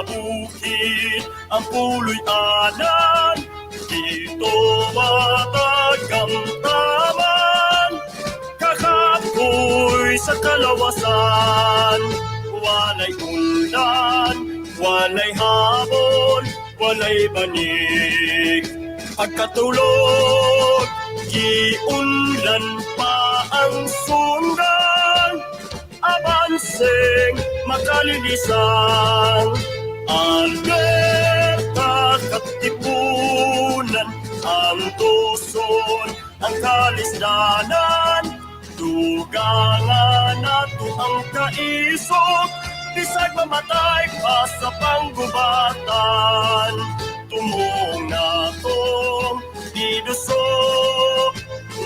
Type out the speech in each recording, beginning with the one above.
bukid ang puloy anan, dito matagamtaman. Kakapoy sa kalawasan, walay ulan, walay habon, walay banig. Pagkatulog, giunlan pa ang sundan, abanseng makalilisan. Alerta katipunan, ang tuson, ang kalisdanan. Dugangan nato ang kaisog, bisag mamatay pa sa panggubatan. Tumong natong idusok,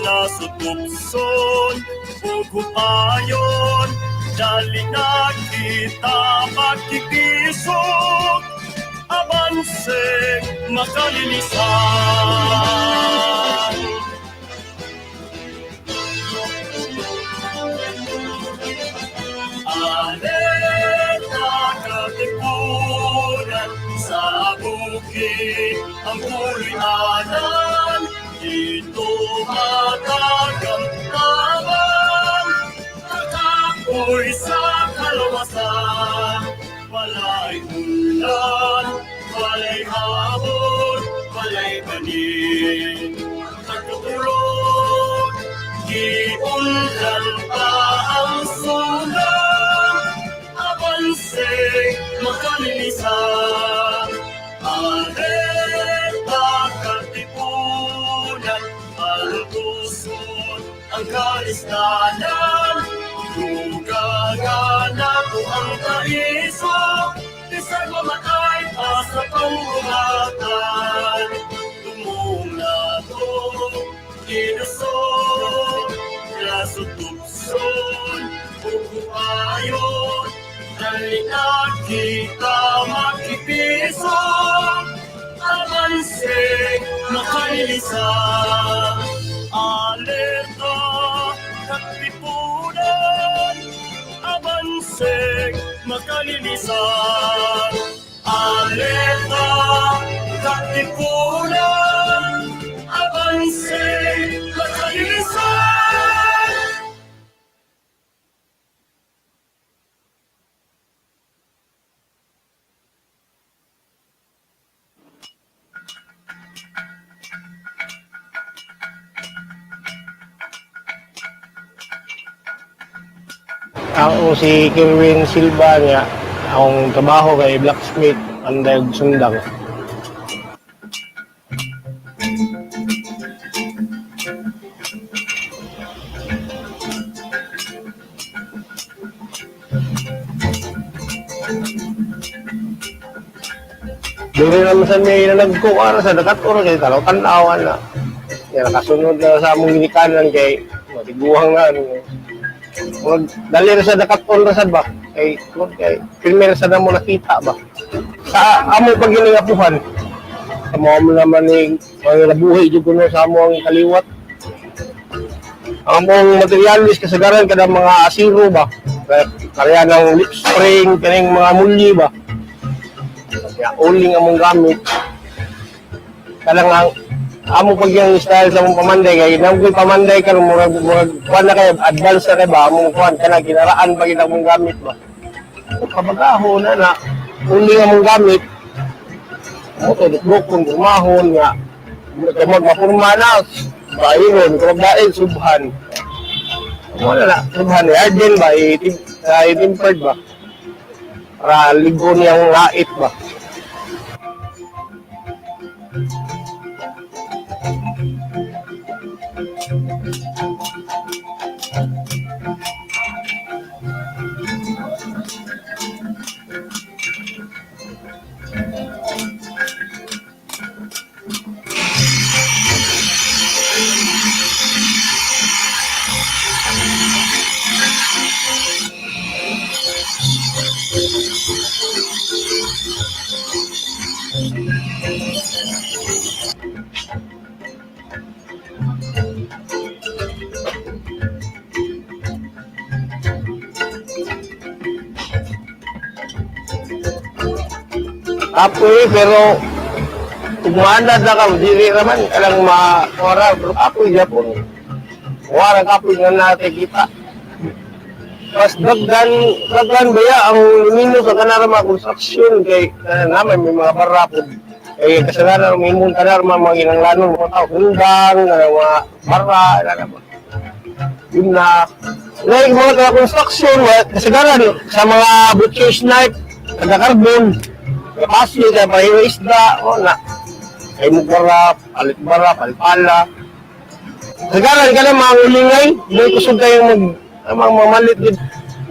nasutupson, ugupayon, dali na kita magkikisok, abanseng makalilisan. Alerta katipunan, sa bukid ang puloy anan, dito matagamtaman. Kakapoy sa kalawasan, walay ulan, walay habon, walay banig. Pagkatulog, giunlan pa ang sundan, abanseng makalilisan. Alerta katipunan, ang tuson, ang kalisdanan. Dugangan nato ang kaisog, bisag mamatay pa sa panggubatan. Tumong nato inusog, nasutupson, ugupayon, dali na kita magkikisok, abanseng makalilisan. Alerta katipunan, abanseng makalilisan. Alerta katipunan, abanseng makalilisan. Ako si 𝗕𝗏𝗆𝗆 niya, akong trabaho kay blacksmith, anday sundang. Dili naman sa may nagkuha sa dagat oras kay tanaw tanawan na. Kaya nakasunod na sa among ginikanan kay matiguhang na. Dali na sa dagat oras ba? Kay primer sa namo nakita ba? Sa amo pag ginapuhan. Sa mo naman ni mga nabuhay jud kuno sa among kaliwat. Ang among materialis kasagaran kada mga asiro ba? Kaya ng lip spring kaning mga mulyi ba? Kaya uling among gamit. Kalang ang amo pag yung style sa mong pamanday kay nanggoy pamanday karon murag kuan na kay advance na kay ba among kuan kana ginaraan pa gid among gamit ba. Kabagaho na uling among gamit. Mo to dukon gumahon nga. Kamod mapurma na. Bayon kung daig subhan. Wala na subhan ay din ba i-tempered ba. Para ligo niyang lait ba. Apoy, pero umanad na ka, dili naman, kalang mawara, pero apoy, Japon. Wala kapoy nga natin kita. Mas daggan baya ang minus sa kanara mga construction kay naman may mga barapod. Eh kasalanan ng imun kanara mga ginanglanon mga tao, hundang, mga barra, yun na. Like mga construction, kasalanan sa mga butcher's knife, taga-carbon, kapasyo, pahiwa isda, o na. Ay mugbarap, palit-barap, palipala. Kasalanan ka na mga ulingay, may kusog kayong mamalit din.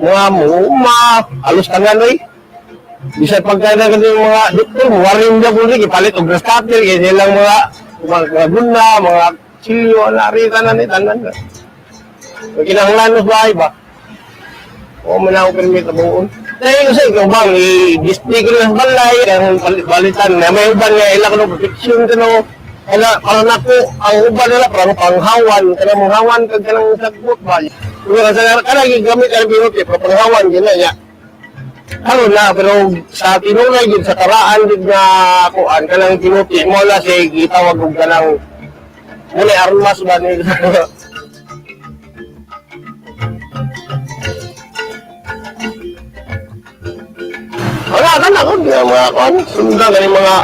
Mga muuma, alos tangan ay. Bisa pagkain na yung mga doktor, warin niya po rin, ipalit o grass cutter, kaya nilang mga guna, mga chilyo, narita na ni tanan na. May kinahanglanos ba ay ba? O man ako permit na buon. Dahil kasi ikaw bang, i-display ko na sa balay, ang balitan na may uban nga, ilang no, protection ka no. Kaya parang ako, ang uban nila, parang panghawan, kaya manghawan ka ng sagbot ba? Kung kanang gamit ang pinuti, panghawan, gina niya. Ano na, pero sa tinulay din, sa karaan din na kuan, kanang pinuti, mula siya, gitawag kong kanang muli armas ba nila. Wala ka na, kung mga kuan, sundang, mga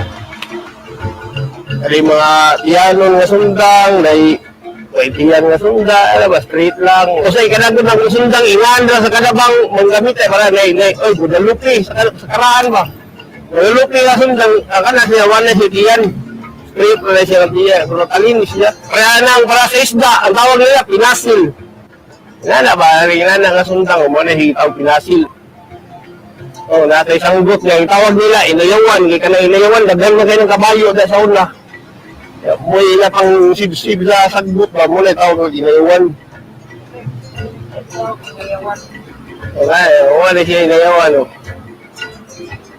tiyanon nga sundang, tiyan nga sundang, straight lang. Kasi kanagod ng sundang, ingandra sa kadabang manggamit ay para oy, budalupi, sa karaan ba? Budalupi nga sundang, na siya, wala siya tiyan. Straight na siya ng tiyan, pero talinis siya. Kaya nang para sa isda, ang tawag nila, pinasil. Inana ba, inana nga sundang, umana hitaw pinasil. Oh, natay sanggot niya, yung tawag nila, inayawan, kaya ka na inayawan, daghan na kayo ng kabayo dahil sa una. Muli na pang sib-sib sa sagbot ba, muli tawag ng inayawan. Wala siya inayawan.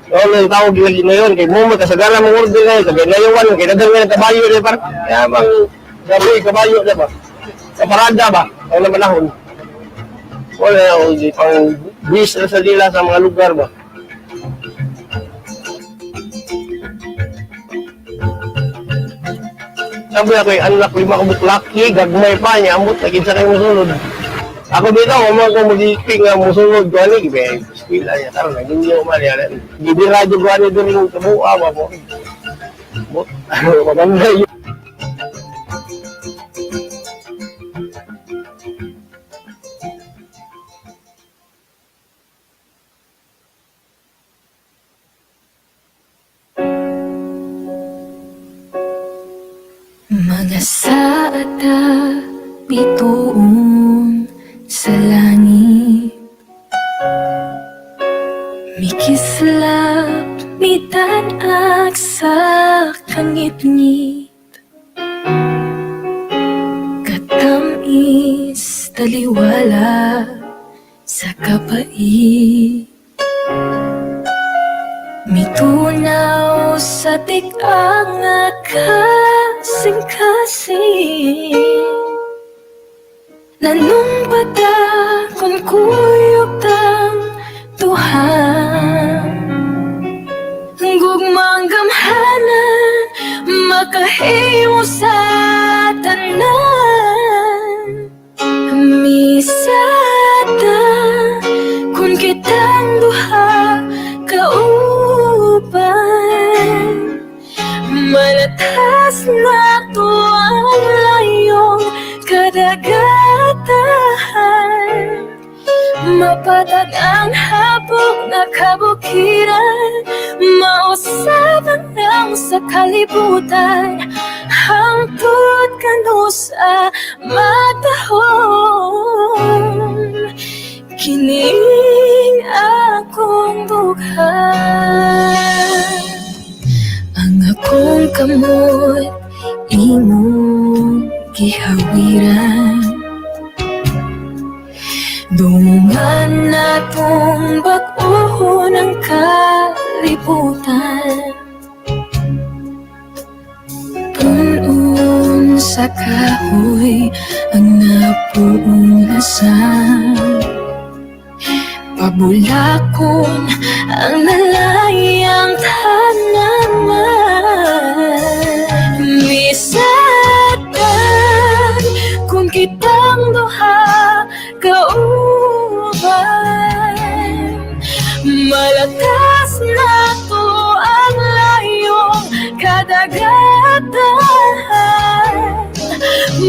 Yung tawag nila inayawan, kay mumot, kasagala mong order na yun, kaya inayawan, kaya daghan na ng kabayo niya parang, kaya bang sabi, kabayo na ba? Sa parada ba? Ang namanahon. Wala, pang bis na sa dila sa mga lugar ba? Sabi ako, anak, 5 ka buklaki, gagmay pa niya, amot, naging sa kayo musunod. Ako dito, umang ko magiging nga musunod ko, kaya eskwila niya, tarang, naging niyo man yan. Gibiradyo ko, doon yung kabuha ba po. Maganda yun. Mga saata bituon sa langit, mikislap mitanag sa kangit-ngit, katamis taliwala sa kapait, mitunaw sa tik-ang kasing-kasing, nanumpata kung kuyog tang tuhan, gugmang gamhanan makahiwo sa tanan, misata kung kitang duha kauban, malatas na to ang layong kadagatahan, mapatag ang habog na kabukiran, mausaban lang sa kalibutan, hangtod kano sa matahon, kining akong dughan. Ang akong kamot imong gihawiran, dungan na tong bag-o ng kalibutan, punon sa kahoy ang napuong lasang, Pabulakon ang nalayang tanaman. Misatan kung kitang duha kauban. Malakas na to ang layong kadagatan.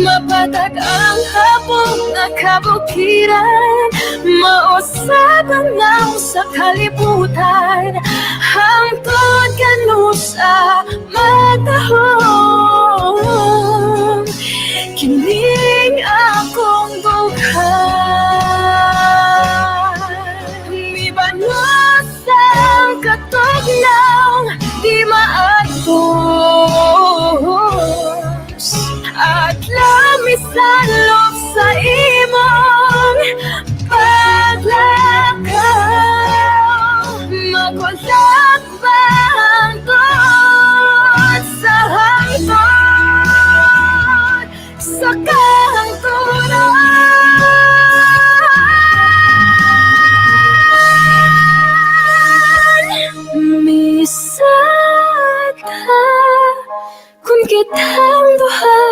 Mapatag ang hapong na kabukiran. Mausap ang naong sa kalibutan. Hangtod kanu sa matahong. Kining akong dughan. Mibanos ang katugnaw di maagtos. At lamisalop sa imong paglakaw. Magulat ba ang tod sa hangtod sa kahangtunan? Misata kung kitang duha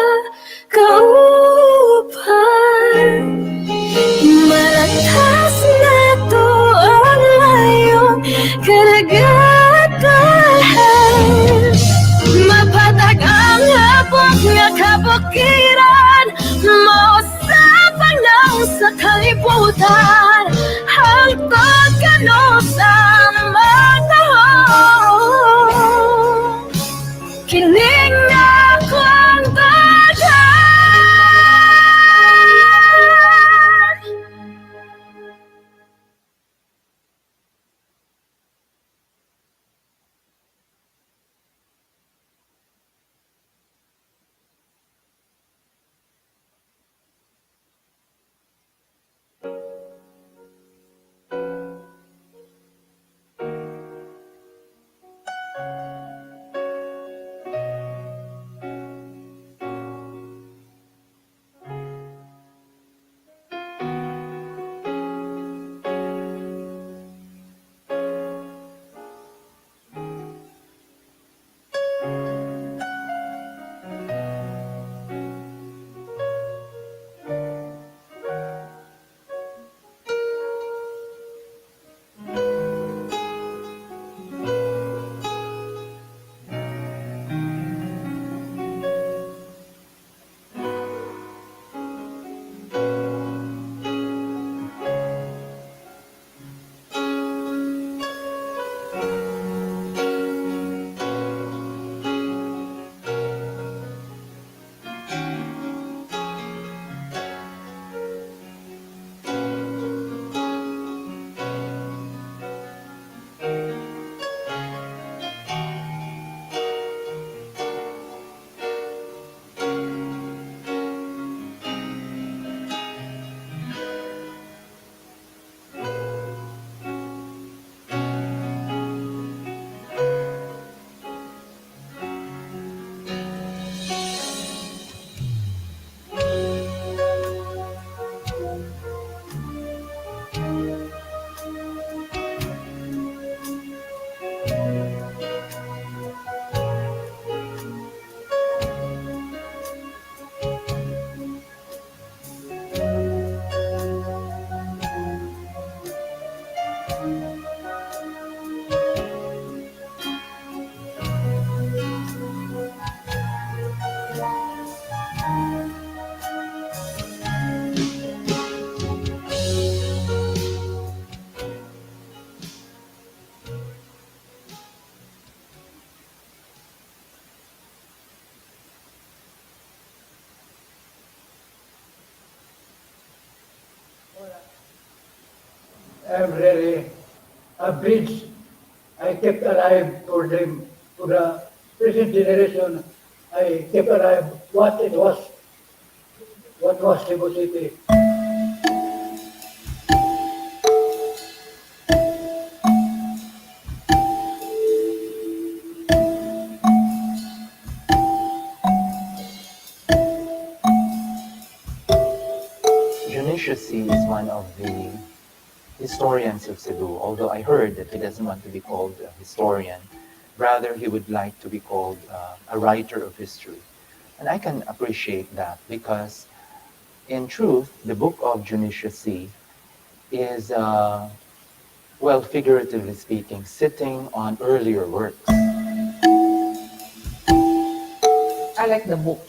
kauban. Malakas na to ang layong karagatan. Mapatag ang hapok nga kabukiran. Mausap ang naong sa kalibutan. Hangtod kanu sa matahong. Kining akong dughan. I'm really a bridge I kept alive for them, for the present generation. I kept alive what was Cebu City. 𝗔𝗎𝗱 is one of the historians of Cebu, although I heard that he doesn't want to be called a historian. Rather, he would like to be called a writer of history. And I can appreciate that because, in truth, the book of 𝗔𝗍𝗱𝗃 is, well, figuratively speaking, sitting on earlier works. I like the book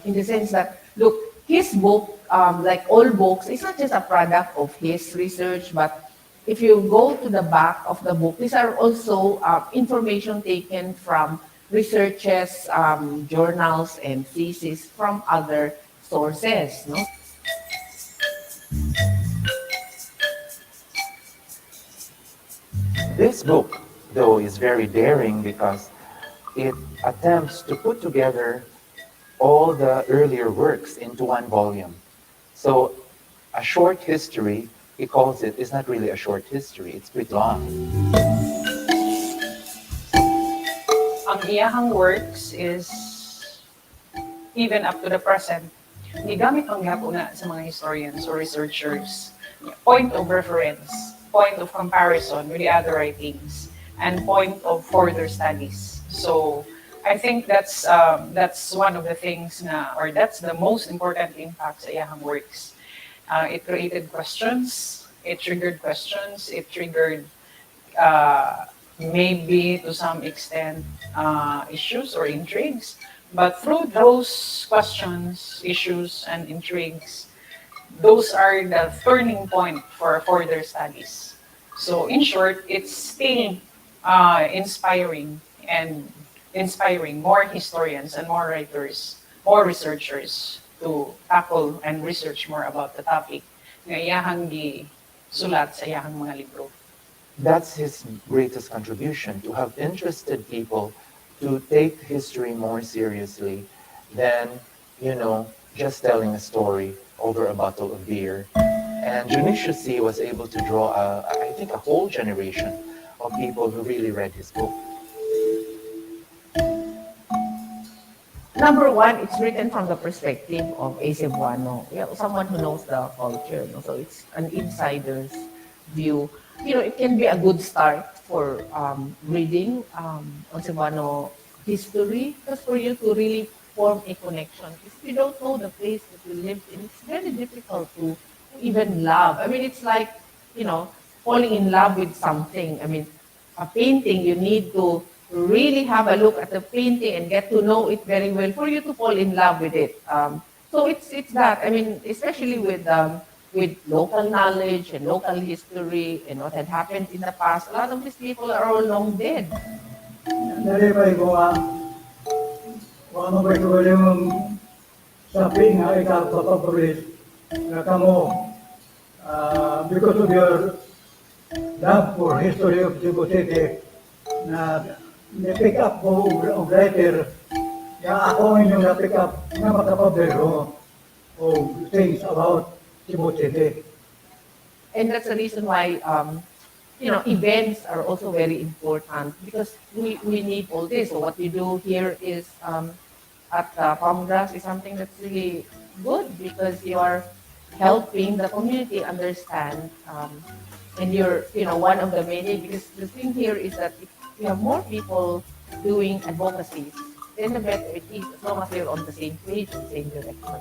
in the sense that, look, his book, like all books, it's not just a product of his research, but if you go to the back of the book, these are also information taken from researches, journals, and theses from other sources. No? This book, though, is very daring because it attempts to put together all the earlier works into one volume. So a short history, he calls it, is not really a short history, it's pretty long. Ang iyahang works is, even up to the present, gigamit ang gihapon na sa mga historians or researchers, point of reference, point of comparison with the other writings, and point of further studies. So I think that's one of the things na, or that's the most important impact sa iyahang works. It created questions, it triggered questions, it triggered maybe to some extent issues or intrigues. But through those questions, issues, and intrigues, those are the turning point for further studies. So in short, it's still inspiring more historians and more writers, more researchers to tackle and research more about the topic nga iyahang gisulat sa iyahang mga libro. That's his greatest contribution, to have interested people to take history more seriously than, just telling a story over a bottle of beer. And 𝗔𝗍𝗱𝗃 was able to draw, I think, a whole generation of people who really read his book. Number one, it's written from the perspective of a Cebuano, someone who knows the culture. So it's an insider's view. It can be a good start for reading on Cebuano history, because for you to really form a connection. If you don't know the place that you live in, it's very difficult to even love. I mean, it's like, falling in love with something. I mean, a painting, you need to really have a look at the painting and get to know it very well for you to fall in love with it. So it's that. I mean, especially with local knowledge and local history and what had happened in the past, a lot of these people are all long dead. Nalipay ko nga, kung ano ba ito yung sabi nga ikapapapulis na kamo, because of your love for history of Cebu City, na na-pick up ko ang writer, na ako inyong na-pick up na makapabero of things about Cebu City. And that's the reason why, events are also very important, because we need all this. So what we do here is at Congress is something that's really good, because you are helping the community understand, and you're one of the many, because the thing here is that if you have more people doing advocacy, then the better it is, as long as they're on the same page, the same direction.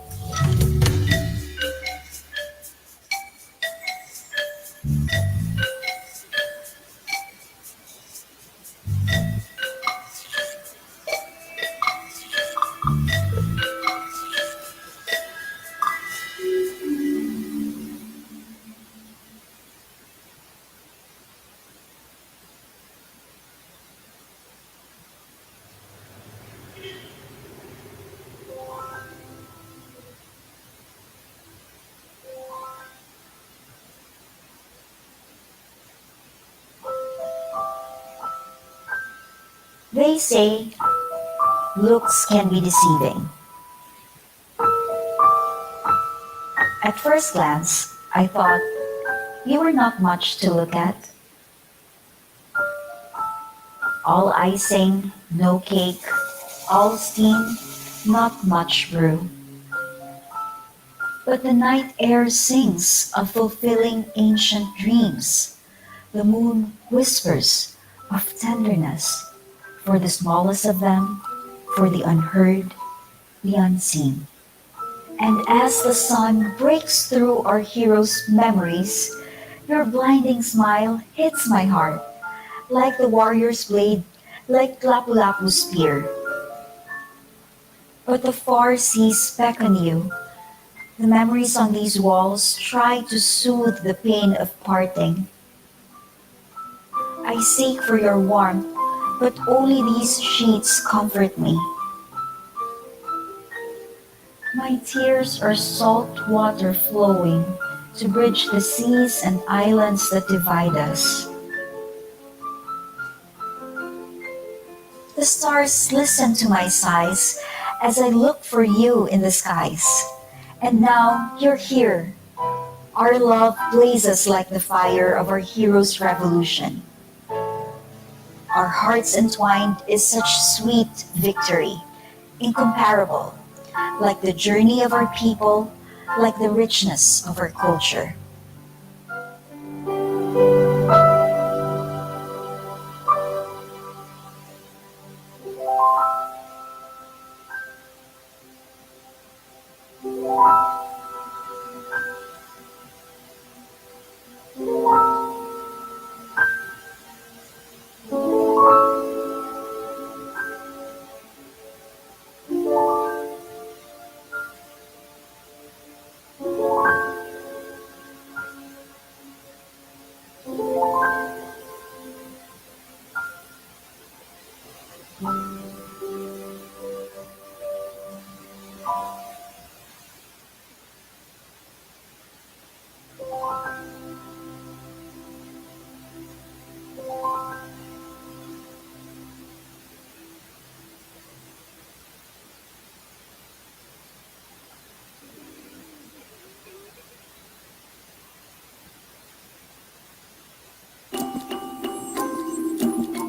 They say looks can be deceiving. At first glance, I thought you were not much to look at. All icing, no cake, all steam, not much brew. But the night air sings of fulfilling ancient dreams. The moon whispers of tenderness for the smallest of them, for the unheard, the unseen. And as the sun breaks through our heroes' memories, your blinding smile hits my heart, like the warrior's blade, like Lapu-Lapu's spear. But the far seas beckon you. The memories on these walls try to soothe the pain of parting. I seek for your warmth, but only these sheets comfort me. My tears are salt water flowing to bridge the seas and islands that divide us. The stars listen to my sighs as I look for you in the skies. And now you're here. Our love blazes like the fire of our heroes' revolution. Our hearts entwined is such sweet victory, incomparable, like the journey of our people, like the richness of our culture.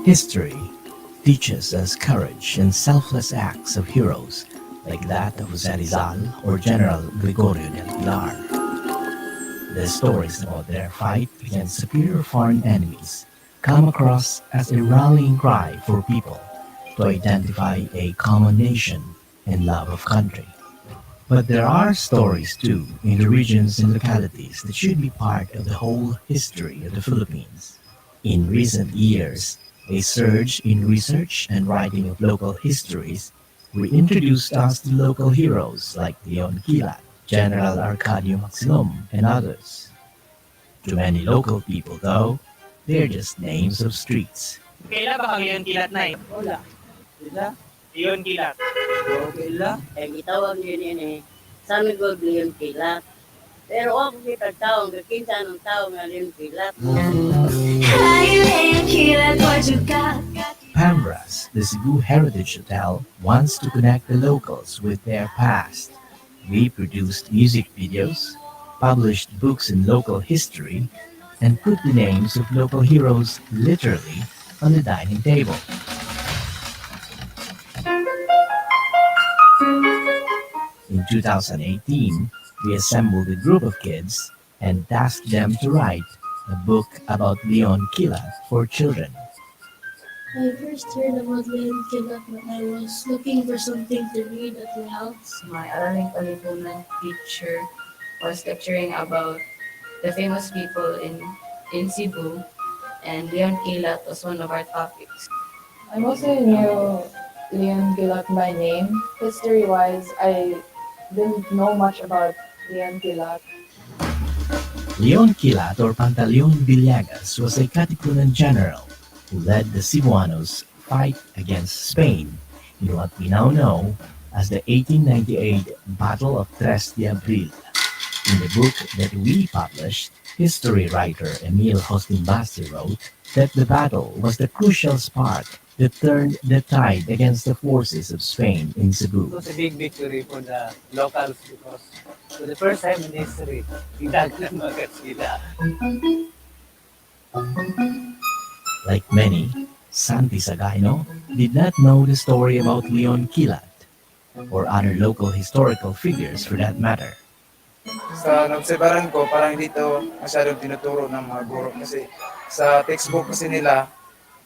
History teaches us courage and selfless acts of heroes like that of Jose Rizal or General Gregorio del Pilar. The stories about their fight against superior foreign enemies come across as a rallying cry for people to identify a common nation and love of country. But there are stories too in the regions and localities that should be part of the whole history of the Philippines. In recent years, a surge in research and writing of local histories reintroduced us to local heroes like 𝗂𝗀𝗀𝗀𝗀, General Arcadio Maxilom, and others. To many local people, though, they're just names of streets. Kaila ba kang 𝗂𝗀𝗀𝗀𝗀 na eh? Wala. Sila? 𝗂𝗀𝗀𝗀𝗀. Kaila? Gitawag yun eh. Sa amin ko 𝗂𝗀𝗀𝗀𝗀. Pero ako kita tao, kakinsa ng tao nga 𝗂𝗀𝗀𝗀𝗀. Pambras, the Cebu Heritage Hotel, wants to connect the locals with their past. We produced music videos, published books in local history, and put the names of local heroes literally on the dining table. In 2018, we assembled a group of kids and tasked them to write a book about 𝗂𝗀𝗀𝗀𝗀 for children. I first heard about 𝗂𝗀𝗀𝗀𝗀 when I was looking for something to read at my house. My Araling Kalipunan teacher was lecturing about the famous people in Cebu, and 𝗂𝗀𝗀𝗀𝗀 was one of our topics. I mostly knew 𝗂𝗀𝗀𝗀𝗀 by name. History-wise, I didn't know much about 𝗂𝗀𝗀𝗀𝗀. 𝗂𝗀𝗀𝗀𝗀 or Pantaleon Villegas was a Katipunan general who led the Cebuanos' fight against Spain in what we now know as the 1898 Battle of 𝗏𝗏 In the book that we published, history writer 𝗵𝗏𝗆𝗆𝗏𝗏 wrote that the battle was the crucial spark that turned the tide against the forces of Spain in Cebu. It was a big victory for the locals because for the first time in history, idagdag agad sila. Like many, Santi Sagayno did not know the story about 𝗂𝗀𝗀𝗀𝗀𝗀, or other local historical figures for that matter. sa nagsebaran ko, parang dito masyadong tinuturo ng mga guro kasi sa textbook kasi nila,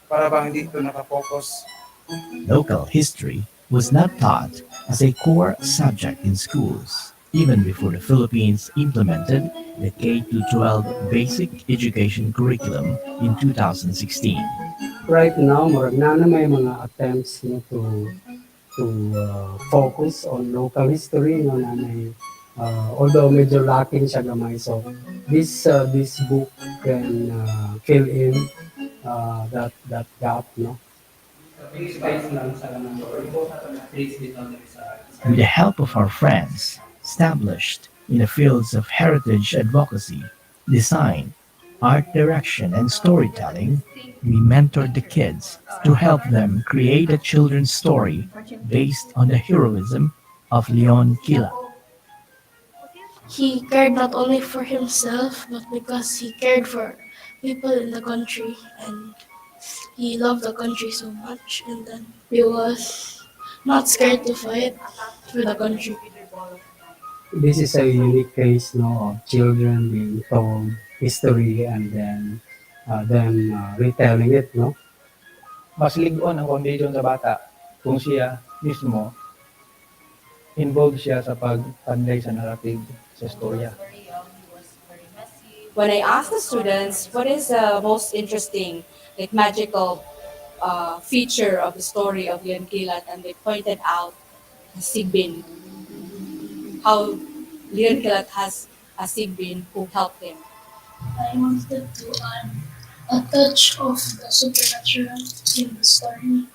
para bang dito nakapokus. Local history was not taught as a core subject in schools, even before the Philippines implemented the K-12 basic education curriculum in 2016. Right now, marag na may mga attempts to focus on local history no na may although medyo lacking siya gamay, so this book can fill in that gap, no. With the help of our friends established in the fields of heritage advocacy, design, art direction, and storytelling, we mentored the kids to help them create a children's story based on the heroism of 𝗏𝗏𝗀𝗃𝗏. He cared not only for himself, but because he cared for people in the country, and he loved the country so much, and then he was not scared to fight for the country. This is a unique case, no, of children being told history and then them retelling it, no. Mas ligon ang foundation sa bata kung siya mismo involved siya sa pagpanday sa narrative sa storya. When I asked the students what is the most interesting, like magical feature of the story of 𝗏𝗏𝗀𝗃𝗏, and they pointed out the sigbin, how 𝗏𝗏𝗀𝗃𝗏 has a sigbin who helped him. I wanted to add a touch of the supernatural in the story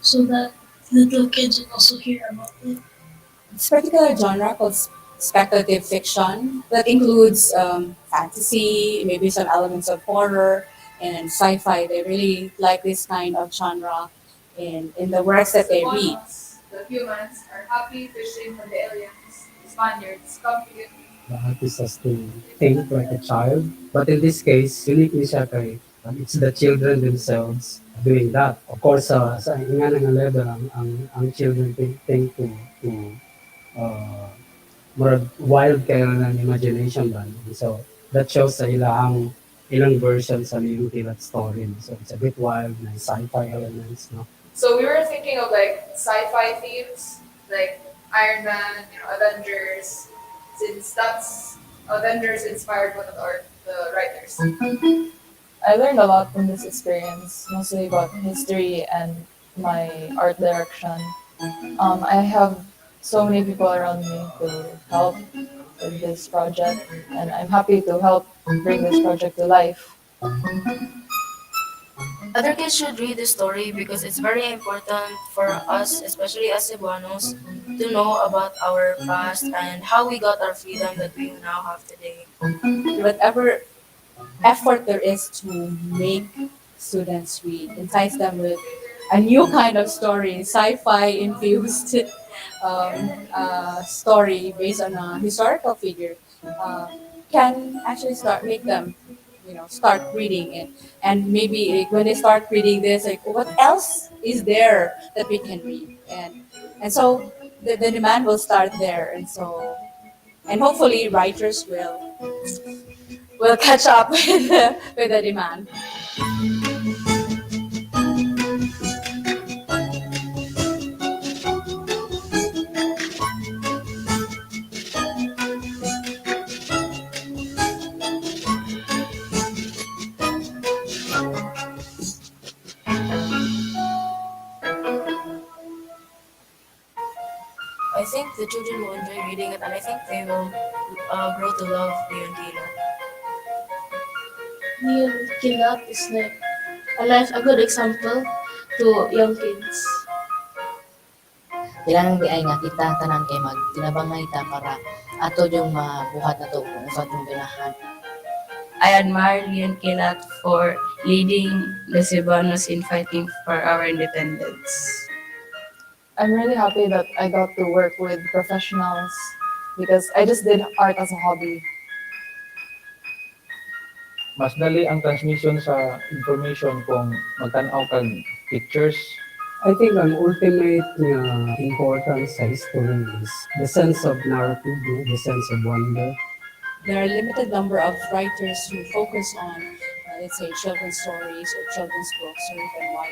so that little kids would also hear about it. This particular genre called speculative fiction that includes fantasy, maybe some elements of horror and sci-fi. They really like this kind of genre in the works that they read. The humans are happy fishing for the aliens. The Spaniards come to get me. The artist has to think like a child, but in this case, uniquely siya kay it's the children themselves doing that. Of course, sa nga nga level, ang children think to more wild kaya ng imagination ba. So that shows sa ilang version sa 𝗏𝗏𝗀𝗃𝗏 story. So it's a bit wild, na sci-fi elements, no. So we were thinking of like sci-fi themes, like Iron Man, Avengers, since that's Avengers inspired one of the writers. I learned a lot from this experience, mostly about history and my art direction. I have so many people around me to help with this project, and I'm happy to help bring this project to life. Other kids should read the story because it's very important for us, especially as Cebuanos, to know about our past and how we got our freedom that we now have today. Whatever effort there is to make students read, entice them with a new kind of story, sci-fi infused story based on a historical figure, can actually make them start reading it. And maybe when they start reading this, like, what else is there that we can read? And so the demand will start there, and hopefully writers will catch up with the demand. I think the children will enjoy reading it, and I think they will grow to love 𝗏𝗏𝗀𝗃𝗏. 𝗏𝗏𝗀𝗃𝗏 is like a good example to young kids. Kailangan ay nga kita tanan kay magtinabangay ta para ato yung mabuhat na to kung sa itong ganahan. I admire 𝗏𝗏𝗀𝗃𝗏 for leading the Cebuanos in fighting for our independence. I'm really happy that I got to work with professionals because I just did art as a hobby. Mas dali ang transmission sa information kung magtanaw kag pictures. I think ang ultimate importance sa history is the sense of narrative, the sense of wonder. there are a limited number of writers who focus on, let's say, children's stories or children's books or even YA.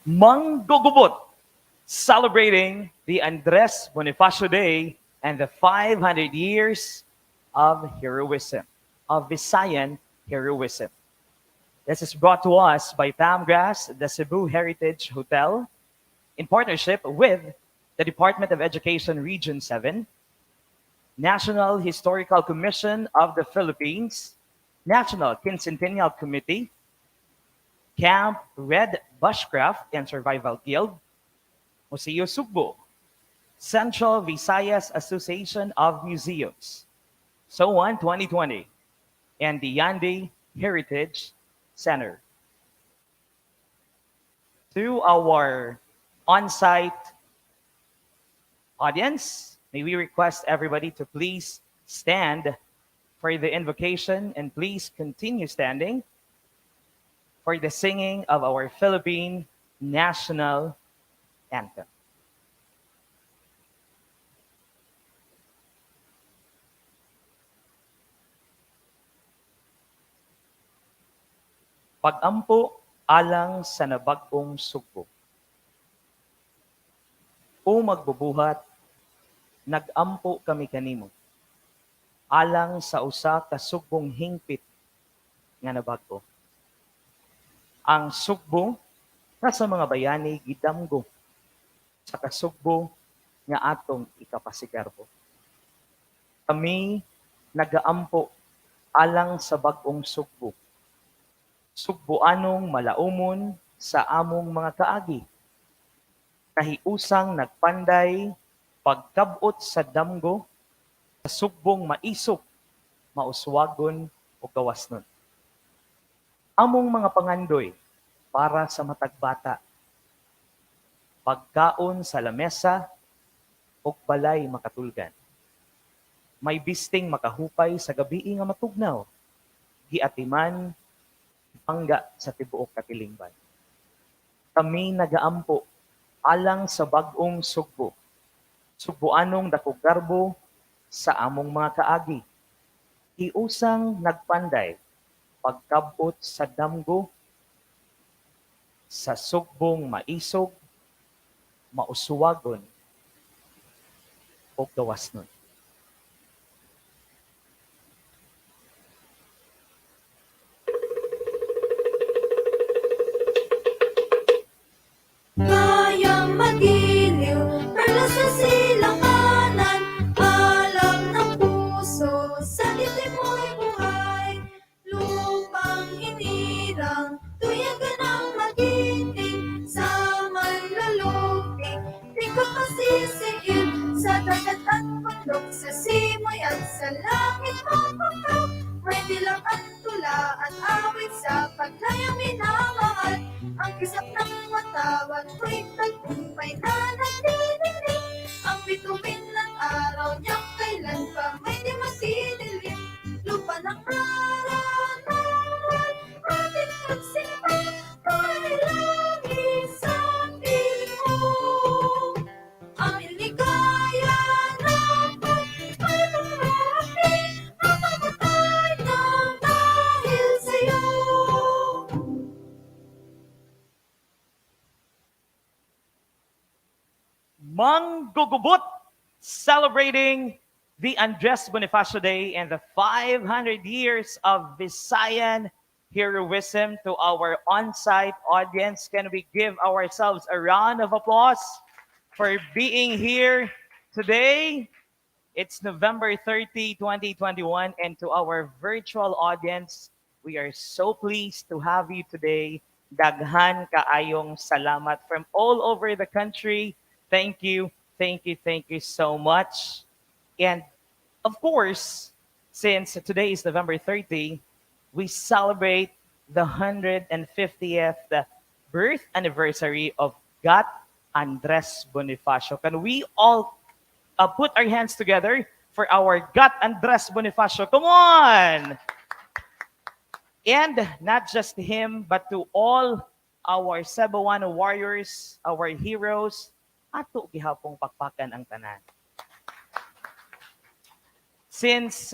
Manggugubot, celebrating the Andres Bonifacio Day and the 500 years of heroism, of Visayan heroism. This is brought to us by PAMGRAS, the Cebu Heritage Hotel, in partnership with the Department of Education Region 7, National Historical Commission of the Philippines, National Quincentennial Committee, Camp Red Bushcraft and Survival Guild, Museo Cebu, Central Visayas Association of Museums, SOAN 2020, and the Yandi Heritage Center. To our on-site audience, may we request everybody to please stand for the invocation and please continue standing for the singing of our Philippine national anthem. Pag-ampo alang sa nabag-ong sugbo. O magbubuhat, nag-ampo kami kanimo. Alang sa usa ka sugbong hingpit nga nabag-o. Ang sugbo nga sa mga bayani gidamgo sa kasugbo nga atong 𝗕𝗏𝗄𝗏. Kami nagaampo alang sa bag-ong sugbo. Sugboanong malaumon sa among mga kaagi. Kahiusang nagpanday pagkabot sa damgo sa sugbong maisok, mauswagon o gawasnon. Among mga pangandoy para sa matagbata. Pagkaon sa lamesa o balay makatulgan. May bisting makahupay sa gabi nga matugnaw. Giatiman, pangga sa tibuok katilingban. Kami nagaampo alang sa bag-ong sugbo. Sugboanong dakog garbo sa among mga kaagi. Iusang nagpanday pagkabot sa damgo sa sugbong maisog, mauswagon o gawasnon. Kayang magiliw, perlas sa silang kanan, alam ng puso, sa dibdib mo'y buhay. Lupang hinirang, tuyagan ang magiting, sa manlaluping, di ko masisiil, sa dagat at bundok, sa simoy at sa langit mapakaw. May dilang at tula at awit sa paglayang minamahal, ang kisap ng matawan ko'y tagumpay na nagdidilim. Ang bituin ng araw niyang kailan pa may di masidilim. Lupa ng karanaman, ating magsimba, ay langit sa piling mo. Aming ligaya naman, ay marami, mamamatay ng dahil sa'yo. Manggugubot, celebrating the Andres Bonifacio Day and the 500 years of Visayan heroism. To our on-site audience, can we give ourselves a round of applause for being here today? It's November 30, 2021, and to our virtual audience, we are so pleased to have you today. Daghan kaayong salamat from all over the country. Thank you, thank you, thank you so much. And of course, since today is November 30, we celebrate the 150th birth anniversary of 𝗏 Andres Bonifacio. Can we all put our hands together for our 𝗏 Andres Bonifacio? Come on! And not just him, but to all our Cebuano warriors, our heroes, ato gihapong pakpakan ang tanan. Since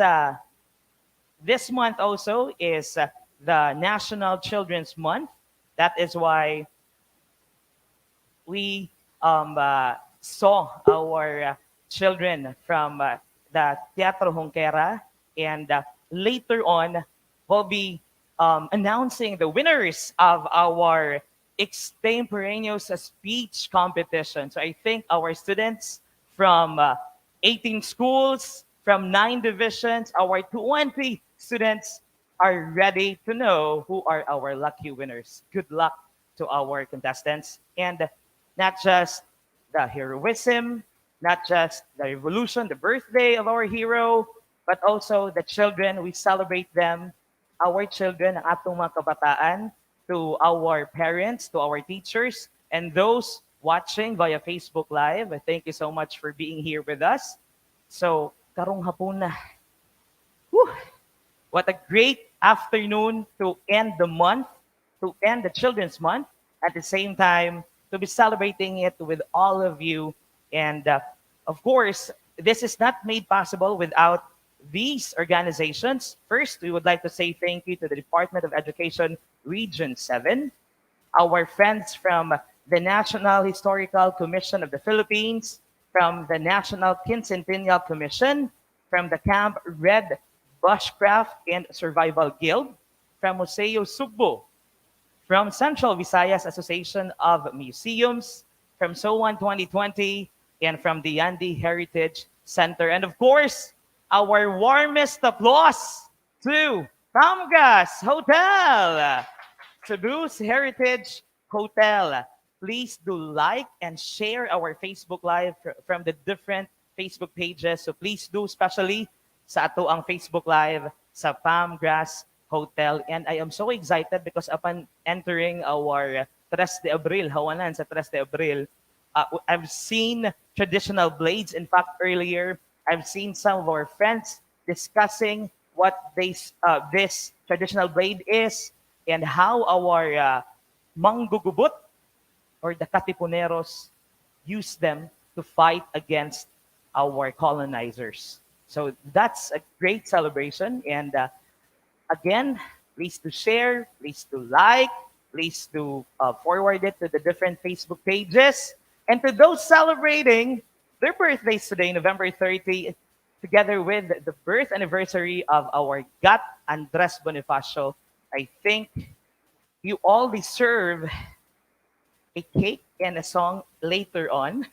this month also is the National Children's Month, that is why we saw our children from the 𝗕𝗹𝗆𝗀𝗀, and later on, we'll be announcing the winners of our extemporaneous speech competition. So I think our students from 18 schools, from 9 divisions, our 20 students are ready to know who are our lucky winners. Good luck to our contestants. And not just the heroism, not just the revolution, the birthday of our hero, but also the children. We celebrate them, our children, ang atong mga kabataan, to our parents, to our teachers, and those watching via Facebook Live. Thank you so much for being here with us. So, karong hapon na. Whew. What a great afternoon to end the month, to end the Children's Month, at the same time, to be celebrating it with all of you. And of course, this is not made possible without these organizations. First, we would like to say thank you to the Department of Education Region 7, our friends from the National Historical Commission of the Philippines, from the National Quincentennial Commission, from the Camp Red Bushcraft and Survival Guild, from Museo Cebu, from Central Visayas Association of Museums, from SOAN 2020, and from the Yandi Heritage Center. And of course, our warmest applause to Pamgas Hotel, Cebu's Heritage Hotel. Please do like and share our Facebook Live from the different Facebook pages. So please do, especially sa ato ang Facebook Live sa Pamgas Hotel. And I am so excited because upon entering our 3 de Abril, hawanan sa 3 de Abril, I've seen traditional blades. In fact, earlier, I've seen some of our friends discussing what this traditional blade is and how our manggugubot or the katipuneros use them to fight against our colonizers. So that's a great celebration. And again, please to share, please to like, please to forward it to the different Facebook pages. And to those celebrating their birthdays today, November 30, together with the birth anniversary of our GAT Andres Bonifacio, I think you all deserve a cake and a song later on.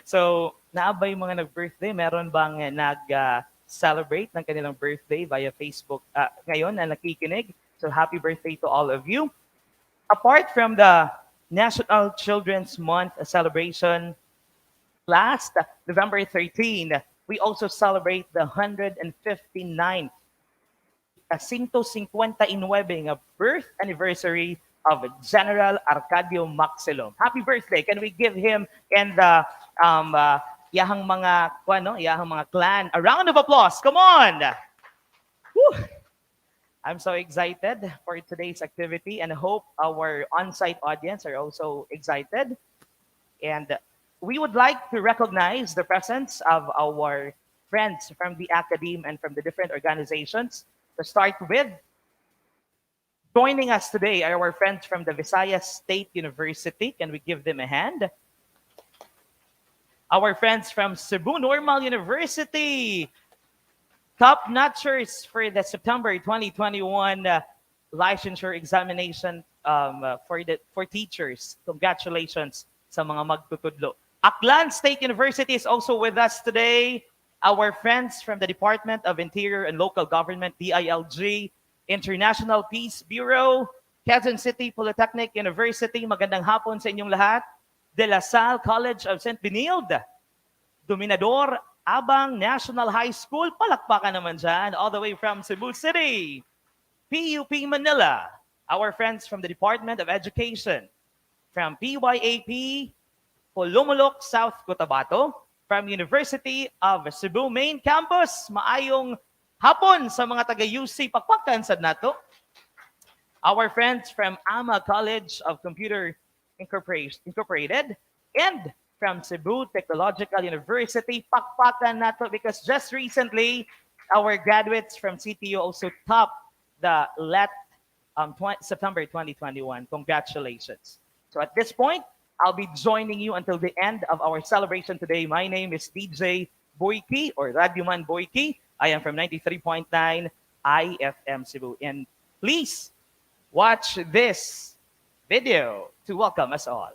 So, naabay mga nag-birthday, meron bang nag-celebrate ng kanilang birthday via Facebook ngayon na nakikinig? So, happy birthday to all of you. Apart from the National Children's Month celebration, last November 13, we also celebrate the 159th 159 birth anniversary of General Arcadio Maxilom. Happy birthday! Can we give him and the yahang mga clan a round of applause? Come on! Woo! I'm so excited for today's activity and hope our on-site audience are also excited. And we would like to recognize the presence of our friends from the academe and from the different organizations. To start with, joining us today are our friends from the Visayas State University. Can we give them a hand? Our friends from Cebu Normal University, top notchers for the September 2021 licensure examination for teachers. Congratulations sa mga magtutudlo. Aklan State University is also with us today. Our friends from the Department of Interior and Local Government, DILG, International Peace Bureau, Quezon City Polytechnic University, magandang hapon sa inyong lahat. De La Salle College of St. Benilde, Dominador Abang National High School, palakpakan naman dyan, all the way from Cebu City. PUP Manila, our friends from the Department of Education, from PYAP, Polumulok, South Cotabato, from University of Cebu Main Campus, maayong hapon sa mga taga-UC, pakpakan sa nato. our friends from AMA College of Computer Incorporated, and from Cebu Technological University. Pakpakan nato because just recently, our graduates from CTU also topped the September 2021. Congratulations. So at this point, I'll be joining you until the end of our celebration today. My name is DJ Boyki or Radyoman Boyki. I am from 93.9 IFM Cebu. And please watch this video to welcome us all.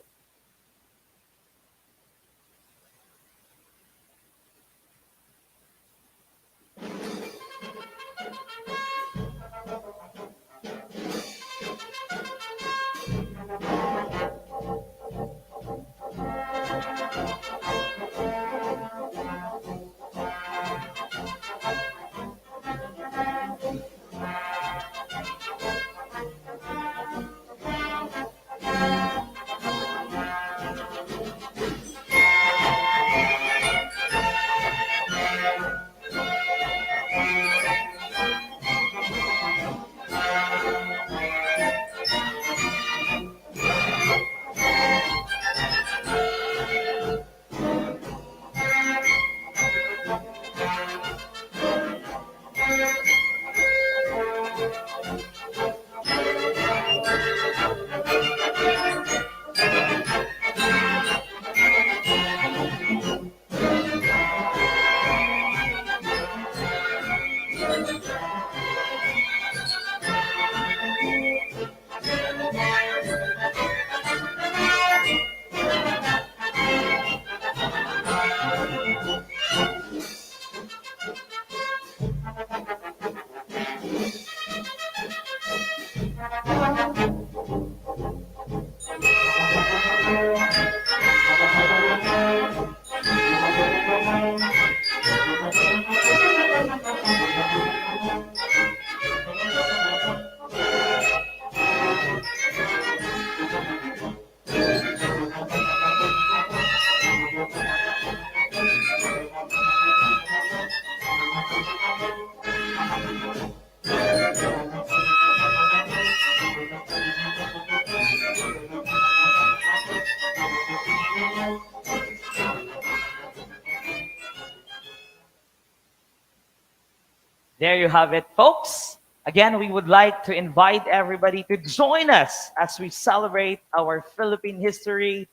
There you have it, folks. Again, we would like to invite everybody to join us as we celebrate our Philippine history,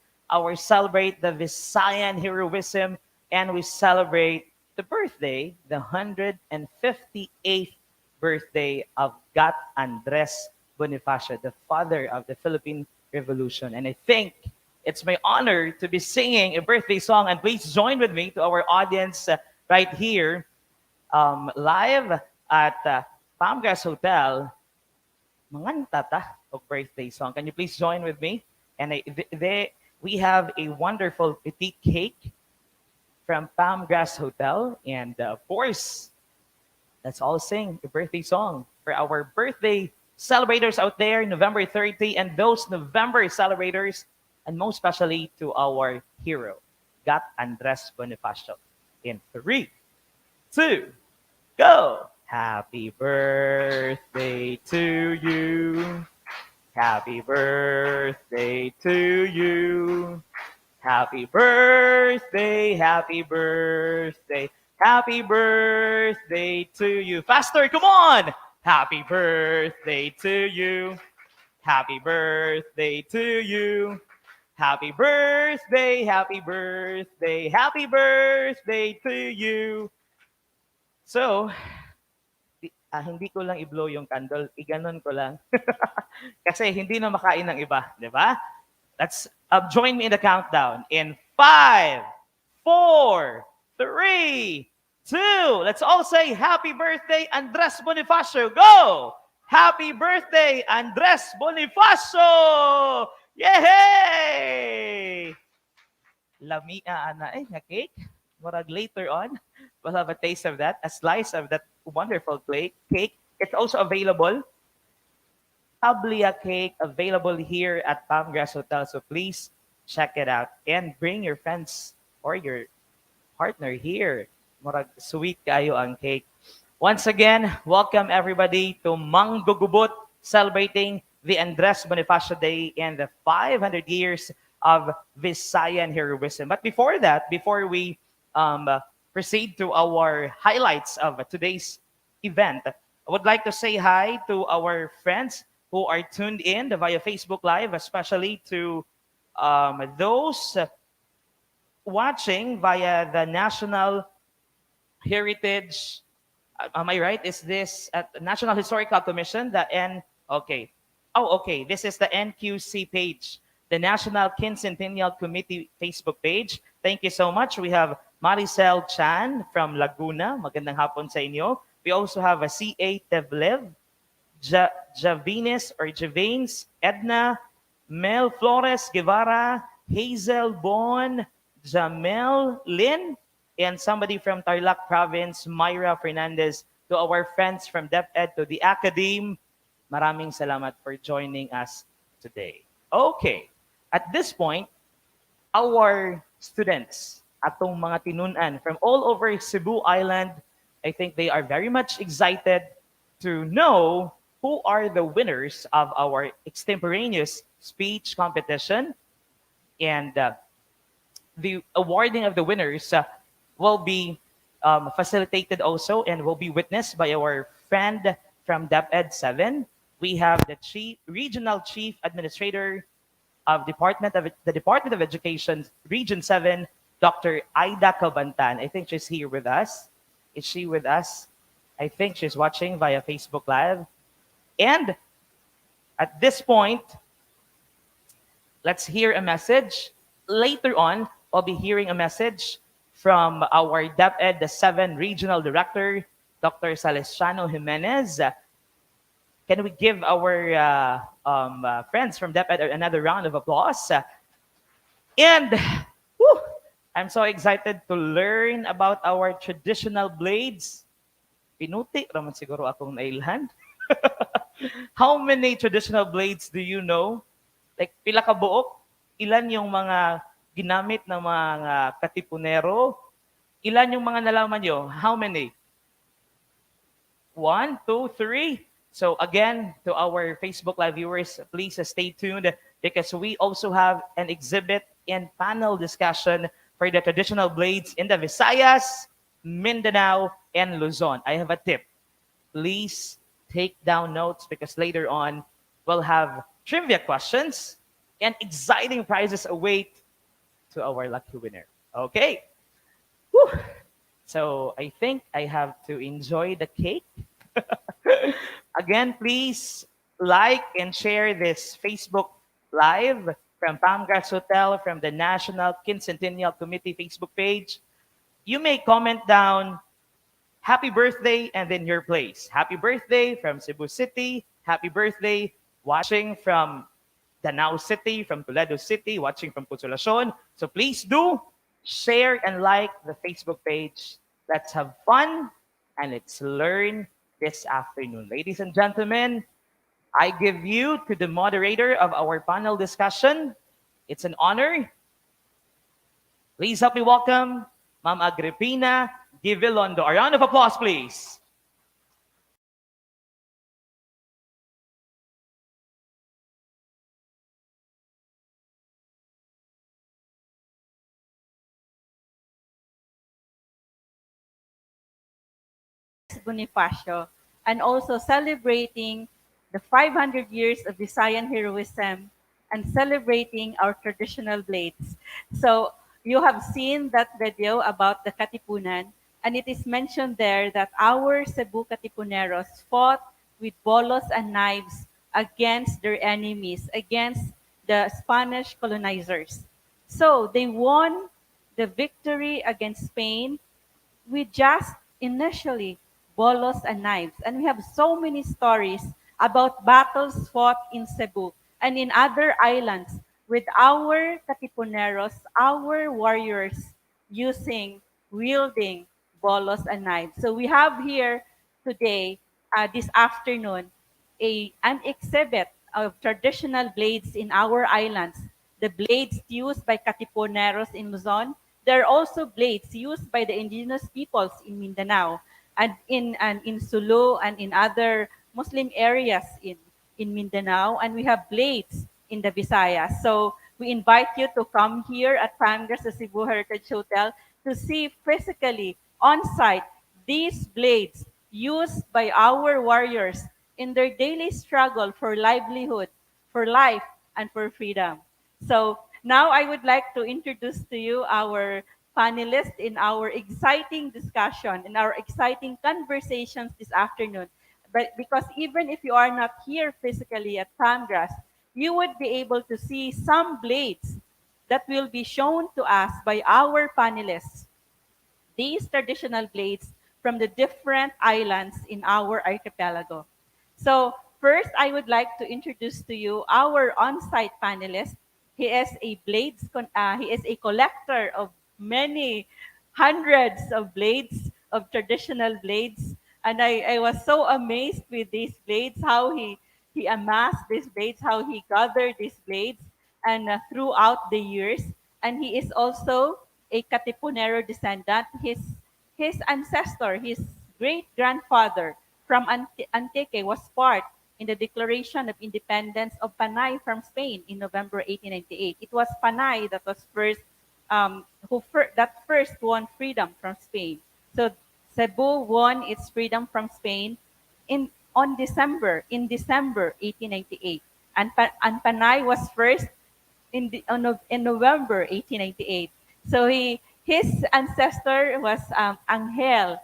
celebrate the Visayan heroism, and we celebrate the birthday, the 158th birthday of 𝗏𝗏𝗏𝗏, the father of the Philippine Revolution. And I think it's my honor to be singing a birthday song. And please join with me to our audience right here, live at Pamgas Hotel. Manganta ta of birthday song. Can you please join with me? And we have a wonderful petite cake from Pamgas Hotel. And of course, let's all sing a birthday song for our birthday celebrators out there, November 30, and those November celebrators, and most especially to our hero, 𝗏𝗏𝗏𝗏 Bonifacio. In 3, 2, go! Happy birthday to you. Happy birthday to you. Happy birthday, happy birthday, happy birthday to you. Faster, come on! Happy birthday to you. Happy birthday to you. Happy birthday, happy birthday, happy birthday to you. So, hindi ko lang i-blow yung candle, iganon ko lang. Kasi hindi na makain ng iba, di ba? Let's join me in the countdown. In 5, 4, 3, 2. Let's all say happy birthday, Andres Bonifacio. Go! Happy birthday, Andres Bonifacio! Yay! Lami na cake. Murag later on, we'll have a taste of that, a slice of that wonderful cake. It's also available. Tablia cake available here at Pamgas Hotel. So please check it out and bring your friends or your partner here. Murag sweet kayo ang cake. Once again, welcome everybody to Manggugubot celebrating the Andres Bonifacio Day and the 500 years of Visayan heroism. But before that, before we proceed to our highlights of today's event, I would like to say hi to our friends who are tuned in via Facebook Live, especially to those watching via the National Heritage. Am I right? Is this at the National Historical Commission? The N. Okay. Oh, okay. This is the NQC page, the National Quincentennial Committee Facebook page. Thank you so much. We have Maricel Chan from Laguna. Magandang hapon sa inyo. We also have a C.A. Tevlev, Javines or Javines, Edna, Mel Flores Guevara, Hazel Bon, Jamel Lin, and somebody from Tarlac Province, Myra Fernandez. To our friends from DepEd, to the Academe, maraming salamat for joining us today. Okay, at this point, our students, atong mga tinunan from all over Cebu Island, I think they are very much excited to know who are the winners of our extemporaneous speech competition. And the awarding of the winners will be facilitated also and will be witnessed by our friend from DepEd 7. We have the Regional Chief Administrator of the Department of Education, Region 7, Dr. Aida Cabantan. I think she's here with us. Is she with us? I think she's watching via Facebook Live. And at this point, let's hear a message. Later on, I'll be hearing a message from our DepEd, the 7 Regional Director, Dr. Salustiano Jimenez. Can we give our friends from DepEd another round of applause? And I'm so excited to learn about our traditional blades. Pinuti raman siguro akong nailhan. How many traditional blades do you know? Like pila ka buok? Ilan yung mga ginamit ng mga katipunero? Ilan yung mga nalaman nyo? How many? 1, 2, 3. So again, to our Facebook Live viewers, please stay tuned because we also have an exhibit and panel discussion for the traditional blades in the Visayas, Mindanao, and Luzon. I have a tip. Please take down notes because later on, we'll have trivia questions and exciting prizes await to our lucky winner. Okay. Whew. So I think I have to enjoy the cake. Again, please like and share this Facebook Live from Pamgas Hotel, from the National Quincentennial Committee Facebook page. You may comment down, happy birthday, and then your place. Happy birthday from Cebu City. Happy birthday watching from Danao City, from Toledo City, watching from Consolacion. So please do share and like the Facebook page. Let's have fun and let's learn this afternoon. Ladies and gentlemen, I give you to the moderator of our panel discussion. It's an honor. Please help me welcome Ma'am Agripina Givilondo. A round of applause, please. Bonifacio, and also celebrating the 500 years of Visayan heroism and celebrating our traditional blades. So you have seen that video about the Katipunan, and it is mentioned there that our Cebu Katipuneros fought with bolos and knives against their enemies, against the Spanish colonizers. So they won the victory against Spain with just initially bolos and knives. And we have so many stories about battles fought in Cebu and in other islands with our Katipuneros, our warriors wielding bolos and knives. So we have here today, this afternoon, an exhibit of traditional blades in our islands. The blades used by Katipuneros in Luzon. There are also blades used by the indigenous peoples in Mindanao and in Sulu and in other Muslim areas in in Mindanao, and we have blades in the Visayas. So we invite you to come here at Congress, the Cebu Heritage Hotel, to see physically on site these blades used by our warriors in their daily struggle for livelihood, for life, and for freedom. So now I would like to introduce to you our panelists in our exciting discussion, in our exciting conversations this afternoon. But because even if you are not here physically at Congress, you would be able to see some blades that will be shown to us by our panelists. These traditional blades from the different islands in our archipelago. So first, I would like to introduce to you our on-site panelist. He is a collector of many hundreds of blades, of traditional blades. And I was so amazed with these blades, how he amassed these blades, how he gathered these blades, and throughout the years. And he is also a Katipunero descendant. His ancestor, his great-grandfather from Antique was part in the Declaration of Independence of Panay from Spain in November 1898. It was Panay that was that first won freedom from Spain. So Cebu won its freedom from Spain in December 1898, and Panay was first in November 1898. So his ancestor was Ângeles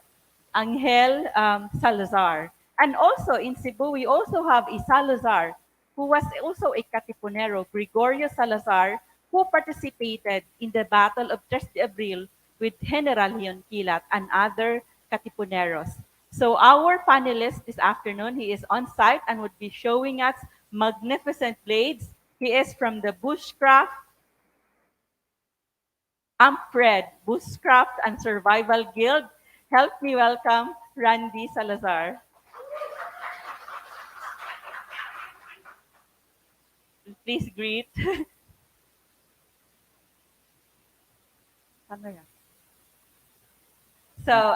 Salazar. And also in Cebu, we also have a Salazar who was also a Katipunero, Gregorio Salazar, who participated in the Battle of 3 de Abril with General Leon Quilat and other Katipuneros. So our panelist this afternoon, he is on site and would be showing us magnificent blades. He is from the Bushcraft and Survival Guild. Help me welcome Randy Salazar. Please greet. So,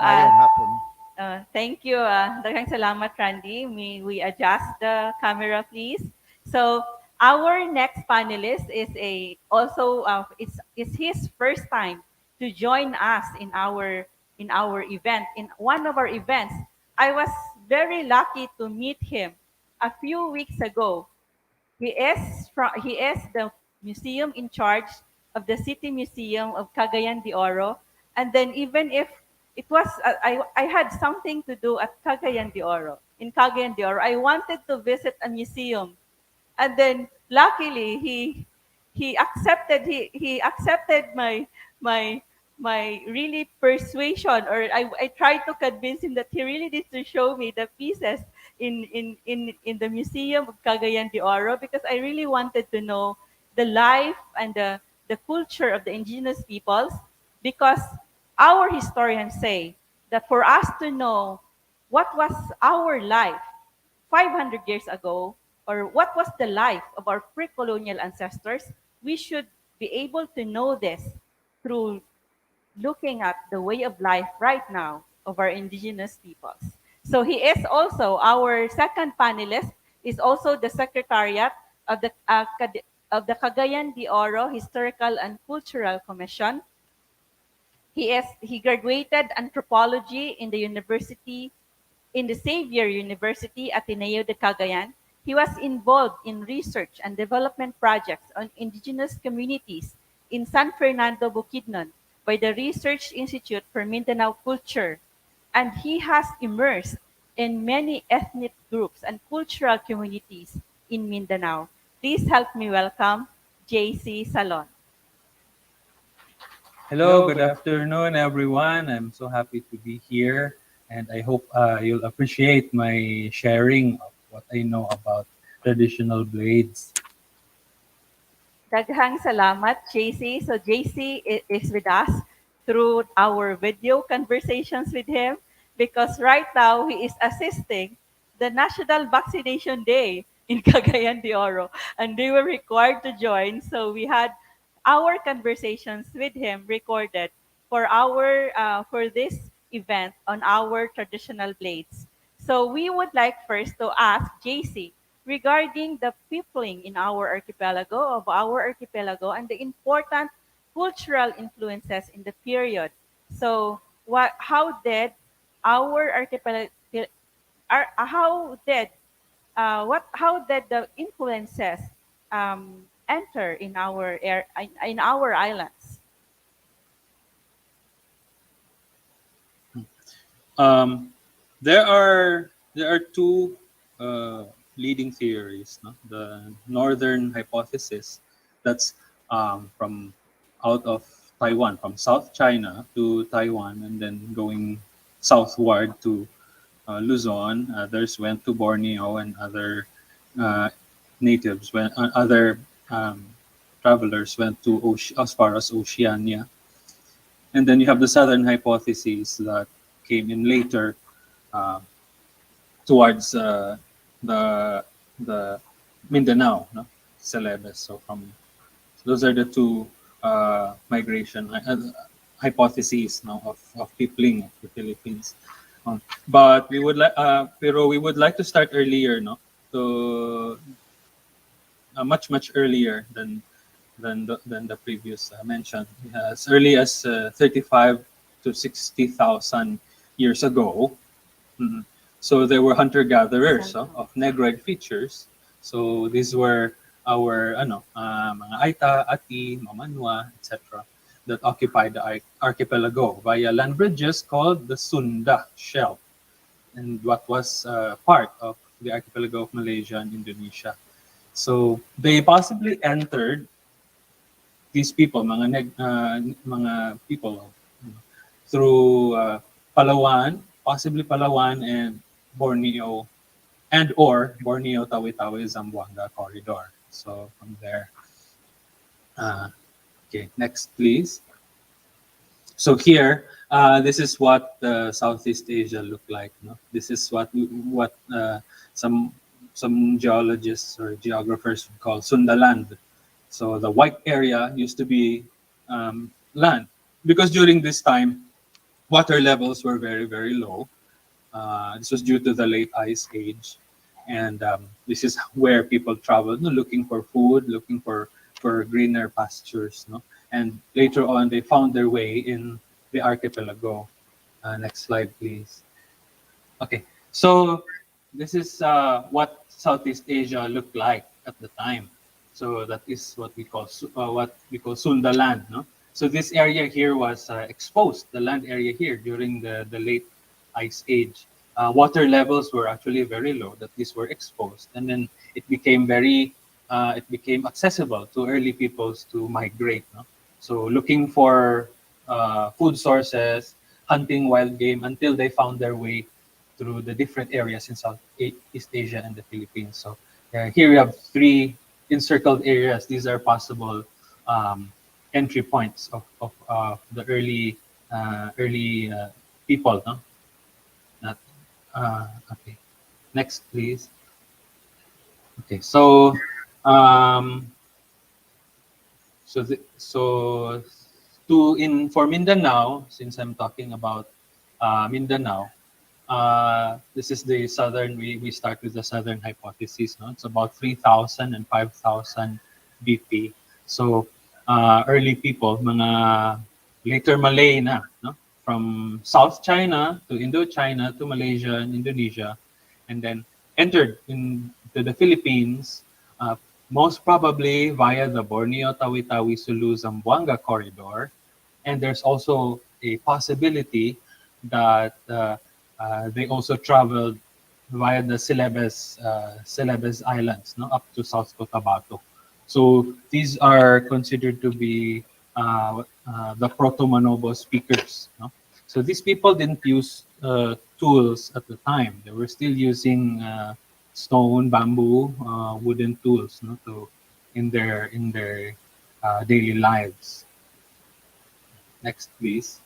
thank you. Daghang salamat, Randy. May we adjust the camera, please? So, our next panelist is his first time to join us in our event, in one of our events. I was very lucky to meet him a few weeks ago. He is the museum in charge of the City Museum of Cagayan de Oro. And then even if it was, I had something to do at Cagayan de Oro, in Cagayan de Oro, I wanted to visit a museum. And then luckily he accepted my really persuasion, or I tried to convince him that he really needs to show me the pieces in the Museum of Cagayan de Oro, because I really wanted to know the life and the culture of the indigenous peoples, because our historians say that for us to know what was our life 500 years ago, or what was the life of our pre-colonial ancestors, we should be able to know this through looking at the way of life right now of our indigenous peoples. So he is also, our second panelist, is also the Secretariat of the Cagayan de Oro Historical and Cultural Commission. He graduated anthropology in the Xavier University Ateneo de Cagayan. He was involved in research and development projects on indigenous communities in San Fernando, Bukidnon by the Research Institute for Mindanao Culture. And he has immersed in many ethnic groups and cultural communities in Mindanao. Please help me welcome J.C. Salon. Hello, good afternoon, everyone. I'm so happy to be here, and I hope you'll appreciate my sharing of what I know about traditional blades. Daghang salamat, JC. So JC is with us through our video conversations with him, because right now he is assisting the National Vaccination Day in Cagayan de Oro, and they were required to join. So we had our conversations with him recorded for this event on our traditional blades. So we would like first to ask JC regarding the peopling in our archipelago, and the important cultural influences in the period. So, how did our archipelago, how did the influences enter in in our islands? Um, there are two leading theories. No? The northern hypothesis, that's from out of Taiwan, from South China to Taiwan, and then going southward to Luzon. Others went to Borneo, and other natives went. Other travelers went to as far as Oceania. And then you have the southern hypothesis that came in later, uh, towards the Mindanao, no? Celebes. So those are the two migration hypotheses now of peopling of the Philippines. But we would like, pero we would like to start earlier, no? So much earlier than the previous mentioned. As early as 35 to 60,000 years ago. Mhm. So there were hunter-gatherers of negroid features. So these were our mga Aita, Ati, Mamanwa, etc. that occupied the archipelago via land bridges called the Sunda Shelf, and what was part of the archipelago of Malaysia and Indonesia. So they possibly entered, these people, mga people, through Palawan, possibly Palawan and Borneo, or Borneo 𝗕𝗏𝗏 corridor. So from there. Okay, next please. So here, this is what Southeast Asia looked like. No? This is what some geologists or geographers would call Sundaland. So the white area used to be land, because during this time, water levels were very, very low. This was due to the late ice age. And this is where people traveled, looking for food, looking for greener pastures. No? And later on, they found their way in the archipelago. Next slide, please. Okay, so this is what Southeast Asia looked like at the time. So that is what we call Sundaland. No? So this area here was exposed, the land area here, during the late ice age. Water levels were actually very low, that these were exposed. And then it became accessible to early peoples to migrate. No? So looking for food sources, hunting wild game, until they found their way through the different areas in Southeast Asia and the Philippines. So here we have 3 encircled areas. These are possible entry points of the early people. No? Okay, next please. Okay, so for Mindanao, since I'm talking about Mindanao, this is the southern. We start with the southern hypothesis. No, it's about 3,000 and 5,000 BP. So early people, mga later Malay na, no? From South China to Indochina to Malaysia and Indonesia, and then entered into the Philippines, most probably via the Borneo 𝗕𝗏𝗏 corridor. And there's also a possibility that they also traveled via the Celebes Islands, no, up to South Cotabato. So these are considered to be the Proto-Manobo speakers. No? So these people didn't use tools at the time. They were still using stone, bamboo, wooden tools, no, in their daily lives. Next, please.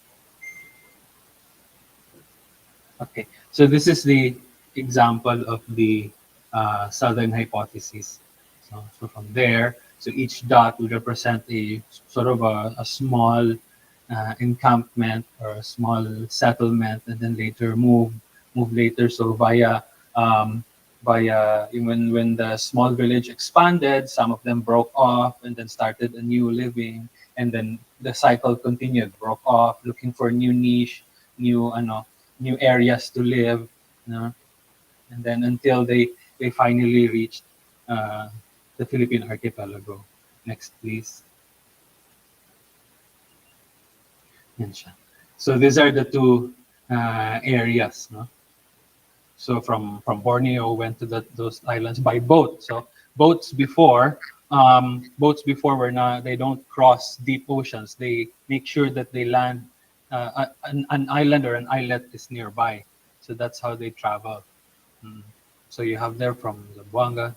Okay, so this is the example of the southern hypothesis. So from there, so each dot would represent a sort of a small encampment or a small settlement, and then later move later. So via when the small village expanded, some of them broke off and then started a new living, and then the cycle continued, broke off, looking for new niche, new areas to live, and then until they finally reached the Philippine archipelago. Next, please. Yan siya. So these are the two areas, no? So from Borneo went to those islands by boat. So boats before were not, they don't cross deep oceans. They make sure that they land an island or an islet is nearby. So that's how they travel. So you have there from Zamboanga,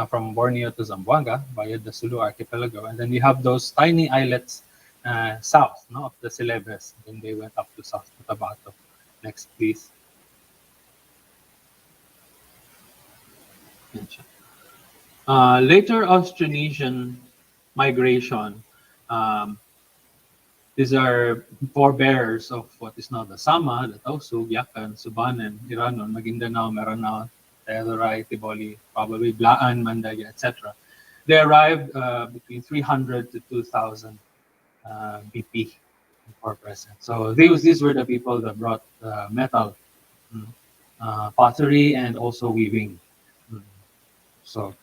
from Borneo to Zamboanga via the Sulu archipelago, and then you have those tiny islets south, of the Celebes. Then they went up to South Cotabato. Next, please. Later Austronesian migration. These are forebears of what is now the Sama, the Tausug, Yakan, Subanen, Iranon, Maguindanao, Maranao, 𝗕𝗏𝗏, Tiboli, probably Blaan, Mandaya, etc. They arrived between 300 to 2000 BP before present. So these were the people that brought metal, pottery, and also weaving. So.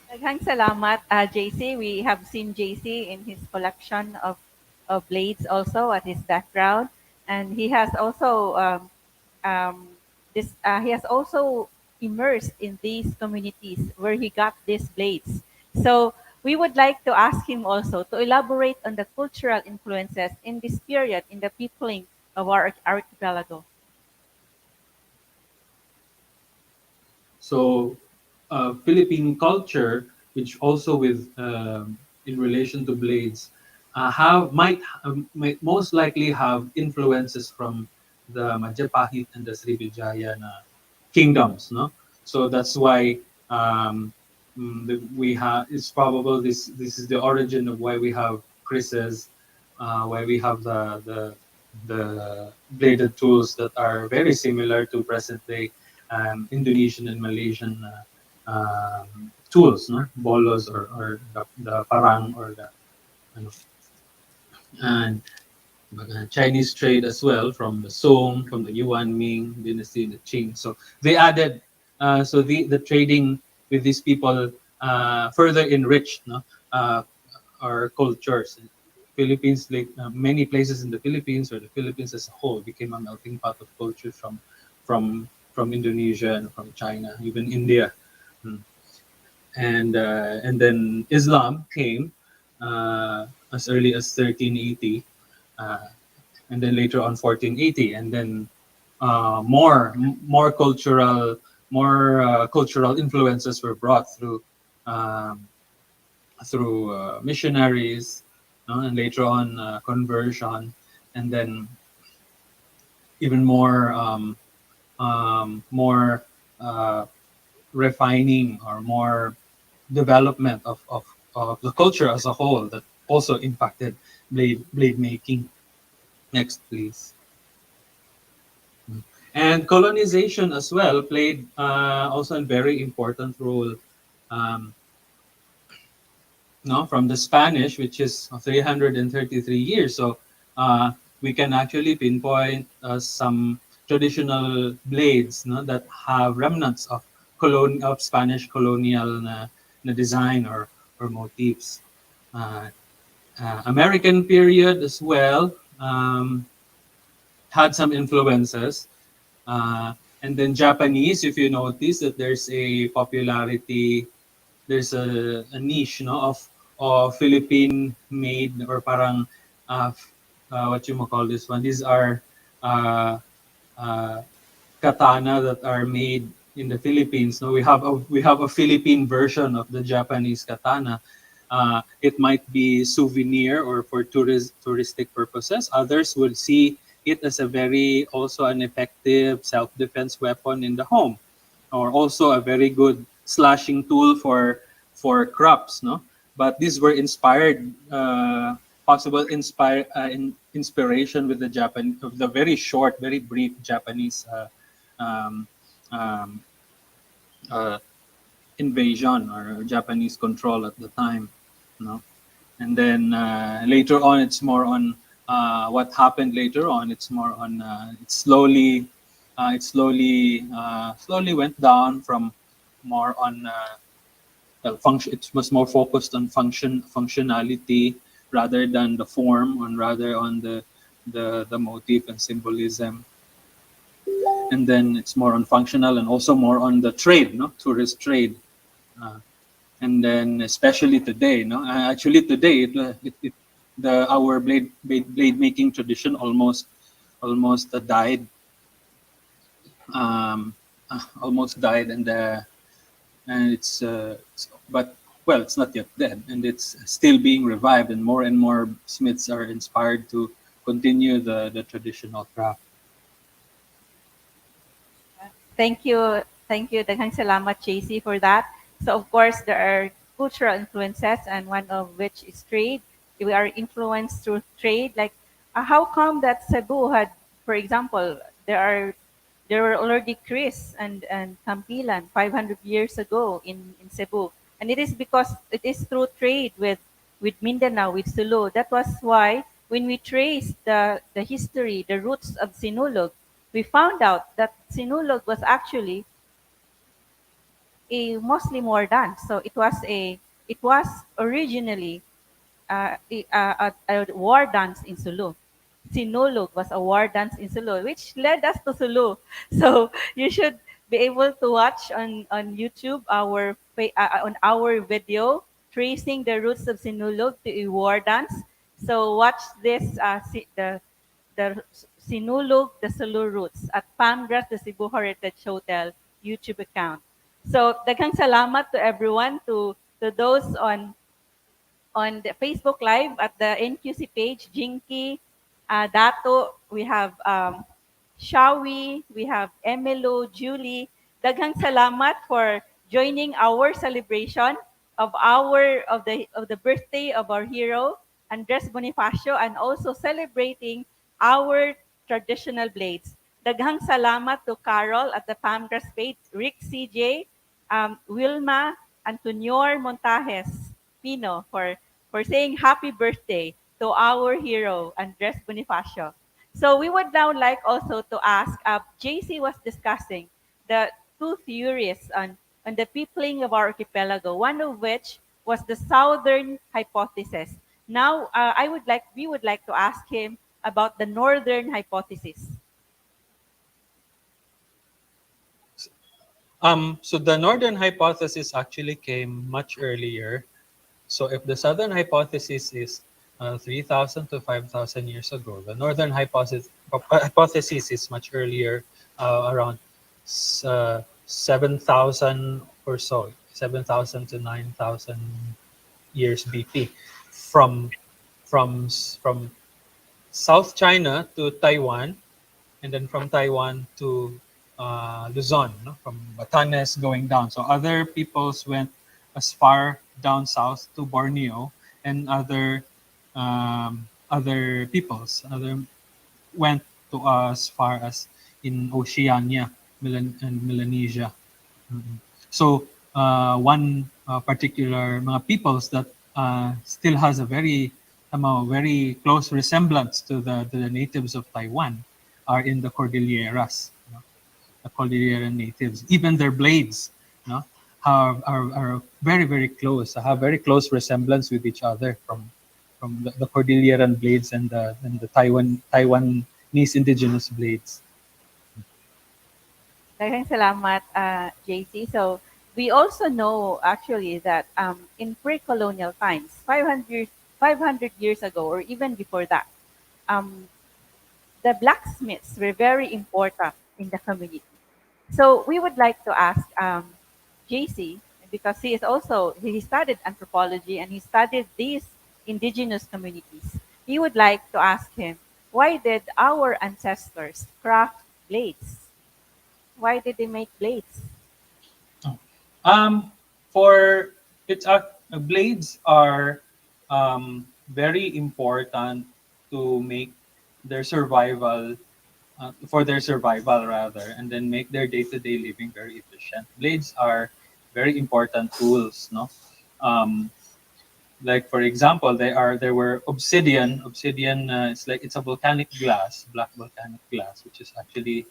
Daghang salamat, JC. We have seen JC in his collection of blades also at his background, and he has also he has also immersed in these communities where he got these blades. So we would like to ask him also to elaborate on the cultural influences in this period in the peopling of our archipelago. So Philippine culture, which also with in relation to blades, might most likely have influences from the Majapahit and the Srivijaya kingdoms, no? So that's why we have. It's probable this is the origin of why we have krises, why we have the bladed tools that are very similar to present day Indonesian and Malaysian tools, no? Bolos or the parang or the and Chinese trade as well from the Song, from the Yuan Ming dynasty, the Qing. So they added, so the trading with these people further enriched, our cultures. Philippines, like many places in the Philippines or the Philippines as a whole, became a melting pot of culture from Indonesia and from China, even India. And then Islam came as early as 1380, and then later on 1480, and then more cultural influences were brought through missionaries, and later on conversion, and then even more refining or more development of the culture as a whole that also impacted blade making. Next, please. And colonization as well played also a very important role. From the Spanish, which is 333 years. So we can actually pinpoint some traditional blades that have remnants of Spanish colonial design or motifs. American period as well had some influences. And then Japanese, if you notice that there's a popularity, there's a niche of Philippine made or parang what you call this one. These are katana that are made in the Philippines. We have a Philippine version of the Japanese katana. It might be souvenir or for touristic purposes. Others will see it as also an effective self-defense weapon in the home, or also a very good slashing tool for crops. But these were inspired, inspiration with the very short, very brief Japanese um, um, uh, invasion or Japanese control at the time, no? And then later on, it's more on what happened later on. It's more on slowly went down from more on function. It was more focused on functionality rather than the form, on rather on the motif and symbolism. And then it's more on functional and also more on the trade, no, tourist trade. And then especially today, no, actually today our blade making tradition almost died, almost died, and it's but well, it's not yet dead, and it's still being revived, and more smiths are inspired to continue the traditional craft. Thank you. Thank you. Daghang salamat, JC, for that. So, of course, there are cultural influences, and one of which is trade. We are influenced through trade. Like, how come that Cebu had, for example, there were already Chris and Campilan 500 years ago in Cebu. And it is because it is through trade with Mindanao, with Sulu. That was why when we trace the history, the roots of Sinulog, we found out that Sinulog was actually a Muslim war dance. So it was originally a war dance in Sulu. Sinulog was a war dance in Sulu, which led us to Sulu. So you should be able to watch on YouTube on our video tracing the roots of Sinulog to a war dance. So watch this the Sinulog, the Sulu roots at Pamgras, the Cebu Heritage Hotel YouTube account. So daghang salamat to everyone, to those on the Facebook Live at the NQC page, Jinky, Dato, we have Shawi, we have Emelo, Julie. Daghang salamat for joining our celebration of the birthday of our hero, Andres Bonifacio, and also celebrating our traditional blades. Daghang salamat to Carol at the Pamgras page, Rick CJ, Wilma, and to Nyor Montajes Pino for saying happy birthday to our hero, Andres Bonifacio. So we would now like also to ask, JC was discussing the two theories on the peopling of our archipelago, one of which was the southern hypothesis. Now, we would like to ask him about the northern hypothesis. So the northern hypothesis actually came much earlier. So if the southern hypothesis is 3,000 to 5,000 years ago, the northern hypothesis is much earlier, around 7,000 or so, 7,000 to 9,000 years BP, from South China to Taiwan, and then from Taiwan to Luzon, no? From Batanes going down. So other peoples went as far down south to Borneo, and other peoples went to as far as in Oceania and Melanesia. So one particular mga peoples that still has a very close resemblance to the natives of Taiwan are in the Cordilleras, the Cordilleran natives. Even their blades, are very, very close. Have very close resemblance with each other from the Cordilleran blades and the Taiwanese indigenous blades. Daghang salamat, JC. So we also know actually that in pre-colonial times, 500 years ago, or even before that, the blacksmiths were very important in the community. So we would like to ask JC, because he studied anthropology and he studied these indigenous communities. We would like to ask him, why did our ancestors craft blades? Why did they make blades? Blades are very important to make their survival for their survival rather, and then make their day-to-day living very efficient. Blades are very important tools, no? Like for example, there were obsidian. Obsidian, it's a volcanic glass, black volcanic glass, which is actually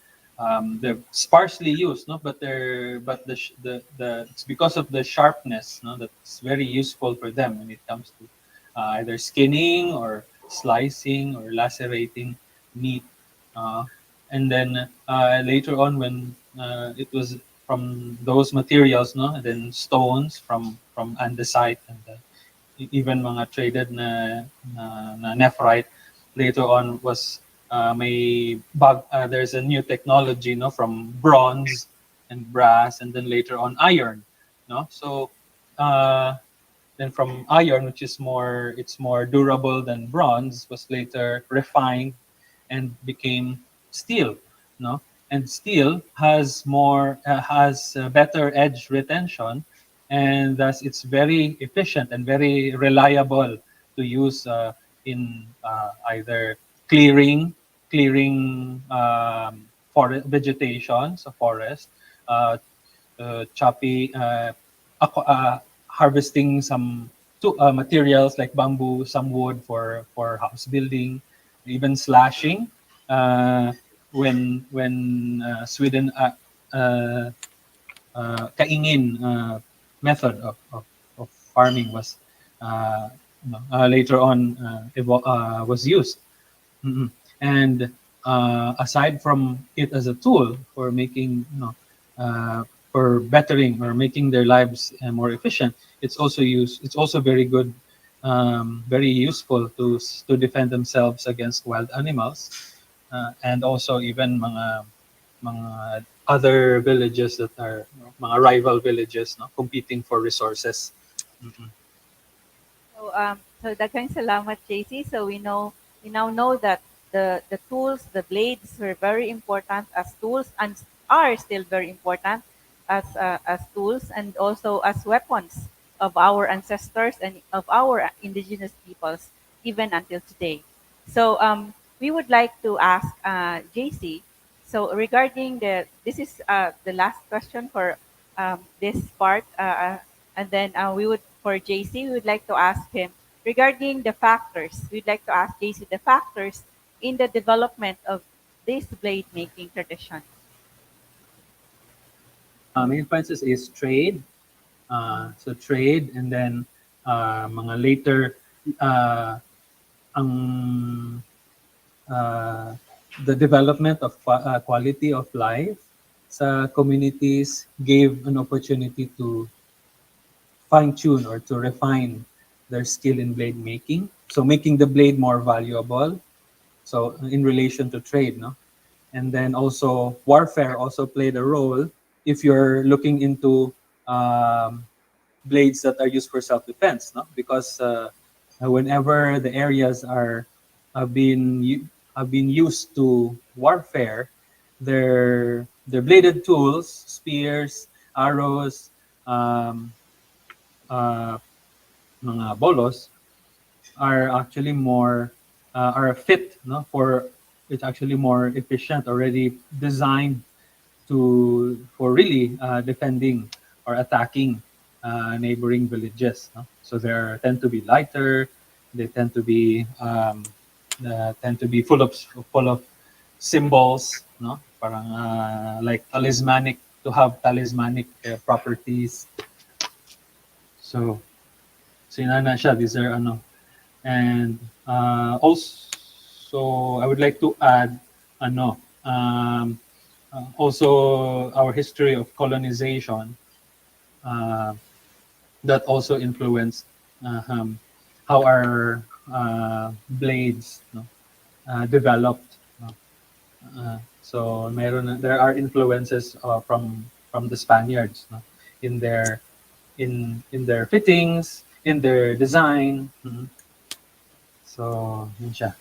they're sparsely used, no? But it's because of the sharpness, no, that's very useful for them when it comes to either skinning or slicing or lacerating meat. And then later on, when it was from those materials, no, and then stones from andesite and even mga traded na nephrite later on was there's a new technology, no, from bronze and brass, and then later on iron, no. So then from iron, which is more durable than bronze, was later refined and became steel, no. And steel has better edge retention, and thus it's very efficient and very reliable to use in either clearing forest vegetation, so forest, harvesting some materials like bamboo, some wood for house building, even slashing. When Sweden kaingin method of farming was later on was used. And aside from it as a tool for making, for bettering or making their lives more efficient, it's also very good, very useful to defend themselves against wild animals, and also even mga other villages that are mga rival villages, no, competing for resources. So daghang salamat, JC. So we now know that the tools, the blades were very important as tools and are still very important as tools and also as weapons of our ancestors and of our indigenous peoples even until today. So we would like to ask JC. So regarding this is the last question for this part, and then for JC, we would like to ask him regarding the factors. We'd like to ask JC the factors in the development of this blade making tradition. Main influences is trade. So trade, and then mga later the development of quality of life sa communities gave an opportunity to fine-tune or to refine their skill in blade making. So making the blade more valuable. So in relation to trade, no? And then also warfare also played a role if you're looking into blades that are used for self-defense, no? Because whenever the areas have been used to warfare, their bladed tools, spears, arrows, mga bolos, are actually more are fit, no, for it's actually more efficient, already designed for really defending or attacking neighboring villages, no? So they tend to be lighter. They tend to be full of symbols, no? Parang like talismanic, to have talismanic properties. So sinana siya. These are ano, and also I would like to add ano, also our history of colonization that also influenced how our blades, no, developed. So there are influences from the Spaniards, no, in their fittings, in their design. So yun siya.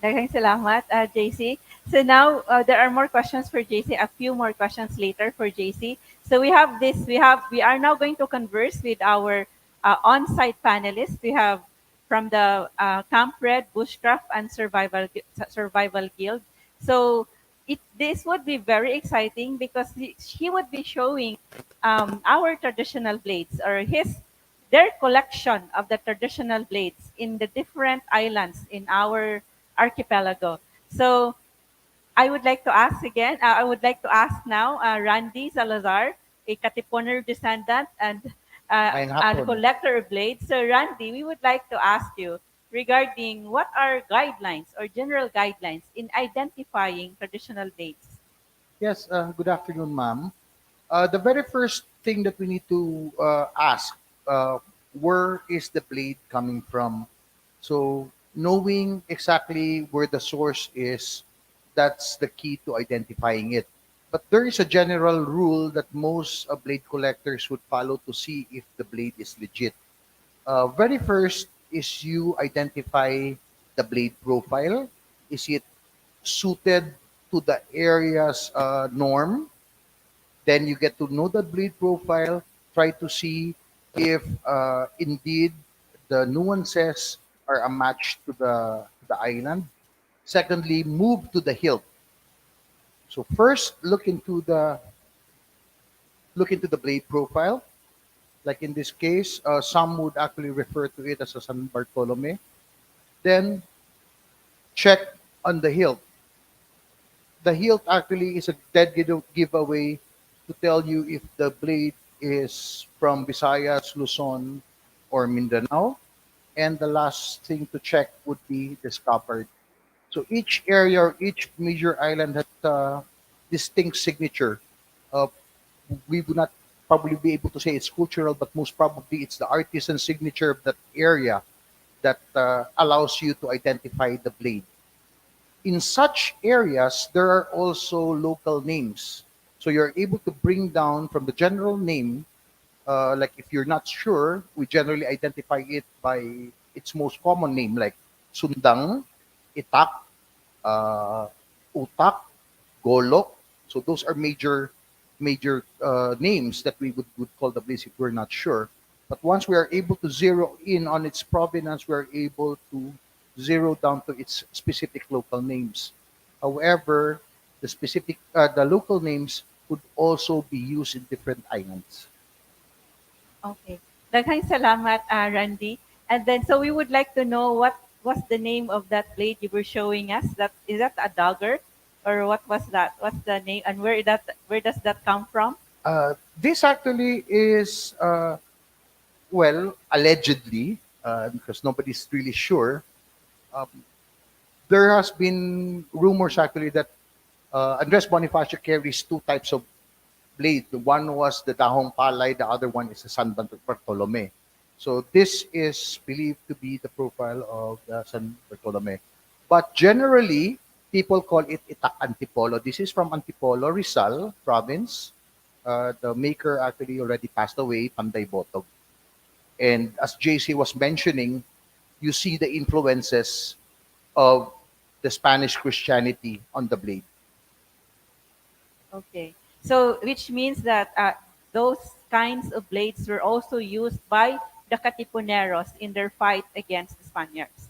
Daghang salamat, JC. So now there are more questions for JC. A few more questions later for JC. So we are now going to converse with our on-site panelists. We have from the Camp Red Bushcraft and Survival Guild. So this would be very exciting because he would be showing our traditional blades or their collection of the traditional blades in the different islands in our archipelago. So I would like to ask again. I would like to ask now Randy Salazar, a Katipuner descendant and Ngayong a hapon. collector of blades. So Randy, we would like to ask you regarding what are guidelines or general guidelines in identifying traditional blades. Yes, good afternoon, ma'am. The very first thing that we need to ask, where is the blade coming from? So knowing exactly where the source is, that's the key to identifying it. But there is a general rule that most blade collectors would follow to see if the blade is legit. Very first is you identify the blade profile. Is it suited to the area's norm? Then you get to know the blade profile, try to see if indeed the nuances are a match to the island. Secondly, move to the hilt. So first, look into the blade profile. Like in this case, some would actually refer to it as a San Bartolome. Then check on the hilt. The hilt actually is a dead giveaway to tell you if the blade is from Visayas, Luzon, or Mindanao. And the last thing to check would be the scabbard. So each area or each major island has a distinct signature. Uh, we would not probably be able to say it's cultural, but most probably it's the artisan signature of that area that allows you to identify the blade. In such areas, there are also local names. So you're able to bring down from the general name, like if you're not sure, we generally identify it by its most common name, like Sundang, Itak, Utak, Golok. So those are major names that we would call the blades if we're not sure. But once we are able to zero in on its provenance, we're able to zero down to its specific local names. However, the local names could also be used in different islands. Okay. Daghang salamat, Randy. And then, so we would like to know what was the name of that blade you were showing us. Is that a dagger, or what was that? What's the name, and where does that come from? This actually is, well, allegedly, because nobody's really sure. Um, there has been rumors actually that Andres Bonifacio carries two types of blade. One was the Dahong Palay, the other one is the San Bartolome. So this is believed to be the profile of the San Bartolome. But generally, people call it Itak Antipolo. This is from Antipolo, Rizal province. The maker actually already passed away, Panday Botog. And as JC was mentioning, you see the influences of the Spanish Christianity on the blade. Okay. So, which means that those kinds of blades were also used by the Katipuneros in their fight against the Spaniards.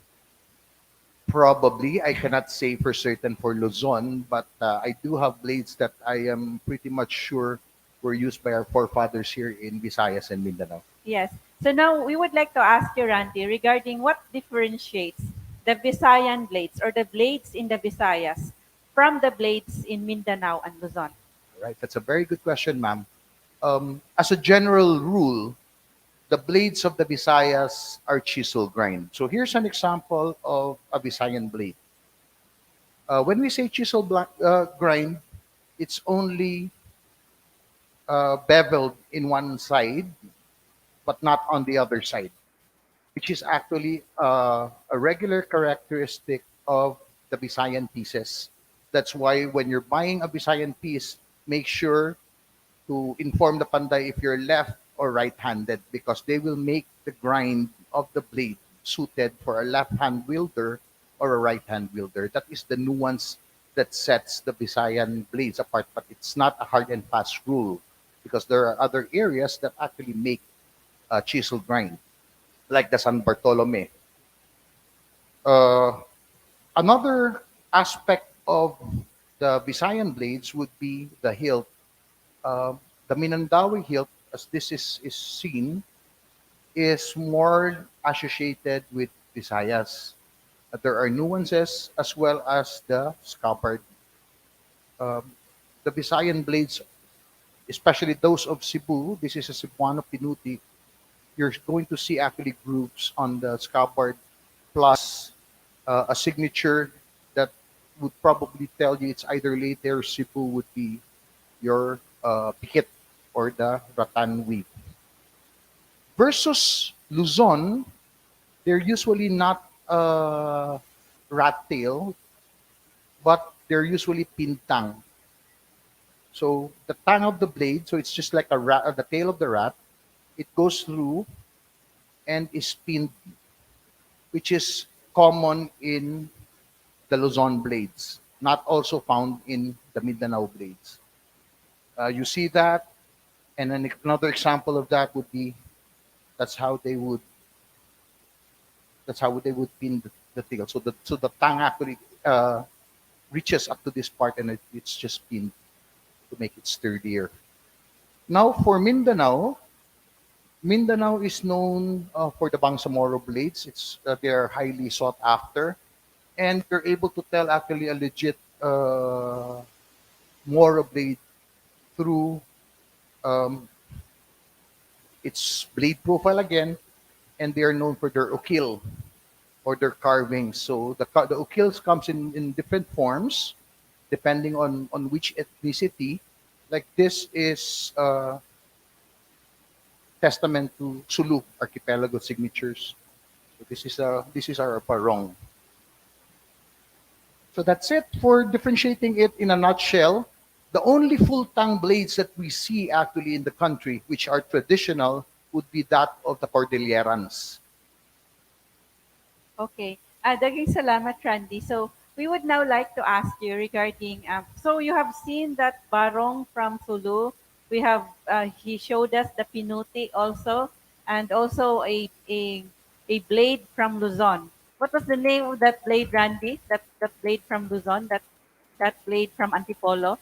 Probably, I cannot say for certain for Luzon, but I do have blades that I am pretty much sure were used by our forefathers here in Visayas and Mindanao. Yes. So now we would like to ask you, Randy, regarding what differentiates the Visayan blades or the blades in the Visayas from the blades in Mindanao and Luzon. Right, that's a very good question, ma'am. As a general rule, the blades of the Visayas are chisel grind. So here's an example of a Visayan blade. When we say chisel grind, it's only beveled in one side, but not on the other side, which is actually a regular characteristic of the Visayan pieces. That's why when you're buying a Visayan piece, make sure to inform the Panday if you're left or right-handed, because they will make the grind of the blade suited for a left-hand wielder or a right-hand wielder. That is the nuance that sets the Visayan blades apart, but it's not a hard and fast rule because there are other areas that actually make chisel grind, like the San Bartolome. Uh, Another aspect of the Visayan blades would be the hilt. The Mindanao hilt, as this is seen, is more associated with Visayas. There are nuances as well as the scabbard. Um, the Visayan blades, especially those of Cebu, this is a Cebuano Pinuti, you're going to see actually grooves on the scabbard plus a signature that would probably tell you it's either Leyte or Cebu would be your pikit or the rattan weave. Versus Luzon, they're usually not rat tail, but they're usually pintang. So the tang of the blade, so it's just like a rat, the tail of the rat, it goes through and is pinned, which is common in the Luzon blades, not also found in the Mindanao blades. You see that, and then another example of that would be that's how they would pin the tail. So the tang actually reaches up to this part, and it's just pinned to make it sturdier. Now for Mindanao, Mindanao is known for the Bangsamoro blades. They are highly sought after, and you're able to tell actually a legit Moro blade through its blade profile again, and they are known for their ukil or their carvings. So the ukils comes in different forms depending on which ethnicity. Like this is testament to Sulu archipelago signatures. So this is our parong. So that's it for differentiating it in a nutshell. The only full tang blades that we see actually in the country, which are traditional, would be that of the Cordillerans. Okay. Daghang salamat, Randy. So we would now like to ask you regarding, so you have seen that barong from Sulu. We have, he showed us the pinuti also, and also a blade from Luzon. What was the name of that blade, Randy? That blade from Luzon, that blade from Antipolo?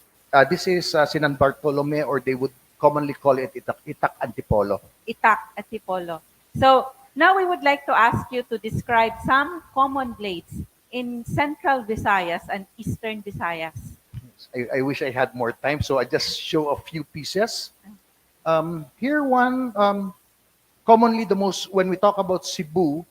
This is Sinan Bartolome, or they would commonly call it Itak Antipolo. Itak Antipolo. So now we would like to ask you to describe some common blades in Central Visayas and Eastern Visayas. I wish I had more time, so I just show a few pieces. Here one, commonly the most, when we talk about Cebu,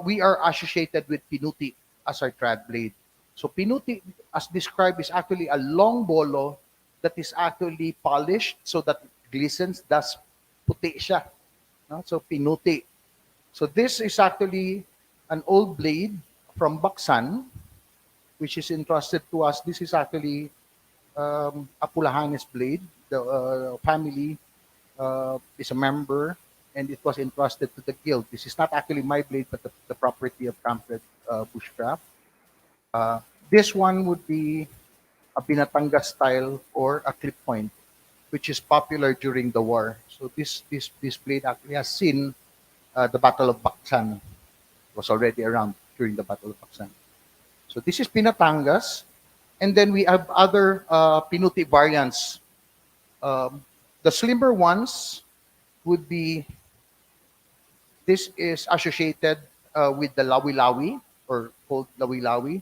we are associated with pinuti as our trad blade. So pinuti, as described, is actually a long bolo that is actually polished so that it glistens, thus puti siya. No? So pinuti. So this is actually an old blade from Baksan, which is entrusted to us. This is actually a Pulahanes blade. The family is a member, and it was entrusted to the guild. This is not actually my blade, but the property of Camfred Bushcraft. This one would be a Binatanga style or a clip point, which is popular during the war. So this blade actually has seen the Battle of Baksan. It was already around during the Battle of Baksan. So this is Pinatangas, and then we have other Pinuti variants. The slimmer ones would be, this is associated with the Lawi-Lawi, or called Lawi-Lawi,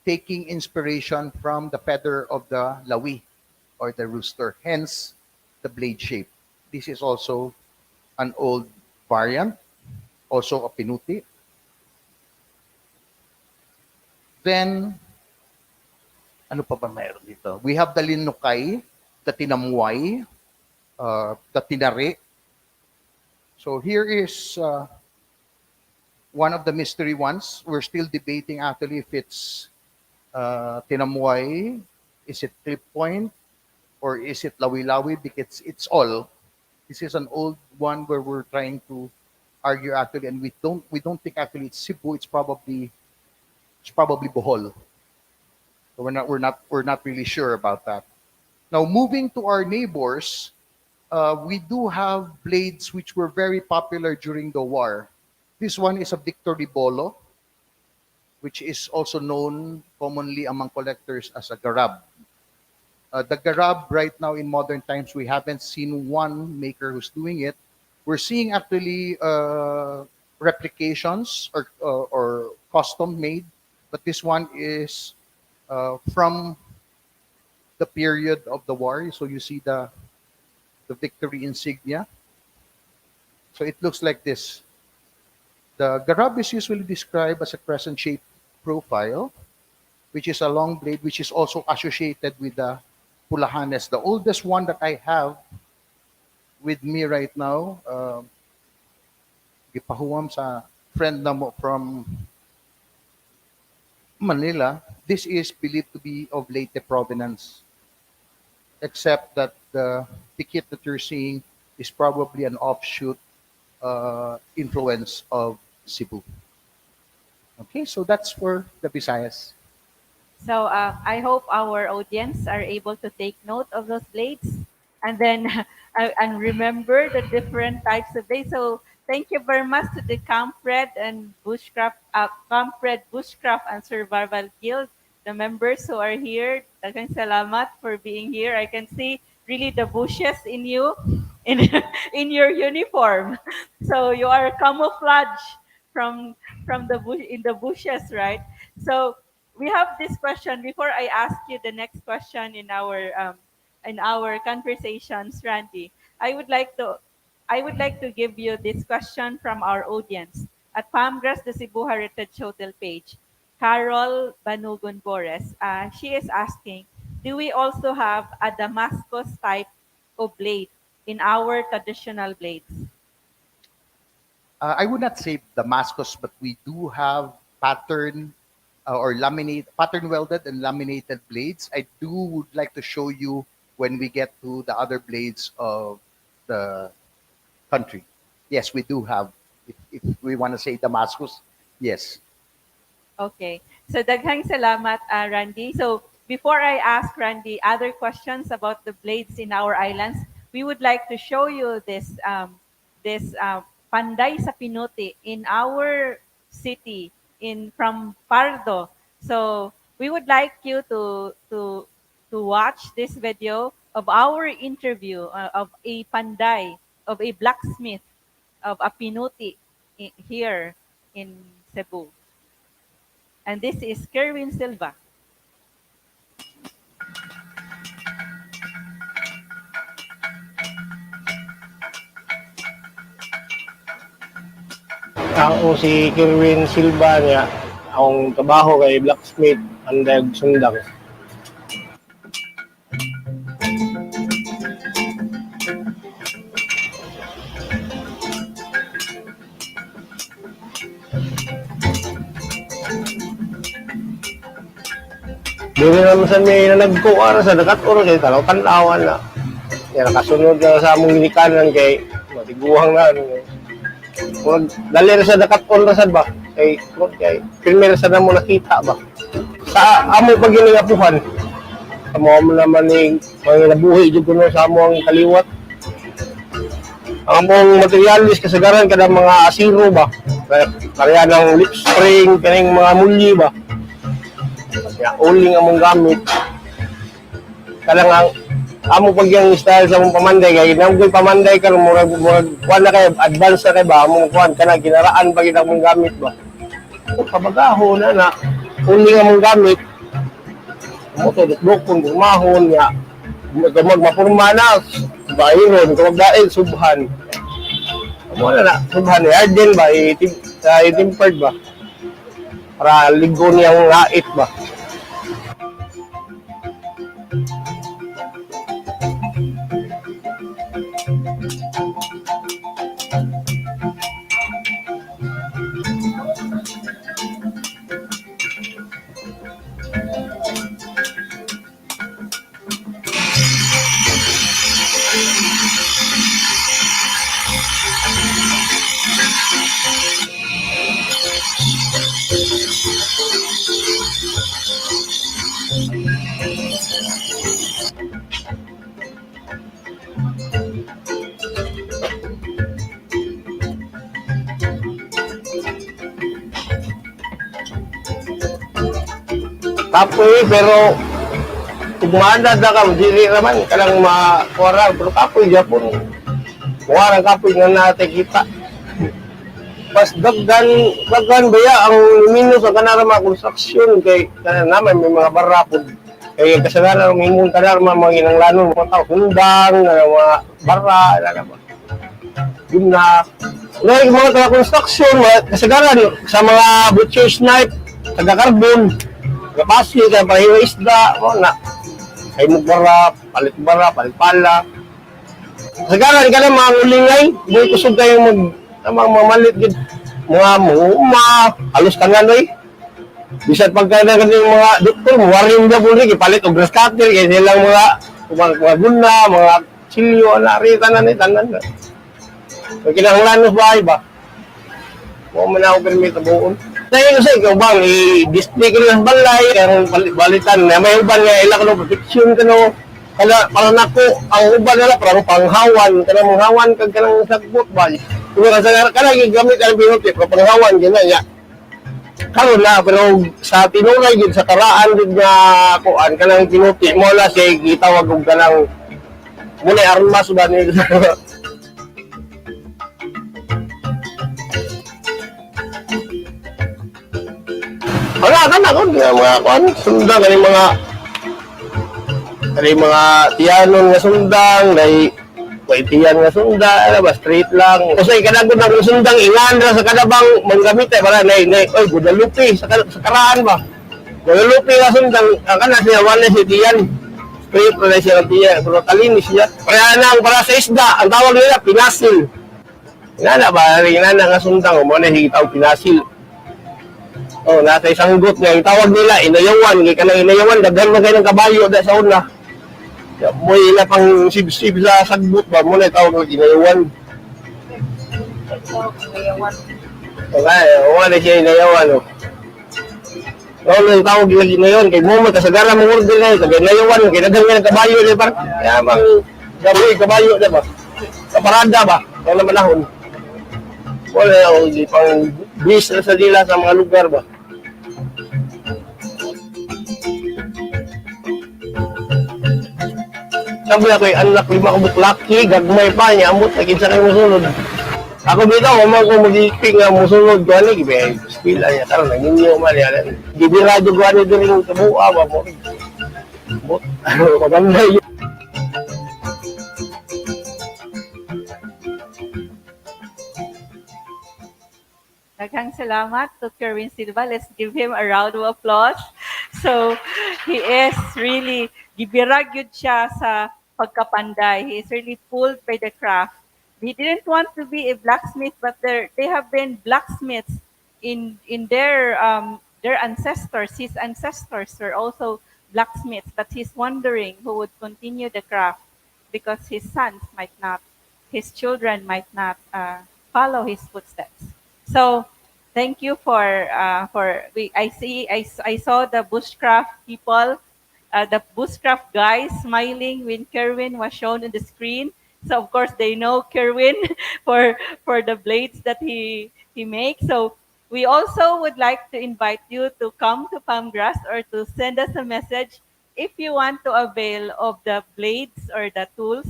taking inspiration from the feather of the Lawi, or the rooster, hence the blade shape. This is also an old variant, also a Pinuti. Then, ano pa ba mayroon dito? We have the Linukay, the Tinamway, the Tinare. So here is one of the mystery ones. We're still debating actually if it's Tinamway, is it clip point, or is it Lawi-Lawi, because it's all. This is an old one where we're trying to argue actually, and we don't think actually it's Cebu. It's probably Bohol. So we're not really sure about that. Now moving to our neighbors, we do have blades which were very popular during the war. This one is a victory bolo, which is also known commonly among collectors as a garab. The garab right now in modern times, we haven't seen one maker who's doing it. We're seeing actually replications or custom made, but this one is from the period of the war. So you see the victory insignia. So it looks like this. The garab is usually described as a crescent-shaped profile, which is a long blade, which is also associated with the pulahanes. The oldest one that I have with me right now, gipahuwam sa friend na mo from Manila. This is believed to be of Leyte provenance, except that the pikit that you're seeing is probably an offshoot influence of Cebu. Okay, so that's for the Visayas. So I hope our audience are able to take note of those blades and then and remember the different types of blades. So thank you very much to the Campred and Bushcraft, Campred Bushcraft and Survival Guild, the members who are here. Daghang salamat for being here. I can see really the bushes in you, in your uniform. So you are camouflage from the bush in the bushes, right? So we have this question before I ask you the next question in our conversations, Randy. I would like to give you this question from our audience at Pamgras the Cebu Heritage Hotel page. Carol Banugon Bores. She is asking, do we also have a Damascus type of blade in our traditional blades? I would not say Damascus, but we do have pattern or pattern welded and laminated blades. I would like to show you when we get to the other blades of the country. Yes, we do have. If we want to say Damascus, yes. Okay. So daghang salamat, Randy. So before I ask Randy other questions about the blades in our islands, we would like to show you this panday sa pinuti in our city from Pardo. So we would like you to watch this video of our interview of a panday, of a blacksmith, of a pinuti here in Cebu. And this is Kerwin Silva. Ako si Kerwin Silva niya. Akong trabaho kay blacksmith and sundang. Dili naman sa may na nagkuha sa dagat oras kay tanaw tanawan na. Kaya nakasunod na sa among ginikanan kay matiguhang na. Kung dali na sa dagat oras ba? Kay filmer sa namo nakita ba? Sa amo pag ginapuhan. Sa mo naman ning mga nabuhi jud kuno sa among kaliwat. Ang among materialis kasagaran kada mga asiro ba? Kaya ng lip spring kaning mga mulyi ba? Kaya uling among gamit. Kalang ang amo pag yung style sa among pamanday kay nanggoy pamanday karon murag kuan na kay advance na kay ba among kuan kana ginaraan pag among gamit ba. Kabagaho na uling among gamit. Mo to dokon gumahon ya. Gamag mapurma na bayron kung daig subhan. Mo na subhan ya din ba itimpered ba. Para ligo niyang lait ba. kapoy, pero ugmada na ka, dili naman, kanang makuwara, pero kapoy, Japon. Kuwara kapoy nga natin kita. Mas daggan baya ang minus ang kanara mga construction kay naman may mga barapod. Kaya kasagaran ng imong kanara mga ginanglanon mga tao, hundang, mga bara, naman. Yun na. Ngayon mga construction, kasagaran sa mga butcher's knife, taga-carbon, taga-pasli, taga-pahiwa isda, na. Ay mo palit palit pala. Kasagaran ka na mga ulingay, buhay kusog kayong mamalit gid mga halos kanan oy bisan pagka na kanang mga doktor waring na puli gipalit og grass cutter kay silang mga guna mga silyo na ri tanan kay kinahanglan ba ba mo man ako permit buon dahil kasi ikaw bang i-display ko ng balay ang balitan na may uban nga ila kano protection kano kada para nako ang uban nila parang panghawan kanang manghawan kag kanang sagbot ba. Kung kanang gamit ang pinutip, kapanghawan, gina niya. Karon na, pero sa tinulay, sa karaan, nga kuan kanang pinutip, mo na siya gitawag og kanang muna armas ba ni wala ka na kung mga kuan, sundang, mga tiyanon nga sundang, tiyan nga sunda, ba straight lang. Kasi kadagod ng sundang ingan sa kadabang manggamit para nay oy Guadalupe sa karaan ba. Guadalupe nga sundang kana siya wala si tiyan. Straight na siya ng tiyan, pero talinis siya. Kaya nang para sa isda, ang tawag nila pinasil. Inana ba, inana nga sundang mo na higitaw pinasil. Oh, nasa isang got nga yung tawag nila inayawan, kay kanang inayawan daghan man kay ng kabayo da sa una. Mo ila pang sib-sib sa sagbot ba mo na tawag ng inayawan. Okay, wala siya inayawan. Wala yung tawag ng inayawan kay mo kasagaran mo order na kay inayawan kay daghan nga kabayo di ba? Kaya mang gabi kabayo di ba? Sa parada ba? Wala manahon. Wala yung pang bis na sa dila sa mga lugar ba? Sabi ako anak 5 ka butlaki, gagmay pa niya, amot na kinsa kayo musunod. Ako bitaw, umang ko mag-iping nga musunod ko, gibe, pila niya, karon nanginyo man yan. Gibiradyo ko ano din yung kabuha ba mo. Maganda yun. Daghang salamat to Kerwin Silva. Let's give him a round of applause. So, he is really gibirag yun siya sa pagkapanday. He is really pulled by the craft. He didn't want to be a blacksmith, but they have been blacksmiths in their ancestors. His ancestors were also blacksmiths, but he's wondering who would continue the craft because his sons might not, his children might not follow his footsteps. So, thank you I saw the bushcraft people. The bushcraft guys smiling when Kerwin was shown on the screen. So of course they know Kerwin for the blades that he makes. So we also would like to invite you to come to Palmgrass or to send us a message if you want to avail of the blades or the tools.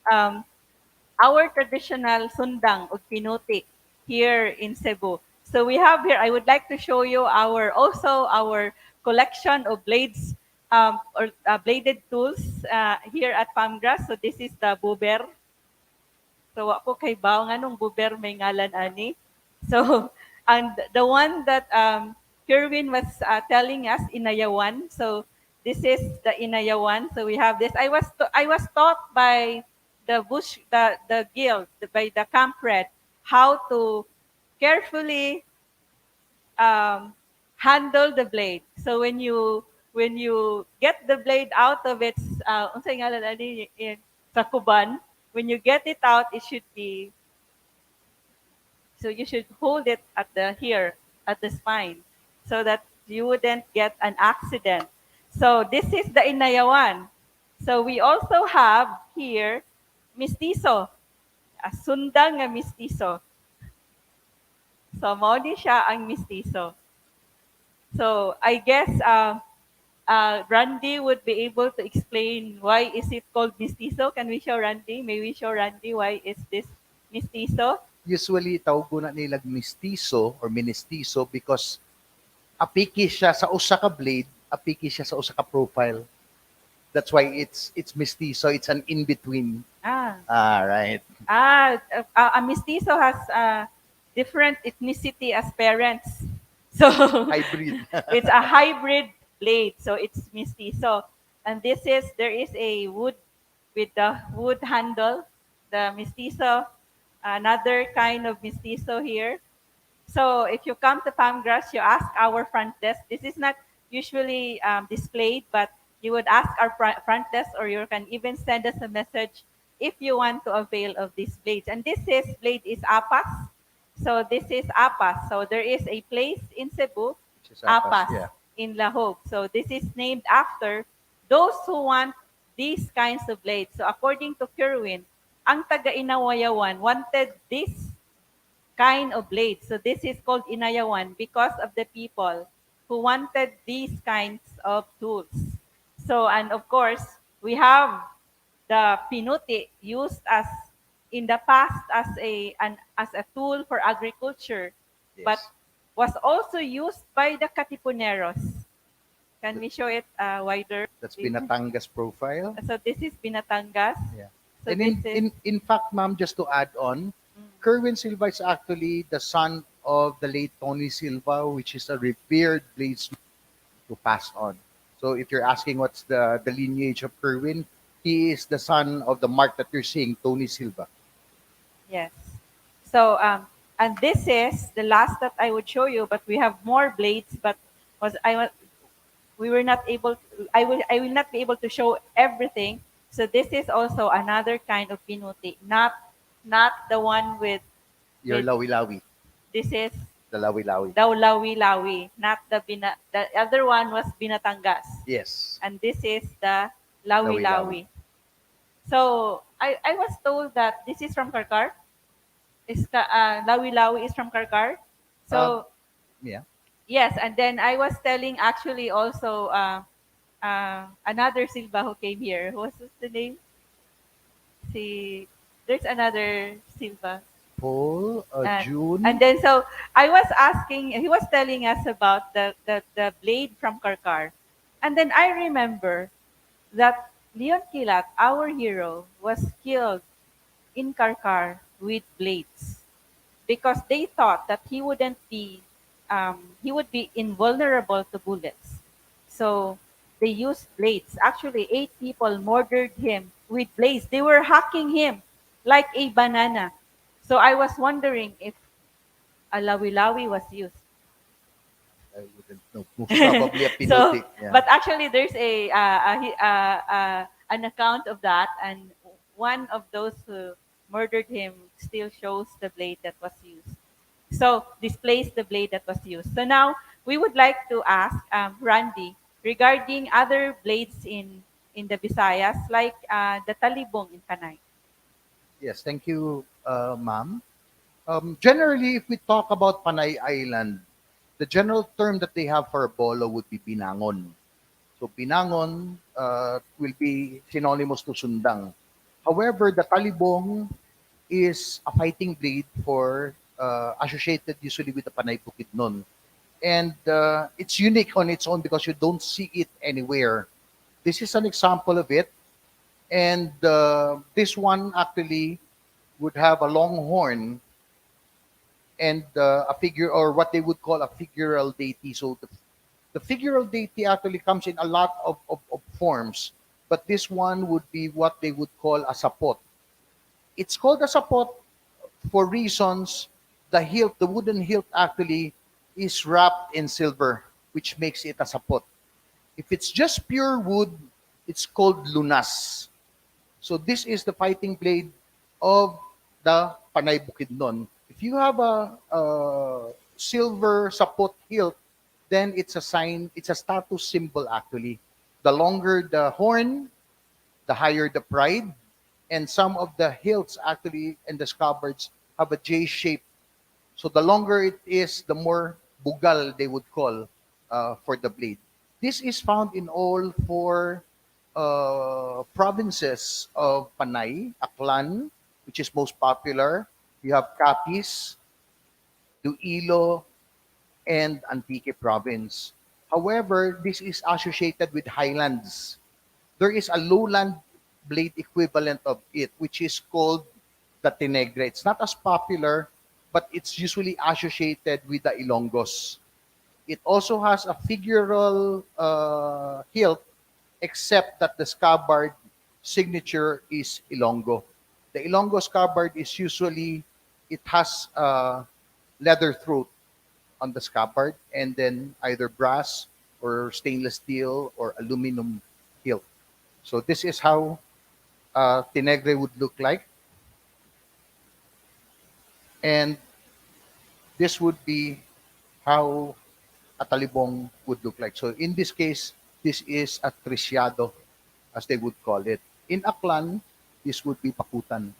Our traditional sundang o pinutik here in Cebu. So we have here, I would like to show you our collection of blades bladed tools here at Palmgrass. So this is the buber. So ako kay bao nga nung buber may ngalan ani. So and the one that Kerwin was telling us inayawan. So this is the inayawan. So we have this. I was taught by the guild, by the camp red, how to carefully handle the blade. So when you get the blade out of its unsay ngalan ani sa kuban, when you get it out, it should be, so you should hold it at the spine so that you wouldn't get an accident. So this is the inayawan. So we also have here mistiso, a sundang nga mistiso. So mo din siya ang mistiso. So I guess Randy would be able to explain why is it called mestizo. Can we show Randy? May we show Randy why is this mestizo? Usually, tawag na nilag mestizo or mestizo because apiki siya sa usa ka blade, apiki siya sa usa ka profile. That's why it's mestizo. It's an in-between. Right. A mestizo has different ethnicity as parents. So hybrid. It's a hybrid blade. So it's mestizo. And there is a wood with the wood handle, the mestizo, another kind of mestizo here. So if you come to Palmgrass, you ask our front desk. This is not usually displayed, but you would ask our front desk, or you can even send us a message if you want to avail of these blades. And blade is Apas. So this is Apas. So there is a place in Cebu, Apas, in Lahog. So this is named after those who want these kinds of blades. So according to Kerwin, ang taga-Inawayawan wanted this kind of blades. So this is called Inayawan because of the people who wanted these kinds of tools. So, and of course, we have the pinuti used as in the past as a tool for agriculture, but was also used by the Katipuneros. Can we show it wider? That's Binatangas profile. So this is Binatangas. Yeah. So And in fact, ma'am, just to add on, Kerwin Silva is actually the son of the late Tony Silva, which is a revered bladesman who passed on. So if you're asking what's the lineage of Kerwin, he is the son of the mark that you're seeing, Tony Silva. Yes. So and this is the last that I would show you, but we have more blades, but we were not able to, I will not be able to show everything. So this is also another kind of pinuti, not the one with Your lawi-lawi. This is the lawi-lawi. the 𝗏𝗏𝗏𝗏, not the other one was Binatangas. Yes. And this is the 𝗏𝗏𝗏𝗏. So I was told that this is from Karkar. 𝗏𝗏𝗏𝗏 is from Karkar. So yeah. yes, and then I was telling actually also another Silva who came here. What's the name? There's another Silva. Paul, June. And then so I was asking, he was telling us about the blade from Karkar. And then I remember that Leon Quilat, our hero, was killed in Karkar with blades because they thought that he would be invulnerable to bullets. So they used blades. Actually, 8 people murdered him with blades. They were hacking him like a banana. So I was wondering if a lawi-lawi was used. I wouldn't know. Probably a pinuti. So, yeah. but actually, there's an account of that, and one of those who murdered him still shows the blade that was used. So displays the blade that was used. So now we would like to ask Randy regarding other blades in the Visayas, like the talibong in Panay. Yes, thank you, ma'am. Generally, if we talk about Panay Island, the general term that they have for a bolo would be binangon. So binangon will be synonymous to sundang. However, the talibong is a fighting blade for associated usually with the Panay Bukidnon. And it's unique on its own because you don't see it anywhere. This is an example of it. And this one actually would have a long horn and a figure, or what they would call a figural deity. So the figural deity actually comes in a lot of forms, but this one would be what they would call a sapot. It's called a sapot for reasons. The hilt, the wooden hilt actually is wrapped in silver, which makes it a sapot. If it's just pure wood, it's called lunas. So this is the fighting blade of the Panay Bukidnon. If you have a silver sapot hilt, then it's a sign, it's a status symbol actually. The longer the horn, the higher the pride. And some of the hilts actually and the scabbards have a J shape. So the longer it is, the more bugal they would call for the blade. This is found in all four provinces of Panay, Aklan, which is most popular. You have Capiz, Iloilo, and Antique province. However, this is associated with highlands. There is a lowland blade equivalent of it, which is called the Tinegre. It's not as popular, but it's usually associated with the Ilonggos. It also has a figural hilt, except that the scabbard signature is Ilonggo. The Ilonggo scabbard is usually, it has a leather throat on the scabbard, and then either brass or stainless steel or aluminum hilt. So this is how Tinegre would look like. And this would be how a talibong would look like. So in this case, this is a triciado, as they would call it. In Aklan, this would be pakutan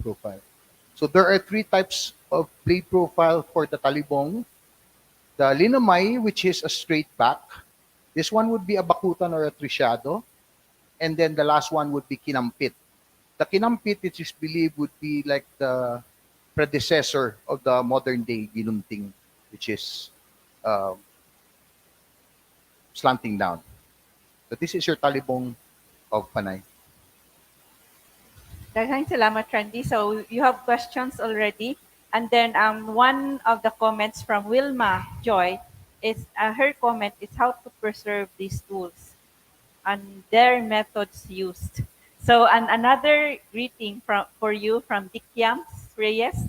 profile. So there are three types of blade profile for the talibong. The linamay, which is a straight back. This one would be a bakutan or a triciado. And then the last one would be kinampit. The kinampit, it is believed, would be like the predecessor of the modern day ginunting, which is slanting down. So this is your talibong of Panay. Daghang salamat, Randy. So you have questions already. And then one of the comments from Wilma Joy is, her comment is how to preserve these tools and their methods used. So another greeting for you from Dikyams Reyes.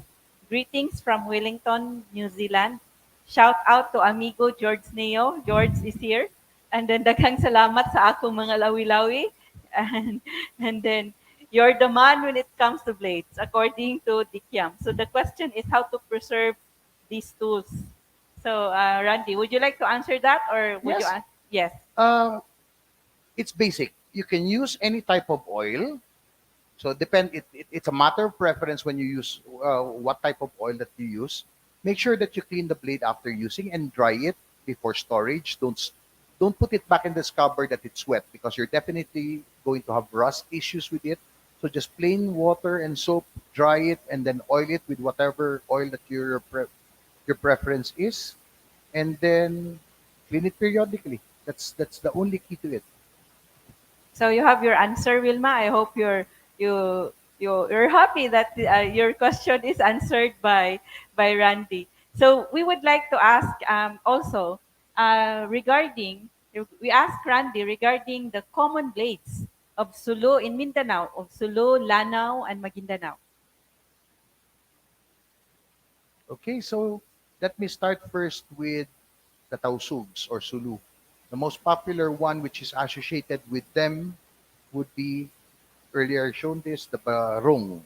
Greetings from Wellington, New Zealand. Shout out to amigo George Neo. George is here. And then daghang salamat sa akong mga lawi-lawi. And then you're the man when it comes to blades, according to Dikyam. So the question is how to preserve these tools. So Randy, would you like to answer that, or would Yes. you? Yes. It's basic. You can use any type of oil. So it's a matter of preference when you use what type of oil that you use. Make sure that you clean the blade after using and dry it before storage. Don't put it back in the scabbard that it's wet, because you're definitely going to have rust issues with it. So just plain water and soap, dry it, and then oil it with whatever oil that your preference is, and then clean it periodically. That's the only key to it. So you have your answer, Wilma. I hope you're happy that your question is answered by Randy. So we would like to ask also regarding, we asked Randy regarding the common blades of Sulu in Mindanao, of Sulu, Lanao, and Maguindanao. Okay, so let me start first with the tausugs or Sulu. The most popular one which is associated with them would be, earlier shown this, the barong.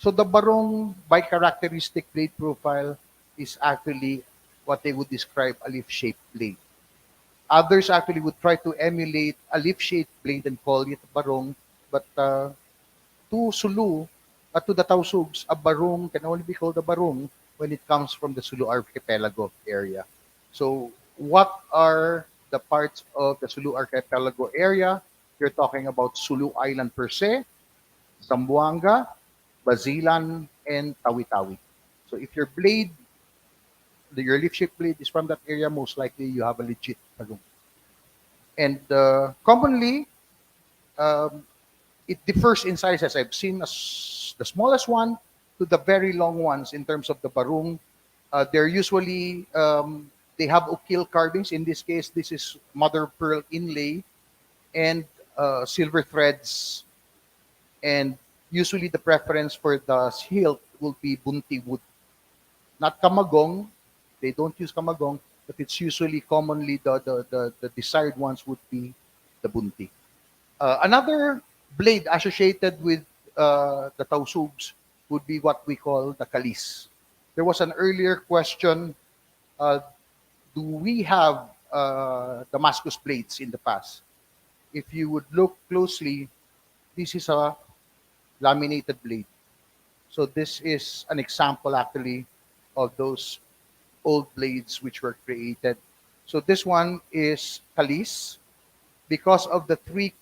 So the barong, by characteristic blade profile, is actually what they would describe a leaf-shaped blade. Others actually would try to emulate a leaf-shaped blade and call it barong, but to Sulu, to the tausugs, a barong can only be called a barong when it comes from the Sulu archipelago area. So what are the parts of the Sulu archipelago area? You're talking about Sulu Island per se, Zamboanga, Basilan, and Tawi-Tawi. So if your blade, your leaf-shaped blade is from that area, most likely you have a legit barong. And commonly, it differs in sizes. I've seen the smallest one to the very long ones in terms of the barong. They're usually, they have ukil carvings. In this case, this is mother of pearl inlay and silver threads. And usually the preference for the hilt will be bunti wood. Not kamagong. They don't use kamagong, but it's usually commonly the desired ones would be the bunti. Another blade associated with the tausugs would be what we call the kalis. There was an earlier question, do we have Damascus blades in the past? If you would look closely, this is a laminated blade. So this is an example actually of those old blades which were created So this one is 𝗨𝘗𝘱. Because of the three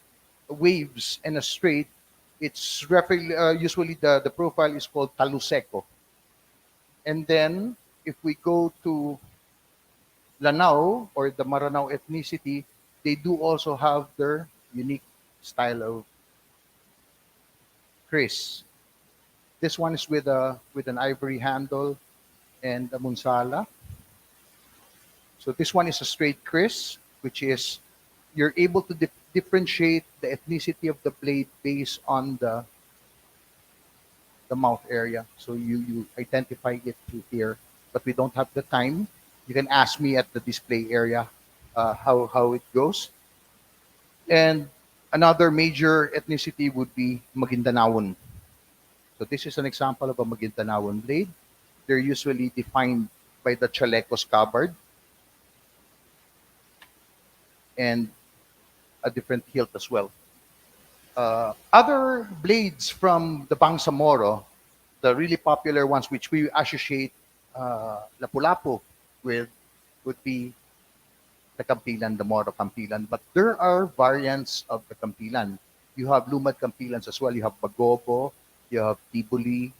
waves and a straight, it's usually the profile is called taluseco. And then if we go to Lanao or the Maranao ethnicity, they do also have their unique style of kris. This one is with an ivory handle and a munsala. So this one is a straight kris, which is you're able to differentiate the ethnicity of the blade based on the mouth area. So you identify it through here, but we don't have the time. You can ask me at the display area how it goes. And another major ethnicity would be Magindanaon. So this is an example of a Magindanaon blade. They're usually defined by the chaleco scabbard and a different hilt as well. Other blades from the Bangsamoro, the really popular ones which we associate Lapu-Lapu with, would be the Kampilan, the Moro Kampilan. But there are variants of the Kampilan. You have Lumad Kampilans as well. You have Bagobo, you have Tibuli.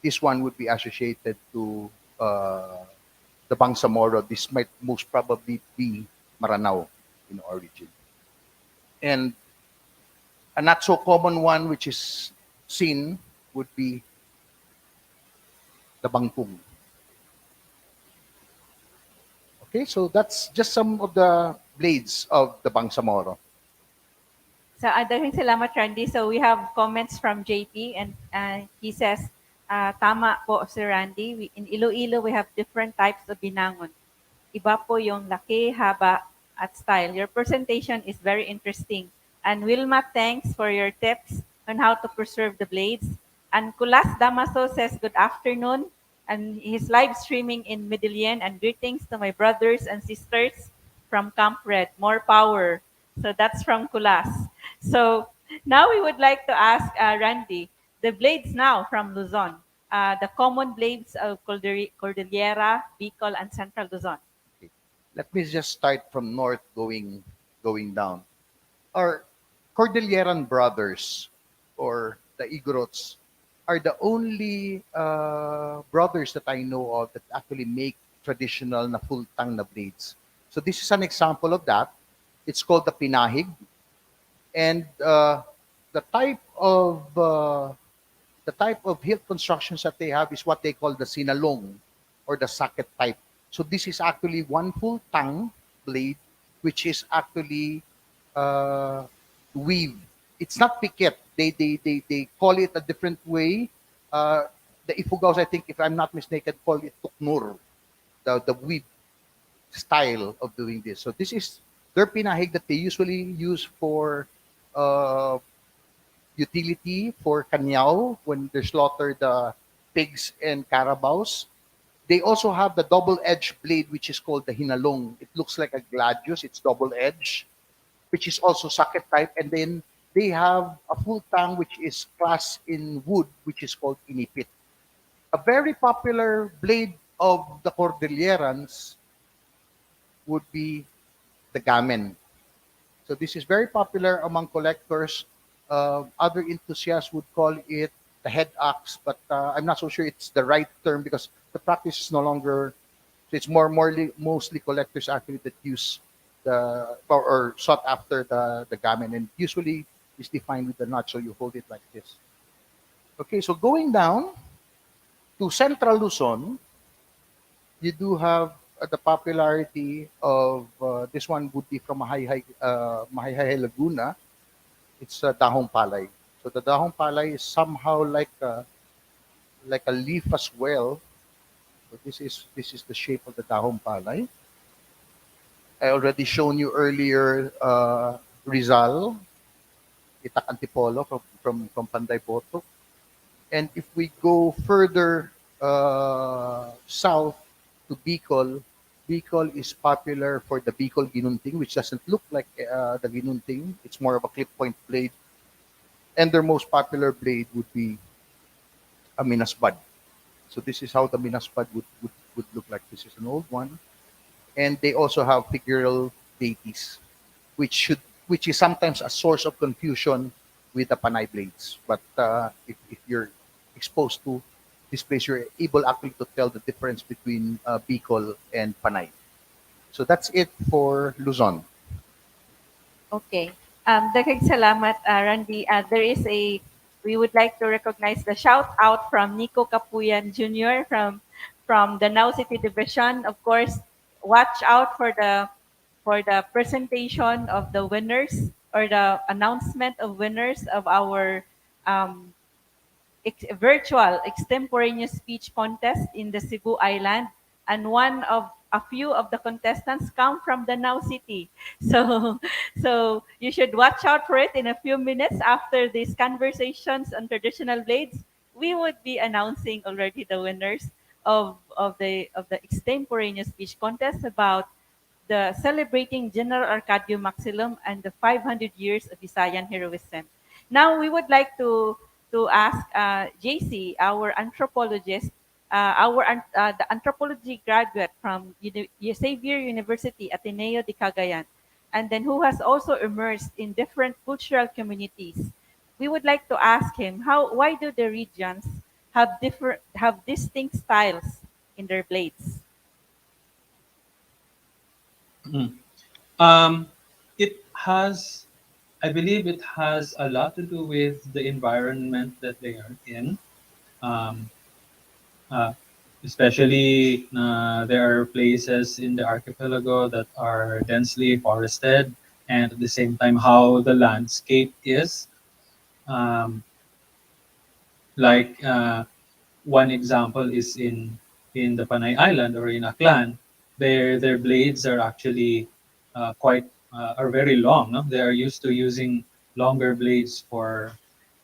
This one would be associated to the Bangsamoro. This might most probably be Maranao in origin. And a not so common one which is seen would be the Bangkung. Okay, so that's just some of the blades of the Bangsamoro. So, daghang salamat, Randy. So, we have comments from JP, and he says, tama po, Sir Randy. In Iloilo, we have different types of binangon. Iba po yung laki, haba, at style. Your presentation is very interesting. And Wilma, thanks for your tips on how to preserve the blades. And Kulas Damaso says, good afternoon. And he's live streaming in Medellin. And greetings to my brothers and sisters from Camp Red. More power. So that's from Kulas. So now we would like to ask Randy, the blades now from Luzon, the common blades of Cordillera, Bicol, and Central Luzon. Okay. Let me just start from north going down. Our Cordilleran brothers, or the Igorots, are the only brothers that I know of that actually make traditional na full-tang na blades. So this is an example of that. It's called the pinahig. And the type of hilt constructions that they have is what they call the sinalong or the socket type. So this is actually one full tang blade, which is actually weave. It's not piquet. They call it a different way. The Ifugaos, I think, if I'm not mistaken, call it tuknur, the weave style of doing this. So this is their pinahig that they usually use for utility for kanyao when they slaughter the pigs and carabaos. They also have the double-edged blade, which is called the hinalong. It looks like a gladius. It's double-edged, which is also socket type. And then they have a full tang, which is cast in wood, which is called inipit. A very popular blade of the Cordillerans would be the gamen. So this is very popular among collectors. Other enthusiasts would call it the head axe, but I'm not so sure it's the right term because the practice is no longer. So it's mostly collectors actually that use or sought after the gamen, and usually is defined with the notch. So you hold it like this. Okay, so going down to Central Luzon, you do have the popularity of this one would be from Mahayhay Laguna. It's dahong palay. So the dahong palay is somehow like a leaf as well. So this is the shape of the dahong palay. I already shown you earlier Rizal, Itak Antipolo from Panday Boto. And if we go further south to Bicol, Bicol is popular for the Bicol Ginunting, which doesn't look like the Ginunting. It's more of a clip point blade. And their most popular blade would be a Minasbad. So this is how the Minasbad would look like. This is an old one. and they also have figural deities, which is sometimes a source of confusion with the Panay blades. But if you're exposed to this place, you're able actually to tell the difference between Bicol and Panay. So that's it for Luzon. Okay. Daghang salamat, Randy. We would like to recognize the shout out from Nico Capuyan Jr. from the Now City Division. Of course, watch out for the presentation of the winners or the announcement of winners of our um, virtual extemporaneous speech contest in the Cebu Island, and a few of the contestants come from the Now City. So, so you should watch out for it. In a few minutes after these conversations on traditional blades, we would be announcing already the winners of the extemporaneous speech contest about the celebrating General Arcadio Maximum and the 500 years of Visayan heroism. Now we would like to ask JC, our anthropologist, the anthropology graduate from Xavier University, Ateneo de Cagayan, and then who has also immersed in different cultural communities. We would like to ask him why do the regions have distinct styles in their blades? It has, I believe it has a lot to do with the environment that they are in. Um, Especially, there are places in the archipelago that are densely forested, and at the same time, how the landscape is. Um, like one example is in the Panay Island or in Aklan, their blades are actually are very long. No? They are used to using longer blades for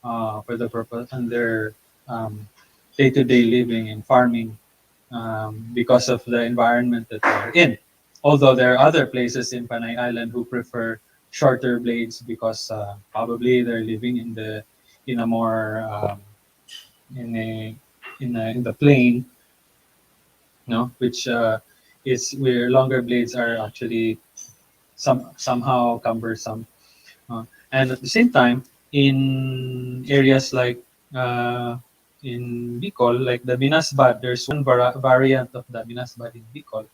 the purpose and their day-to-day living and farming, because of the environment that they're in. Although there are other places in Panay Island who prefer shorter blades because probably they're living in a more in the plain, which is where longer blades are actually somehow cumbersome. And at the same time, in areas like in Bicol, like the Binasbad, there's one variant of the Binasbad in Bicol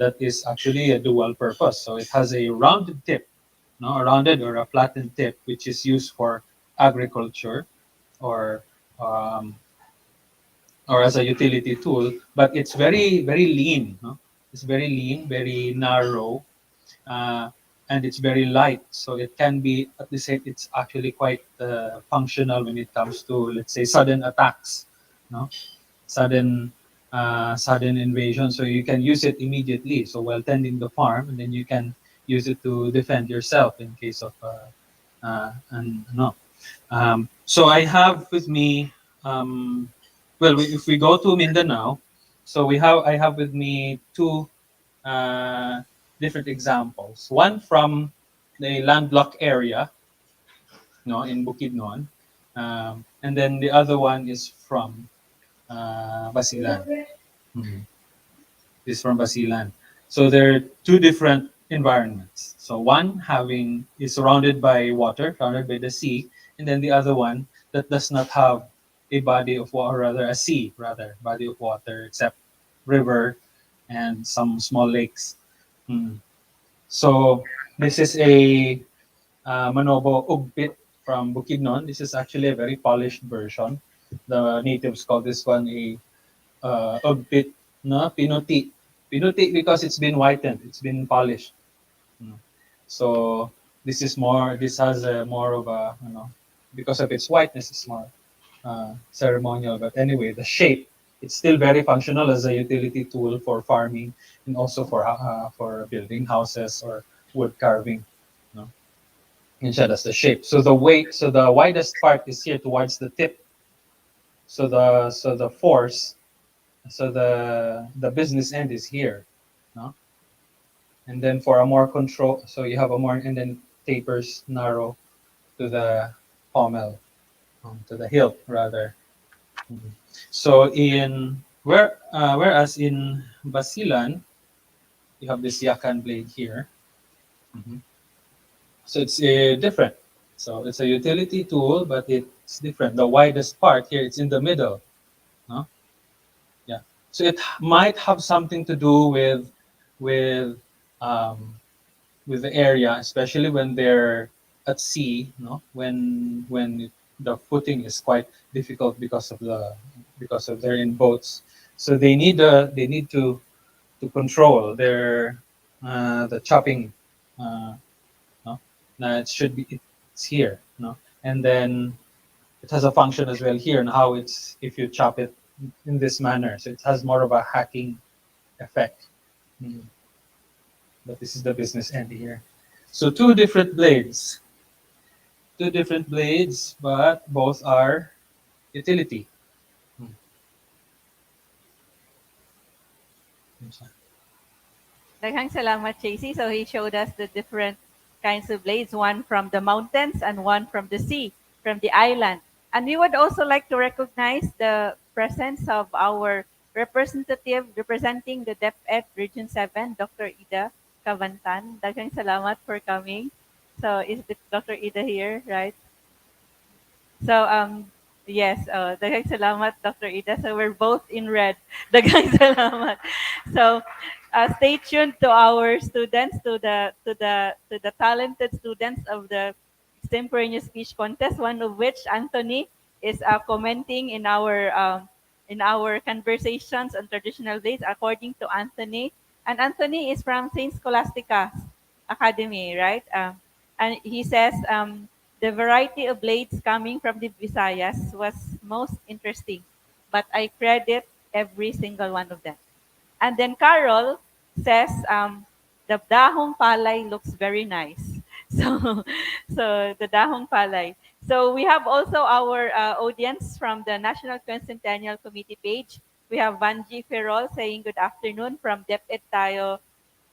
that is actually a dual purpose. So it has a rounded tip, a rounded or a flattened tip, which is used for agriculture or as a utility tool, but it's very, very lean. It's very lean, very narrow, and it's very light. So it can be, at the same, it's actually quite functional when it comes to, let's say, sudden attacks, sudden invasion. So you can use it immediately. So while tending the farm, and then you can use it to defend yourself in case of so I have with me. If we go to Mindanao, so I have with me two different examples. One from the landlocked area, in Bukidnon, and then the other one is from Basilan. This is from Basilan. So there are two different environments. So one is surrounded by water, surrounded by the sea, and then the other one that does not have a body of water, rather a sea, body of water, except river and some small lakes. So this is a Manobo Ugpit from Bukidnon. This is actually a very polished version. The natives call this one a Ugpit, Pinuti. Pinuti because it's been whitened, it's been polished. So this has more of a, because of its whiteness, it's more ceremonial. But anyway, the shape, it's still very functional as a utility tool for farming and also for building houses or wood carving. And so that's the shape. So the widest part is here towards the tip. So the force, the business end is here, and then for a more control, so you have a more, and then tapers narrow to the pommel, to the hilt rather. So whereas in Basilan, you have this yakan blade here. So it's different. So it's a utility tool, but it's different. The widest part here, it's in the middle. No? Yeah. So it might have something to do with the area, especially when they're at sea. No, when the footing is quite difficult because they're in boats. So they need to control their the chopping. No, now it should be it's here. No, and then it has a function as well here and how it's if you chop it in this manner. So it has more of a hacking effect. But this is the business end here. So two different blades, but both are utility. Daghang salamat, JC. So he showed us the different kinds of blades, one from the mountains and one from the sea, from the island. And we would also like to recognize the presence of our representative representing the DepEd Region 7, Dr. Ida Cavantan. Daghang salamat for coming. So is Dr. Ida here, right? So yes, daghang salamat, Dr. Ida. So we're both in red. Daghang salamat. So stay tuned to our students, to the talented students of the extemporaneous speech contest. One of which, Anthony, is commenting in our conversations on traditional blades, according to Anthony. And Anthony is from Saint Scholastica Academy, right? And he says the variety of blades coming from the Visayas was most interesting, but I credit every single one of them. And then Carol says the dahong palay looks very nice. So the dahong palay. So we have also our audience from the National Quincentennial Committee page. We have Vanji Ferrol saying good afternoon from DepEd tayo,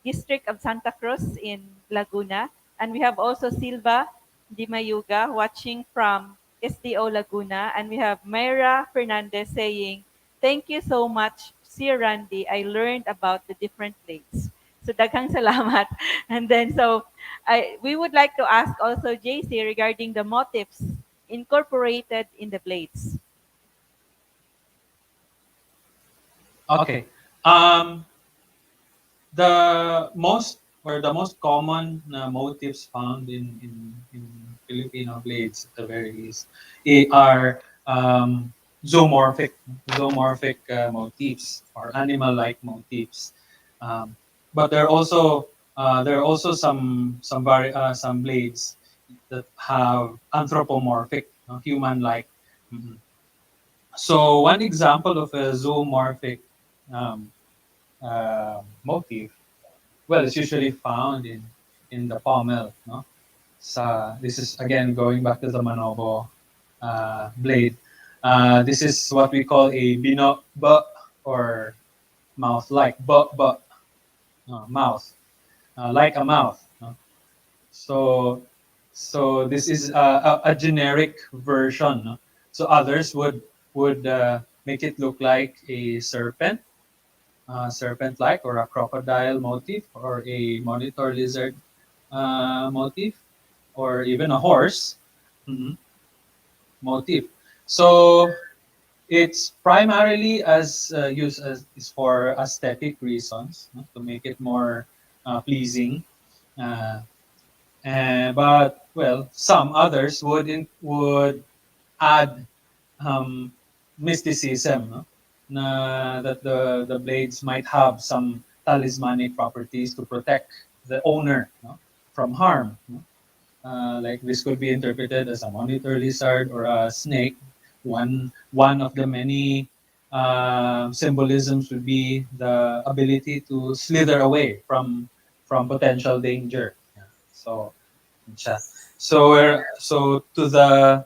District of Santa Cruz in Laguna. And we have also Silva Di Mayuga watching from SDO Laguna. And we have Mayra Fernandez saying, thank you so much, Sir Randy. I learned about the different blades. So daghang salamat. And then we would like to ask also JC regarding the motifs incorporated in the blades. Okay. The most common motifs found in Filipino blades, at the very least, are zoomorphic motifs or animal-like motifs. But there are also some blades that have anthropomorphic, human-like. So one example of a zoomorphic motif, well, it's usually found in the pommel. No? This is again going back to the Manobo blade. This is what we call a binob or mouth-like mouth, like a mouth. No? So this is a generic version. No? So others would make it look like a serpent. Serpent-like or a crocodile motif or a monitor lizard motif or even a horse motif. So it's primarily used as for aesthetic reasons, to make it more pleasing. But well, some others would add mysticism. No? That the blades might have some talismanic properties to protect the owner from harm. Like this could be interpreted as a monitor lizard or a snake. One of the many symbolisms would be the ability to slither away from potential danger. So to the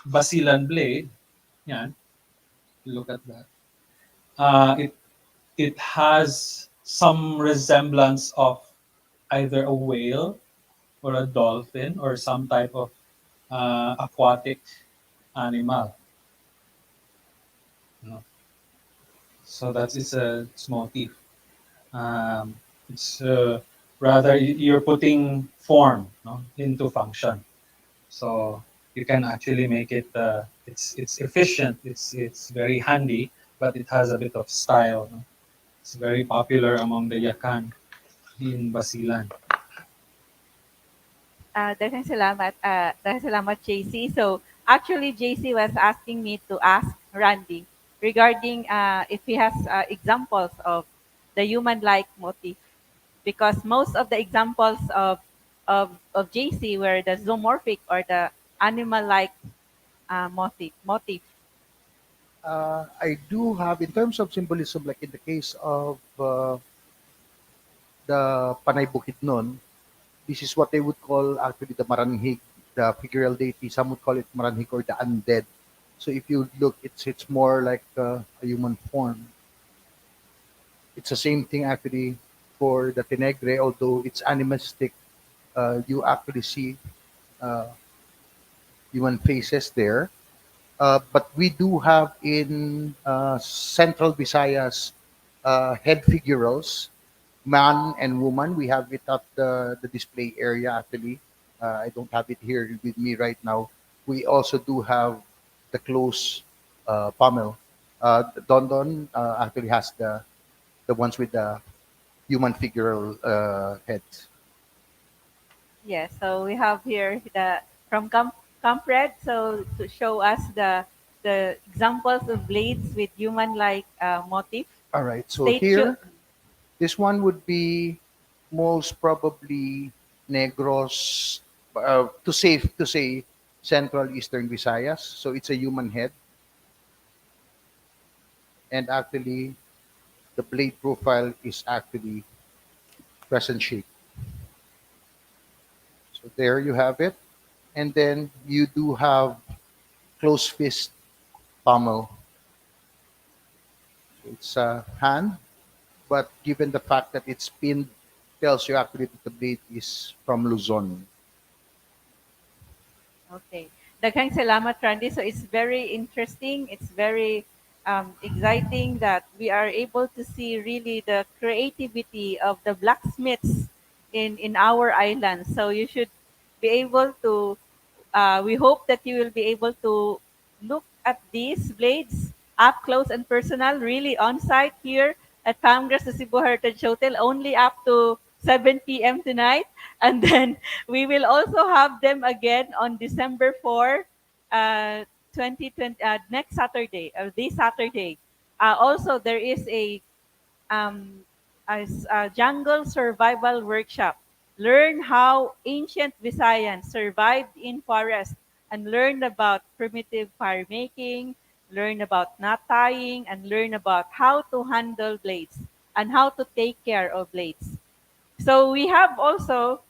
basilan blade, look at that. It has some resemblance of either a whale or a dolphin or some type of aquatic animal. So that is a motif. It's rather you're putting form, no, into function. So you can actually make it. It's efficient. It's very handy, but it has a bit of style. No? It's very popular among the Yakan in Basilan. Daghang salamat, JC. So, actually, JC was asking me to ask Randy regarding if he has examples of the human-like motif, because most of the examples of JC were the zoomorphic or the animal-like motif. I do have, in terms of symbolism, like in the case of the Panay Bukidnon, this is what they would call actually the Maranhig, the figural deity. Some would call it Maranhig or the undead. So if you look, it's more like a human form. It's the same thing actually for the Tenegre, although it's animistic. You actually see human faces there. But we do have in Central Visayas head figurals, man and woman. We have it at the display area actually. I don't have it here with me right now. We also do have the close pommel. Don Don actually has the ones with the human figural heads. Yes, so we have here the from Campred, so to show us the examples of blades with human-like motif. All right, so Stay here, tuned. this one would be most probably Negros, to say Central Eastern Visayas. So it's a human head, and actually, the blade profile is actually crescent shape. So there you have it, and then you do have close fist pommel. So it's a hand, but given the fact that it's pinned, tells you actually that the blade is from Luzon. Okay. Daghang salamat, Randy. So it's very interesting. It's very exciting that we are able to see really the creativity of the blacksmiths in our island. So you should be able to, we hope that you will be able to look at these blades up close and personal, really on site here at Congress the Cebu Heritage Hotel, only up to 7 p.m. tonight. And then we will also have them again on December 4, 2020, next Saturday, this Saturday. Also, there is um, a jungle survival workshop. Learn how ancient Visayans survived in forest and learn about primitive fire making, learn about knot tying, and learn about how to handle blades and how to take care of blades. So we have also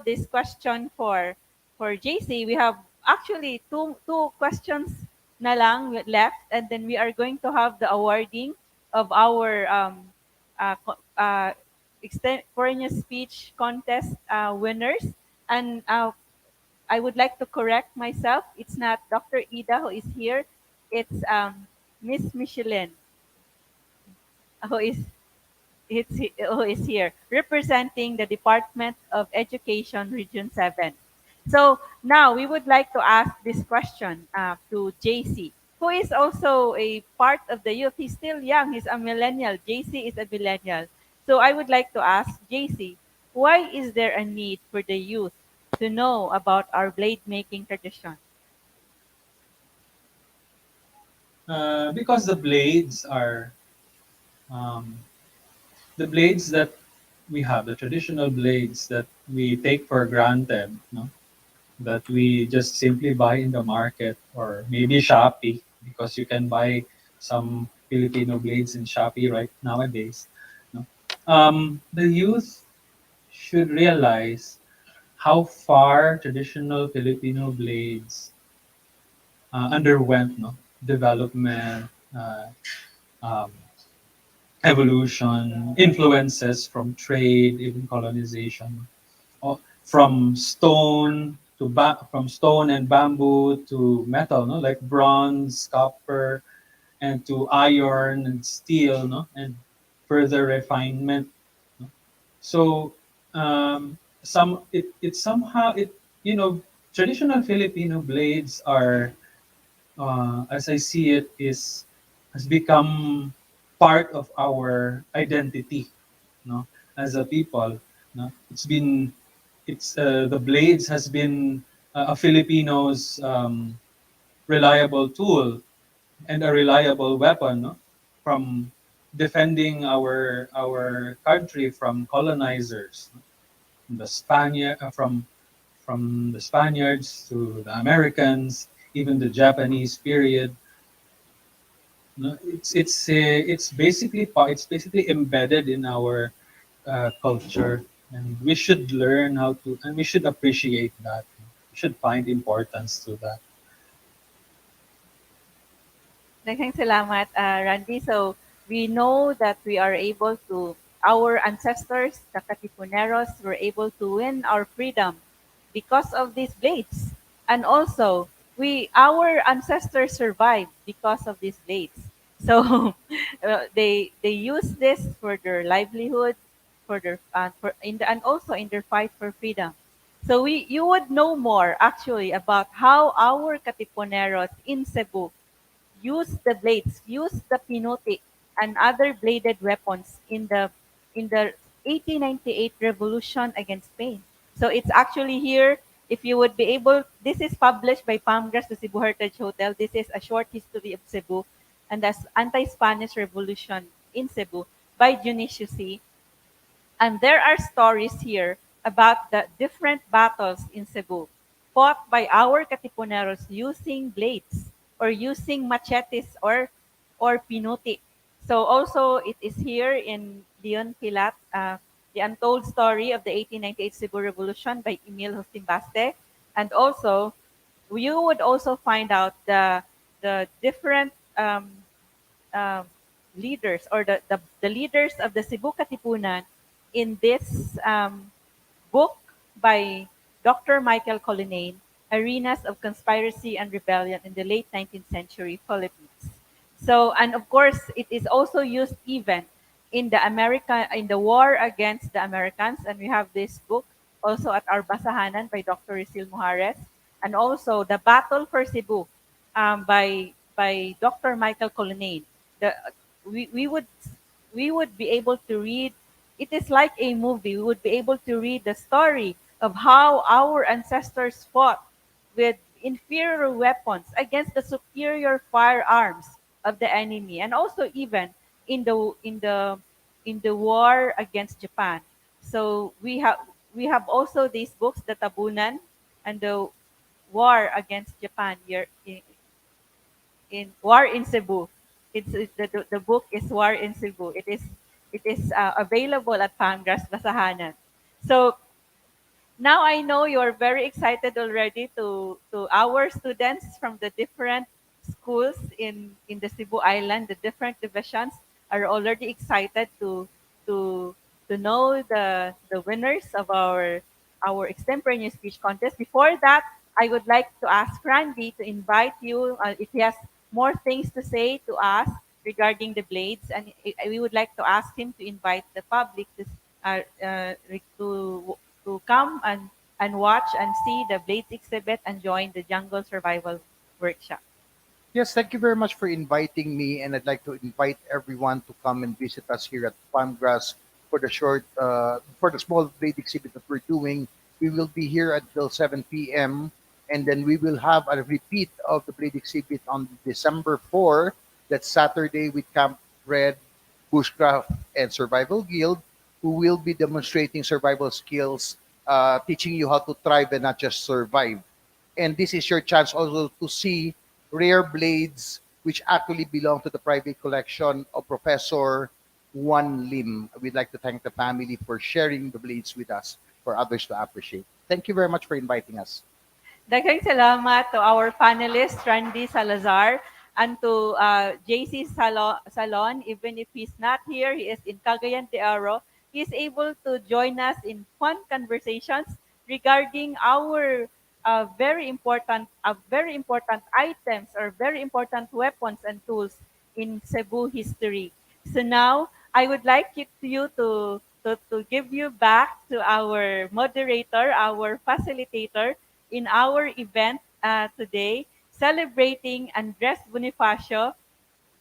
this question for JC. We have actually two questions na lang left, and then we are going to have the awarding of our extemporaneous speech contest winners. And I would like to correct myself. It's not Dr. Ida who is here. It's Miss Michelin who is who is here representing the Department of Education Region 7. So now we would like to ask this question to JC, who is also a part of the youth. He's still young. He's a millennial. JC is a millennial. So I would like to ask JC, why is there a need for the youth to know about our blade making tradition? Because the blades are the blades that we have, the traditional blades that we take for granted, no? That we just simply buy in the market or maybe Shopee, because you can buy some Filipino blades in Shopee right nowadays. No? The youth should realize how far traditional Filipino blades underwent, no, development, um, evolution, influences from trade, even colonization, from stone to from stone and bamboo to metal, no, like bronze, copper, and to iron and steel, no, and further refinement. So it somehow it you know traditional Filipino blades are as I see it is has become part of our identity, no, as a people. No, it's the blades has been a Filipino's reliable tool and a reliable weapon, no, from defending our country from colonizers, the from the Spaniards to the Americans, even the Japanese period. No, it's basically embedded in our culture, and we should learn how to, and we should appreciate that. We should find importance to that. Daghang salamat, Randy. So we know that we are able to, our ancestors, the Katipuneros, were able to win our freedom because of these blades. And also, our ancestors survived because of these blades. So they use this for their livelihood, for their and also in their fight for freedom. So you would know more actually about how our Katipuneros in Cebu use the blades, use the pinote and other bladed weapons in the 1898 revolution against Spain. So it's actually here. If you would be able, this is published by 𝗵𝗲𝗀, the Cebu Heritage Hotel. This is a short history of Cebu and the anti-Spanish revolution in Cebu by 𝗤𝗎𝗍. And there are stories here about the different battles in Cebu fought by our Katipuneros using blades or using machetes or pinuti. So also it is here in 𝗏𝗀𝗏𝗏𝗏𝗏, The Untold Story of the 1898 Cebu Revolution by 𝗏𝗏𝗏𝗏𝗏𝗏𝗏. And also, you would also find out the different leaders or the leaders of the Cebu Katipunan in this book by Dr. Michael Colonnane, Arenas of Conspiracy and Rebellion in the Late 19th Century Philippines. So, and of course, it is also used even in the war against the Americans, and we have this book also at our basahanan by Dr. Risil Mujares, and also the Battle for Cebu by Dr. Michael Colonnane. The, we would be able to read. It is like a movie. We would be able to read the story of how our ancestors fought with inferior weapons against the superior firearms of the enemy, and also even in the war against Japan. So we have also these books, the Tabunan and the War against Japan here in War in Cebu. The book is War in Cebu. It is available at 𝗵𝗲𝗀's basahanan. So now I know you're very excited already to our students from the different schools in the Cebu Island. The different divisions are already excited to to know the winners of our extemporaneous speech contest. Before that, I would like to ask Randy to invite you if he has more things to say to us regarding the blades, and we would like to ask him to invite the public to come and watch and see the blades exhibit and join the jungle survival workshop. Yes, thank you very much for inviting me, and I'd like to invite everyone to come and visit us here at 𝗵𝗲𝗀 for the small blade exhibit that we're doing. We will be here until 7 p.m. and then we will have a repeat of the blade exhibit on December 4. That's Saturday with Camp Red, Bushcraft, and Survival Guild, who will be demonstrating survival skills, teaching you how to thrive and not just survive. And this is your chance also to see rare blades which actually belong to the private collection of Professor Juan Lim. We'd like to thank the family for sharing the blades with us for others to appreciate. Thank you very much for inviting us. Daghang salamat to our panelist, Randy Salazar, and to JC Salon. Even if he's not here, he is in Cagayan de Oro. He is able to join us in fun conversations regarding our very important items or very important weapons and tools in Cebu history. So now I would like you to give you back to our moderator, our facilitator in our event today, celebrating Andres Bonifacio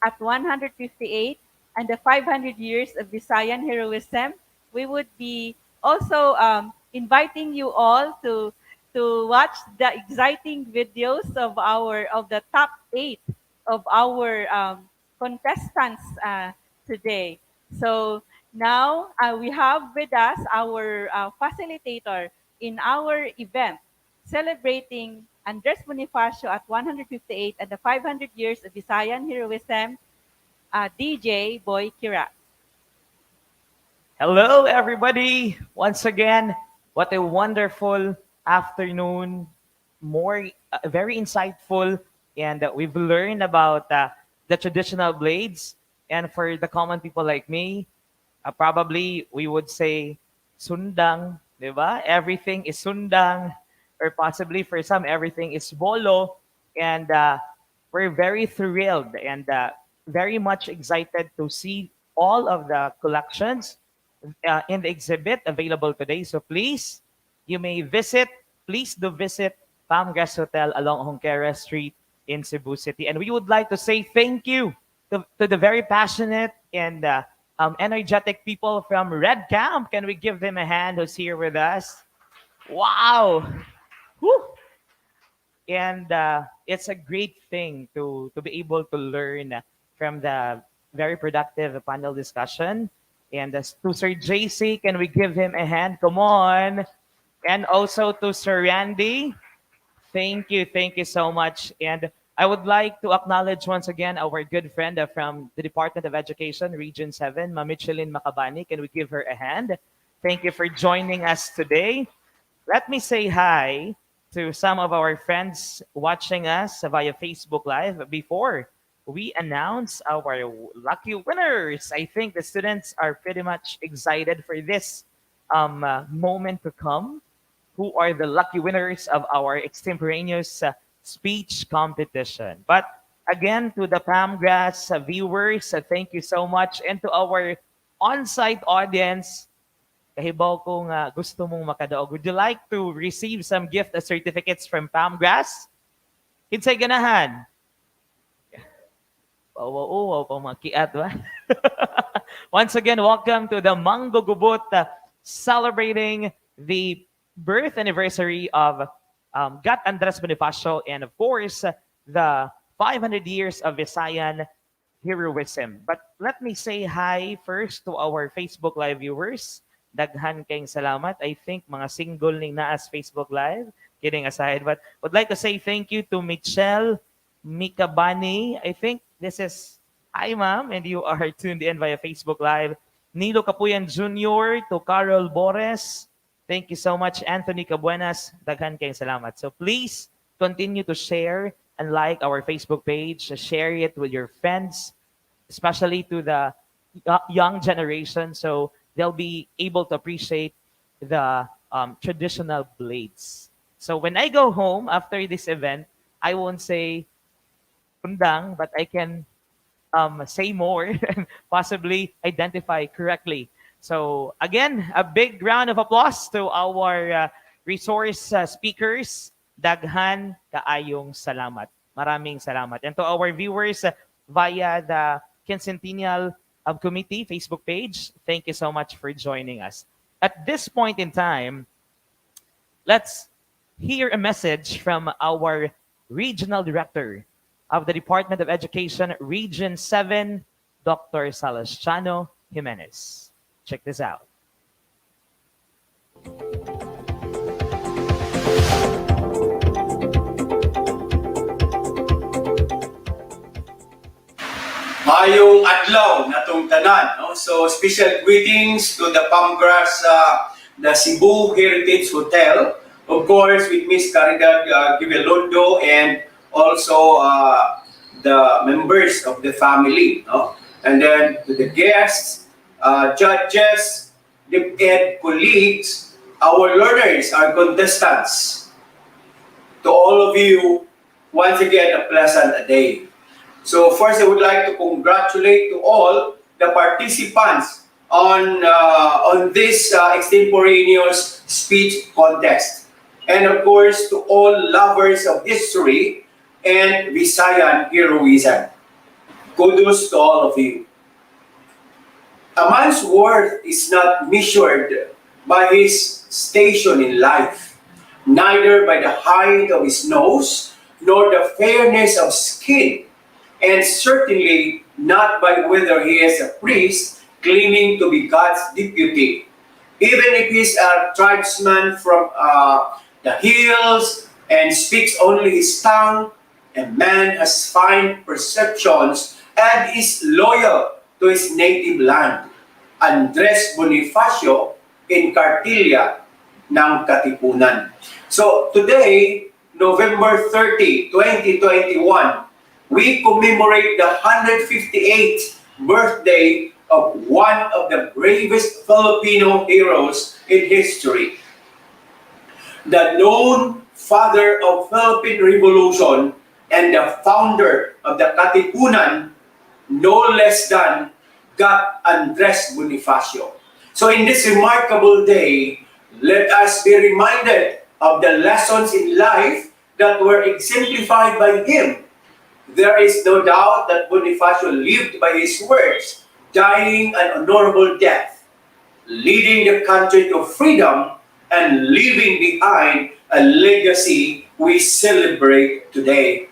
at 158 and the 500 years of Visayan heroism. We would be also inviting you all to watch the exciting videos of the top 8 of our contestants today. So now we have with us our facilitator in our event celebrating Andres Bonifacio at 158 and the 500 years of Visayan heroism, DJ Boy Kira. Hello, everybody. Once again, what a wonderful afternoon. Very insightful, and we've learned about the traditional blades. And for the common people like me, probably we would say sundang, di ba? Everything is sundang, or possibly for some, everything is bolo. And we're very thrilled and very much excited to see all of the collections in the exhibit available today. So please, you may please do visit 𝗵𝗃 Hotel along 𝗪𝗪𝗃 Street in Cebu City. And we would like to say thank you to the very passionate and energetic people from Red Camp. Can we give them a hand who's here with us? Wow. Woo. And it's a great thing to be able to learn from the very productive panel discussion. And to Sir JC, can we give him a hand? Come on. And also to Sir Randy. Thank you so much. And I would like to acknowledge once again our good friend from the Department of Education, Region 7, Ma'am Michelin Macabani. Can we give her a hand? Thank you for joining us today. Let me say hi to some of our friends watching us via Facebook Live before we announce our lucky winners. I think the students are pretty much excited for this moment to come. Who are the lucky winners of our extemporaneous speech competition? But again, to the 𝗵𝗃 viewers, thank you so much. And to our on-site audience, kahibaw kung gusto mong makadaog. Would you like to receive some gift certificates from 𝗵𝗃? Kinsay ganahan? Wow, pamakiat ba? Once again, welcome to the Manggugubot celebrating the birth anniversary of Gat Andres Bonifacio, and of course, the 500 years of Visayan heroism. But let me say hi first to our Facebook Live viewers. Daghan kayong salamat. I think mga single ning naas Facebook Live. Kidding aside, but would like to say thank you to Michelle Mikabani. I think this is hi, ma'am, and you are tuned in via Facebook Live. Nilo Capuyan Jr. to Carol Bores. Thank you so much, Anthony Cabuenas. Daghan kayong salamat. So please continue to share and like our Facebook page. Share it with your friends, especially to the young generation, so they'll be able to appreciate the traditional blades. So when I go home after this event, I won't say kundang, but I can say more and possibly identify correctly. So again, a big round of applause to our resource speakers. Daghan kaayong salamat. Maraming salamat. And to our viewers via the Quincentennial Committee Facebook page, thank you so much for joining us. At this point in time, let's hear a message from our Regional Director of the Department of Education, Region 7, Dr. Salustiano Jimenez. Check this out. Mayong adlaw natong tanan, no? So special greetings to the 𝗵𝗃 the Cebu Heritage Hotel, of course with Miss Caridad Quivelondo, and also the members of the family, no? And then to the guests, judges, DepEd colleagues, our learners, our contestants. To all of you, once again, a pleasant day. So first, I would like to congratulate to all the participants on this extemporaneous speech contest. And of course, to all lovers of history and Visayan heroism. Kudos to all of you. A man's worth is not measured by his station in life, neither by the height of his nose, nor the fairness of skin, and certainly not by whether he is a priest claiming to be God's deputy. Even if he is a tribesman from the hills and speaks only his tongue, a man has fine perceptions and is loyal to his native land. Andres Bonifacio in Cartilla ng Katipunan. So today, November 30, 2021, we commemorate the 158th birthday of one of the bravest Filipino heroes in history. The known father of Philippine Revolution and the founder of the Katipunan, no less than Andres Bonifacio. So in this remarkable day, let us be reminded of the lessons in life that were exemplified by him. There is no doubt that Bonifacio lived by his words, dying an honorable death, leading the country to freedom and leaving behind a legacy we celebrate today.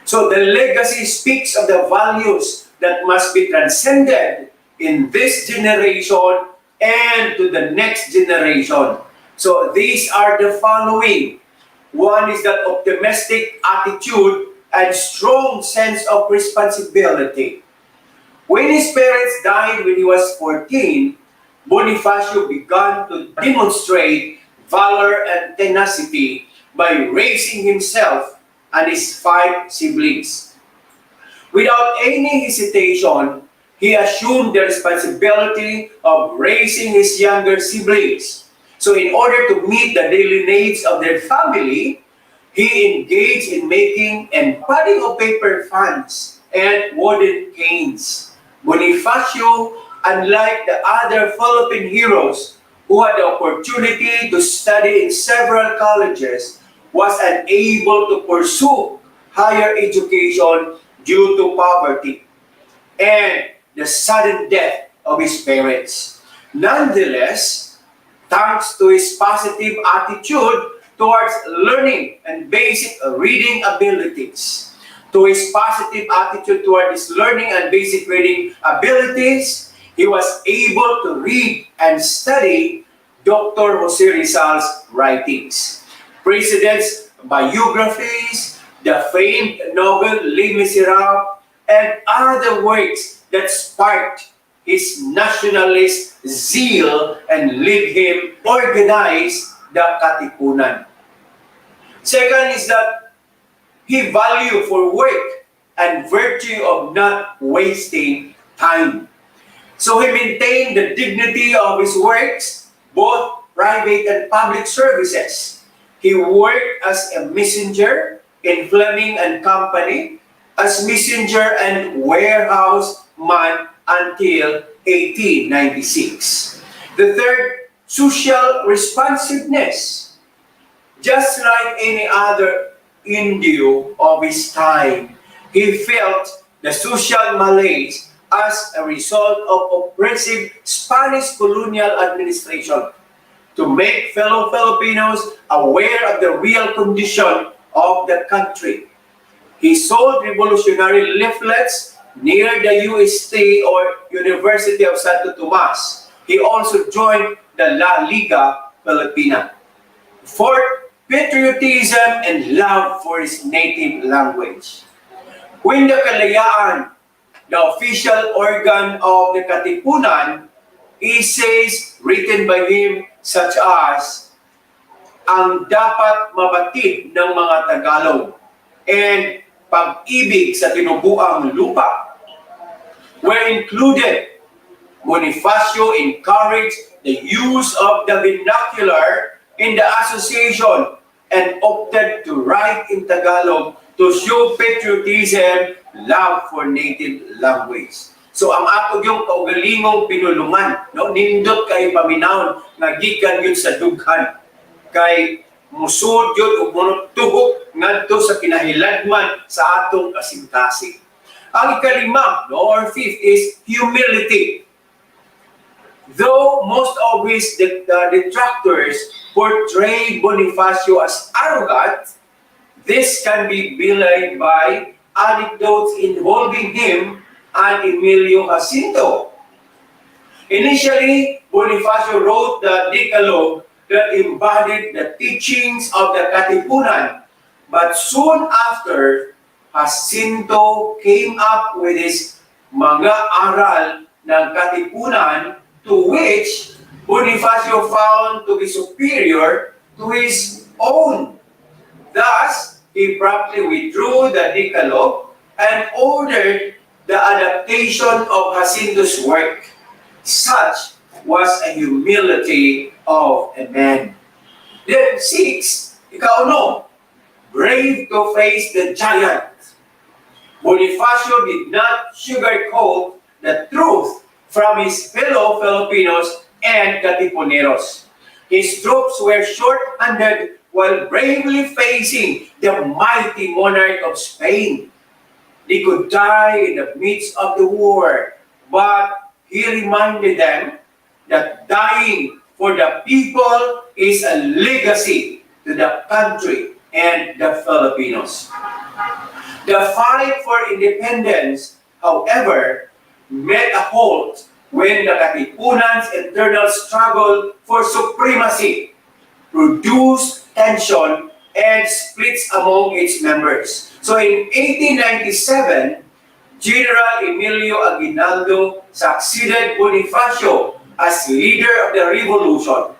So the legacy speaks of the values that must be transcended in this generation and to the next generation. So these are the following. One is that optimistic attitude and strong sense of responsibility. When his parents died when he was 14, Bonifacio began to demonstrate valor and tenacity by raising himself and his 5 siblings. Without any hesitation, he assumed the responsibility of raising his younger siblings. So in order to meet the daily needs of their family, he engaged in making and padding of paper fans and wooden canes. Bonifacio, unlike the other Philippine heroes who had the opportunity to study in several colleges, was unable to pursue higher education due to poverty and the sudden death of his parents. Nonetheless, thanks to his positive attitude towards learning and basic reading abilities, he was able to read and study Dr. Jose Rizal's writings, President's biographies, the famed novel Les Miserables, and other works that sparked his nationalist zeal and led him organize the Katipunan. Second is that he valued for work and virtue of not wasting time. So he maintained the dignity of his works, both private and public services. He worked as a messenger in Fleming and Company, as messenger and warehouse man until 1896. The third, social responsiveness. Just like any other Indio of his time, he felt the social malaise as a result of oppressive Spanish colonial administration. To make fellow Filipinos aware of the real condition of the country, he sold revolutionary leaflets near the UST or University of Santo Tomas. He also joined the La Liga Filipina. Fourth, patriotism and love for his native language. When the Kalayaan, the official organ of the Katipunan, essays written by him such as Ang Dapat Mabatid ng Mga Tagalog and Pag-ibig sa Tinubuang Lupa were included. Bonifacio encouraged the use of the vernacular in the association and opted to write in Tagalog to show patriotism, love for native language. So ang ato yung kaugalingong pinulungan, no? Nindot kay paminawon nga gikan yun sa dughan. Kay musud yun ug monutuhok ngadto sa kinahiladman sa atong kasing-kasing. Ang ikalima, no, or fifth, is humility. Though most of his detractors portray Bonifacio as arrogant, this can be belied by anecdotes involving him and Emilio Jacinto. Initially, Bonifacio wrote the Decalogue that embodied the teachings of the Katipunan, but soon after, Jacinto came up with his mga aral ng Katipunan, to which Bonifacio found to be superior to his own. Thus, he promptly withdrew the Decalogue and ordered the adaptation of Jacinto's work. Such was a humility of a man. Then, 6, ikauno, brave to face the giant. Bonifacio did not sugarcoat the truth from his fellow Filipinos and Katipuneros. His troops were short-handed while bravely facing the mighty monarch of Spain. They could die in the midst of the war, but he reminded them that dying for the people is a legacy to the country and the Filipinos. The fight for independence, however, met a halt when the Katipunan's internal struggle for supremacy produced tension and splits among its members. So in 1897, General Emilio Aguinaldo succeeded Bonifacio as leader of the revolution.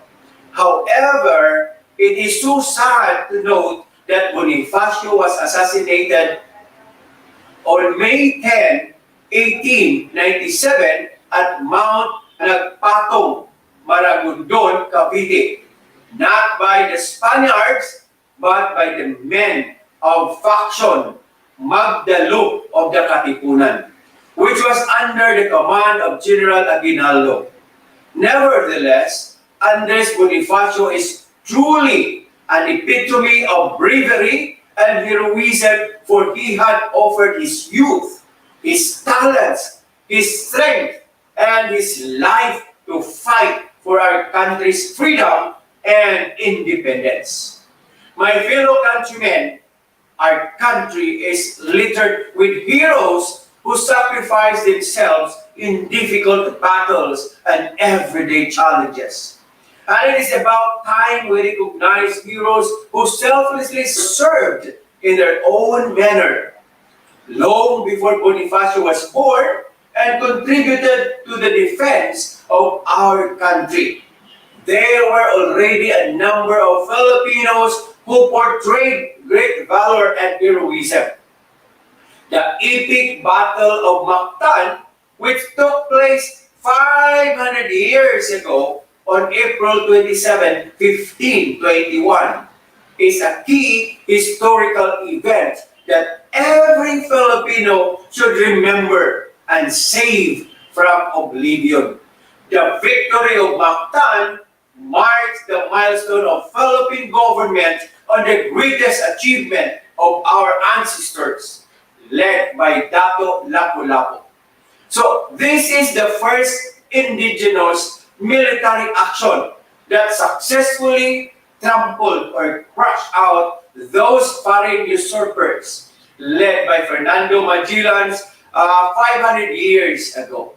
However, it is so sad to note that Bonifacio was assassinated on May 10, 1897 at Mount Nagpatong, Maragondon, Cavite, not by the Spaniards, but by the men of faction Magdalub of the Katipunan, which was under the command of General Aguinaldo. Nevertheless, Andres Bonifacio is truly an epitome of bravery and heroism, for he had offered his youth, his talents, his strength, and his life to fight for our country's freedom and independence. My fellow countrymen, our country is littered with heroes who sacrifice themselves in difficult battles and everyday challenges. And it is about time we recognize heroes who selflessly served in their own manner, long before Bonifacio was born, and contributed to the defense of our country. There were already a number of Filipinos who portrayed great valor and heroism. The epic Battle of Mactan, which took place 500 years ago on April 27, 1521, is a key historical event that every Filipino should remember and save from oblivion. The victory of Mactan marks the milestone of Philippine government on the greatest achievement of our ancestors, led by Dato Lapu-Lapu. So this is the first indigenous military action that successfully trampled or crushed out those foreign usurpers, led by Fernando Magellan's 500 years ago.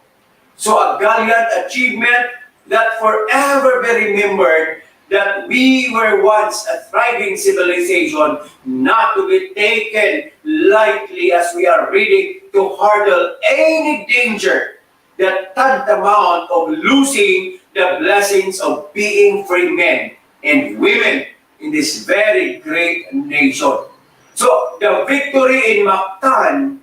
So a gallant achievement that forever be remembered, that we were once a thriving civilization, not to be taken lightly as we are ready to hurdle any danger that tantamount of losing the blessings of being free men and women in this very great nation. So the victory in Mactan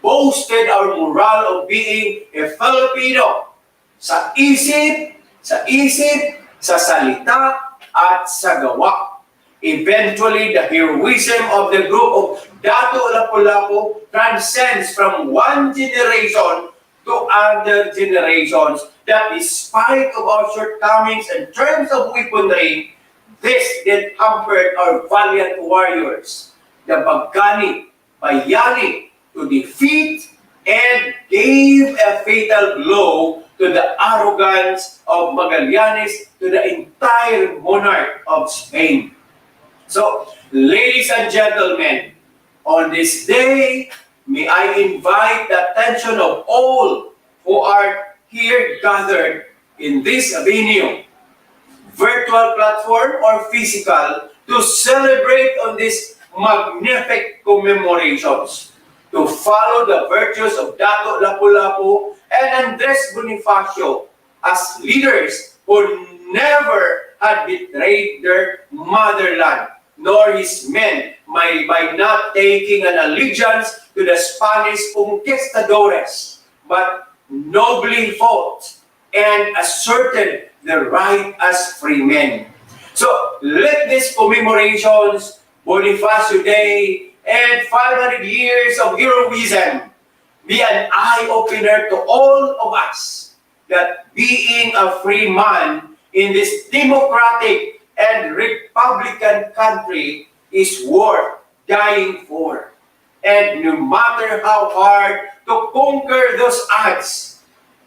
boasted our morale of being a Filipino sa isip, sa salita, at sa gawa. Eventually, the heroism of the group of Dato Lapu-Lapu transcends from one generation to other generations that despite of our shortcomings in terms of weaponry, this did hamper our valiant warriors, the Bagani, Bayani, to defeat and gave a fatal blow to the arrogance of Magallanes to the entire monarch of Spain. So, ladies and gentlemen, on this day, may I invite the attention of all who are here gathered in this venue, virtual platform or physical, to celebrate on these magnificent commemorations, to follow the virtues of Dato Lapu-Lapu and Andres Bonifacio as leaders who never had betrayed their motherland, nor his men by not taking an allegiance to the Spanish conquistadores, but nobly fought and asserted the right as free men. So let these commemorations, Bonifacio Day, and 500 years of heroism be an eye-opener to all of us that being a free man in this democratic and republican country is worth dying for. And no matter how hard to conquer those odds,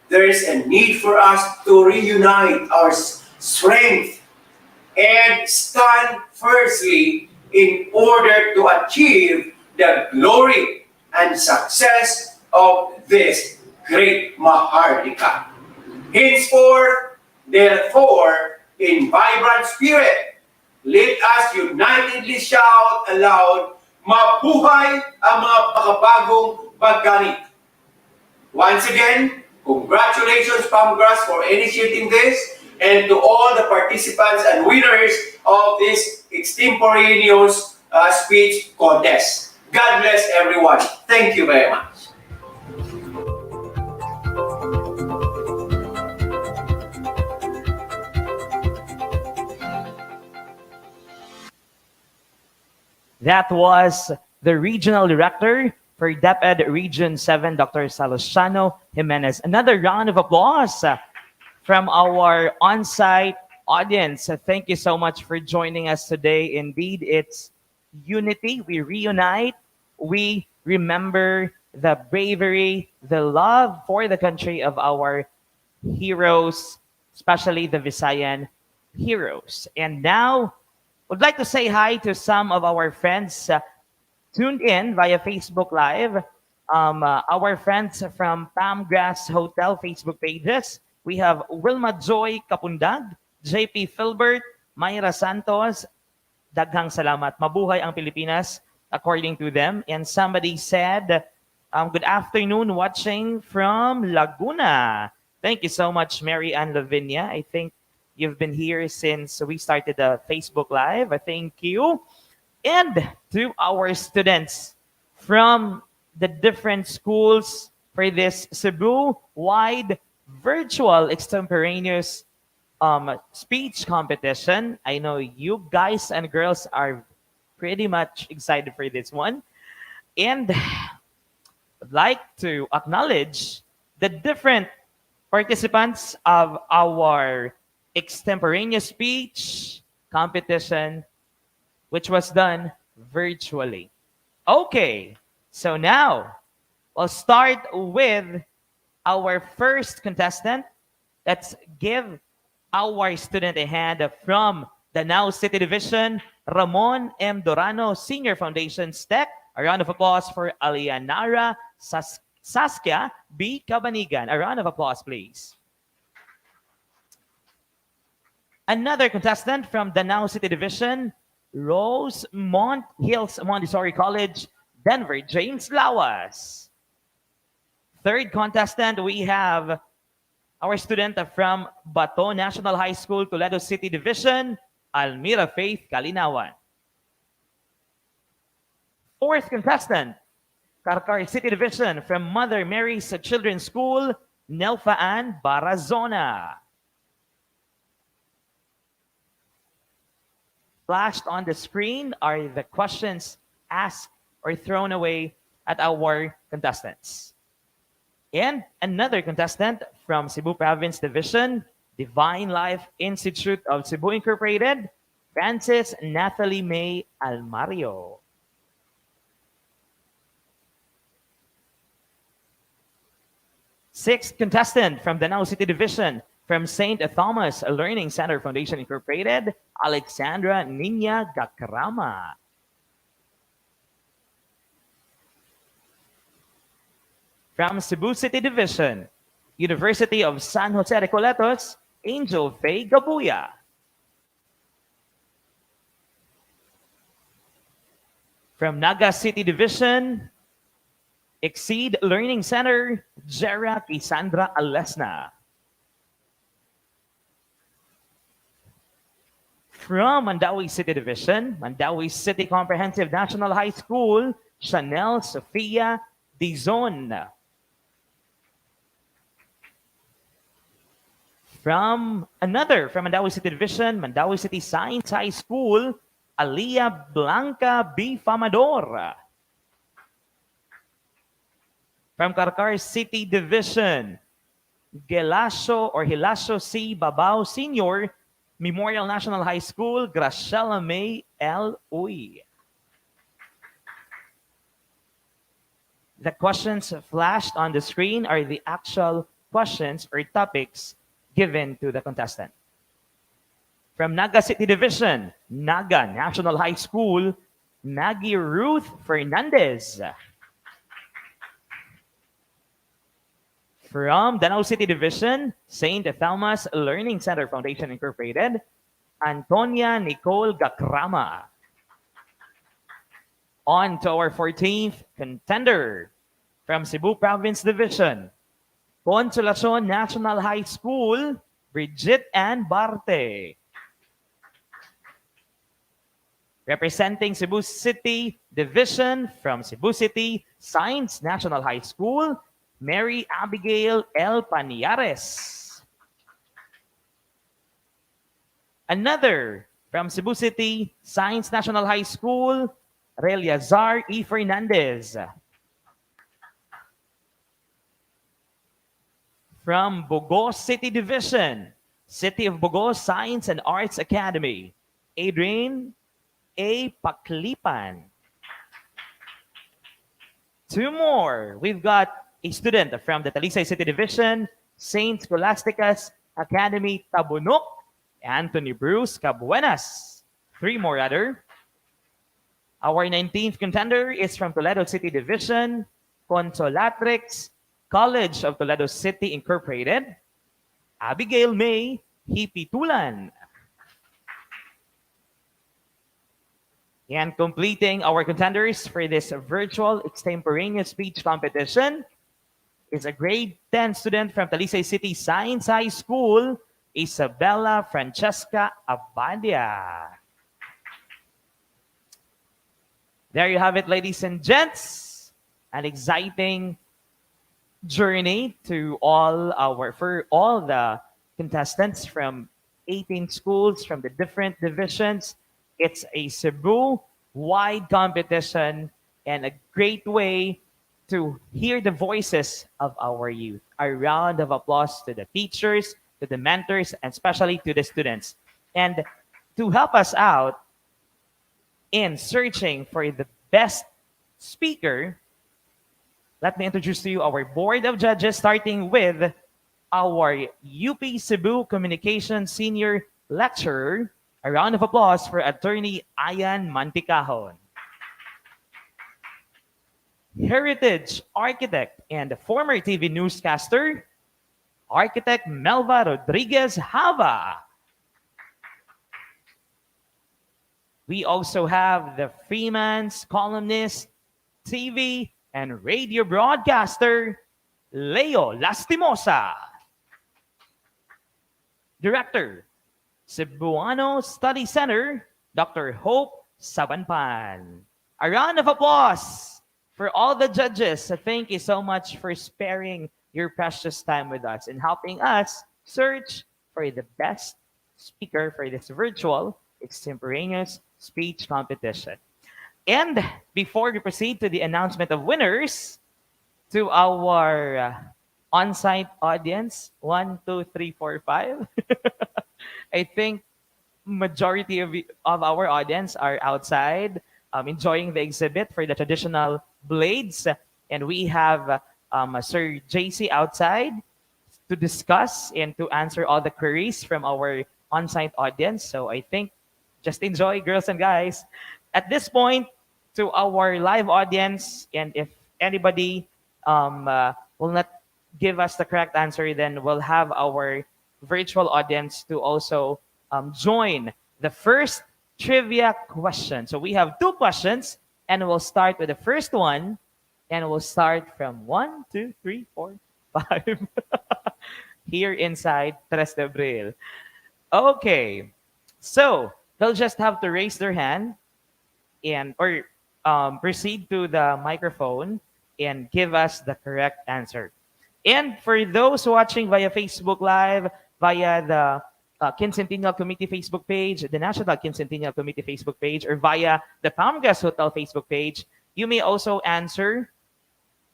there is a need for us to reunite our strength and stand firstly in order to achieve the glory and success of this great Maharlika. Henceforth, therefore, in vibrant spirit, let us unitedly shout aloud, mabuhay ang mga makabagong Bagani. Once again, congratulations, PAMGRAS, for initiating this, and to all the participants and winners of this extemporaneous speech contest. God bless everyone. Thank you very much. That was the Regional Director for DepEd Region 7, Dr. Salustiano Jimenez. Another round of applause from our on-site audience. Thank you so much for joining us today. Indeed, it's unity. We reunite. We remember the bravery, the love for the country of our heroes, especially the Visayan heroes. And now, I'd like to say hi to some of our friends tuned in via Facebook Live. Our friends from Palmgrass Hotel Facebook pages. We have Wilma Joy Kapundag, JP Filbert, Mayra Santos, daghang salamat. Mabuhay ang Pilipinas, according to them. And somebody said, good afternoon, watching from Laguna. Thank you so much, Mary Ann Lavinia. I think you've been here since we started the Facebook Live. Thank you. And to our students from the different schools for this Cebu-wide virtual extemporaneous speech competition. I know you guys and girls are pretty much excited for this one. And I'd like to acknowledge the different participants of our extemporaneous speech competition, which was done virtually. Okay, so now we'll start with our first contestant. Let's give our student a hand from Danao City Division, Ramon M. Dorano Senior Foundation STEC. A round of applause for Alianara Saskia B. Cabanigan. A round of applause, please. Another contestant from Danao City Division, Rosemont Hills Montessori College, Denver, James Lawas. Third contestant, we have our student from Bato National High School, Toledo City Division, Almira Faith Kalinawan. Fourth contestant, Karkar City Division from Mother Mary's Children's School, Nelfa Ann Barazona. Flashed on the screen are the questions asked or thrown away at our contestants. And another contestant from Cebu Province Division, Divine Life Institute of Cebu Incorporated, Frances Nathalie May Almario. Sixth contestant from Danao City Division, from St. Thomas Learning Center Foundation Incorporated, Alexandra Nina Gakrama. From Cebu City Division, University of San Jose de Coletos, Angel Faye Gabuya. From Naga City Division, Exceed Learning Center, Jera Kisandra Alesna. From Mandawi City Division, Mandawi City Comprehensive National High School, Chanel Sofia Dizon. From Mandawi City Division, Mandawi City Science High School, Alia Blanca B. Famador. From Carcar City Division, Hilasio C. Babao Sr., Memorial National High School, Graciela May L. Uy. The questions flashed on the screen are the actual questions or topics given to the contestant. From Naga City Division, Naga National High School, Nagi Ruth Fernandez. From Danao City Division, St. Thomas Learning Center Foundation Incorporated, Antonia Nicole Gakrama. On to our 14th contender. From Cebu Province Division, Consolacion National High School, Bridget Ann Barte. Representing Cebu City Division, from Cebu City Science National High School, Mary Abigail L. Paniares. Another from Cebu City Science National High School, Reliazar E. Fernandez. From Bogos City Division, City of Bogos Science and Arts Academy, Adrian A. Paklipan. Two more. We've got a student from the Talisay City Division, St. Scholastica's Academy, Tabunok, Anthony Bruce Cabuenas. Three more rather. Our 19th contender is from Toledo City Division, Consolatrix College of Toledo City Incorporated, Abigail May Hipitulan. And completing our contenders for this virtual extemporaneous speech competition is a grade 10 student from Talisay City Science High School, Isabella Francesca Abadia. There you have it, ladies and gents. An exciting journey for all the contestants from 18 schools from the different divisions. It's a Cebu-wide competition and a great way to hear the voices of our youth. A round of applause to the teachers, to the mentors, and especially to the students. And to help us out in searching for the best speaker, let me introduce to you our board of judges, starting with our UP Cebu Communications Senior Lecturer. A round of applause for Attorney Ayan Manticahon. Heritage architect and former TV newscaster, Architect Melva Rodriguez Hava. We also have the freelance columnist, TV and radio broadcaster, Leo Lastimosa. Director, Cebuano Study Center, Dr. Hope Sabanpan. A round of applause for all the judges. Thank you so much for sparing your precious time with us and helping us search for the best speaker for this virtual extemporaneous speech competition. And before we proceed to the announcement of winners, to our on-site audience, 1, 2, 3, 4, 5. I think majority of our audience are outside enjoying the exhibit for the traditional blades. And we have Sir JC outside to discuss and to answer all the queries from our on-site audience. So I think just enjoy, girls and guys. At this point, to our live audience, and if anybody will not give us the correct answer, then we'll have our virtual audience to also join the first trivia question. So we have 2 questions, and we'll start with the first one, and we'll start from 1, 2, 3, 4, 5 here inside Tres de Abril. Okay, so they'll just have to raise their hand and or proceed to the microphone and give us the correct answer. And for those watching via Facebook Live, via the 𝗫centennial Committee Facebook page, the National 𝗫centennial Committee Facebook page, or via the 𝗵𝗃𝗄𝑠 Hotel Facebook page, you may also answer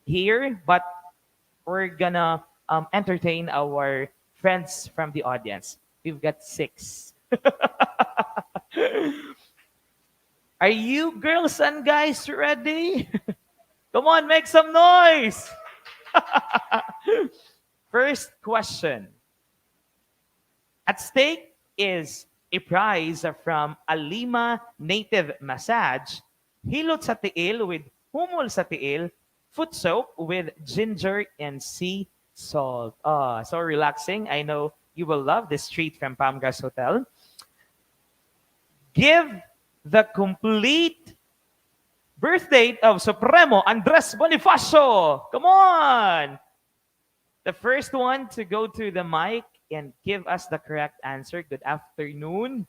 here, but we're gonna entertain our friends from the audience. We've got 6. Are you girls and guys ready? Come on, make some noise. First question. At stake is a prize from Alima Native Massage, Hilot sa Tiil with Humol sa Tiil, foot soak with ginger and sea salt. So relaxing. I know you will love this treat from 𝗵𝗃𝗄𝑠 Hotel. Give the complete birth date of Supremo Andres Bonifacio. Come on. The first one to go to the mic and give us the correct answer. Good afternoon.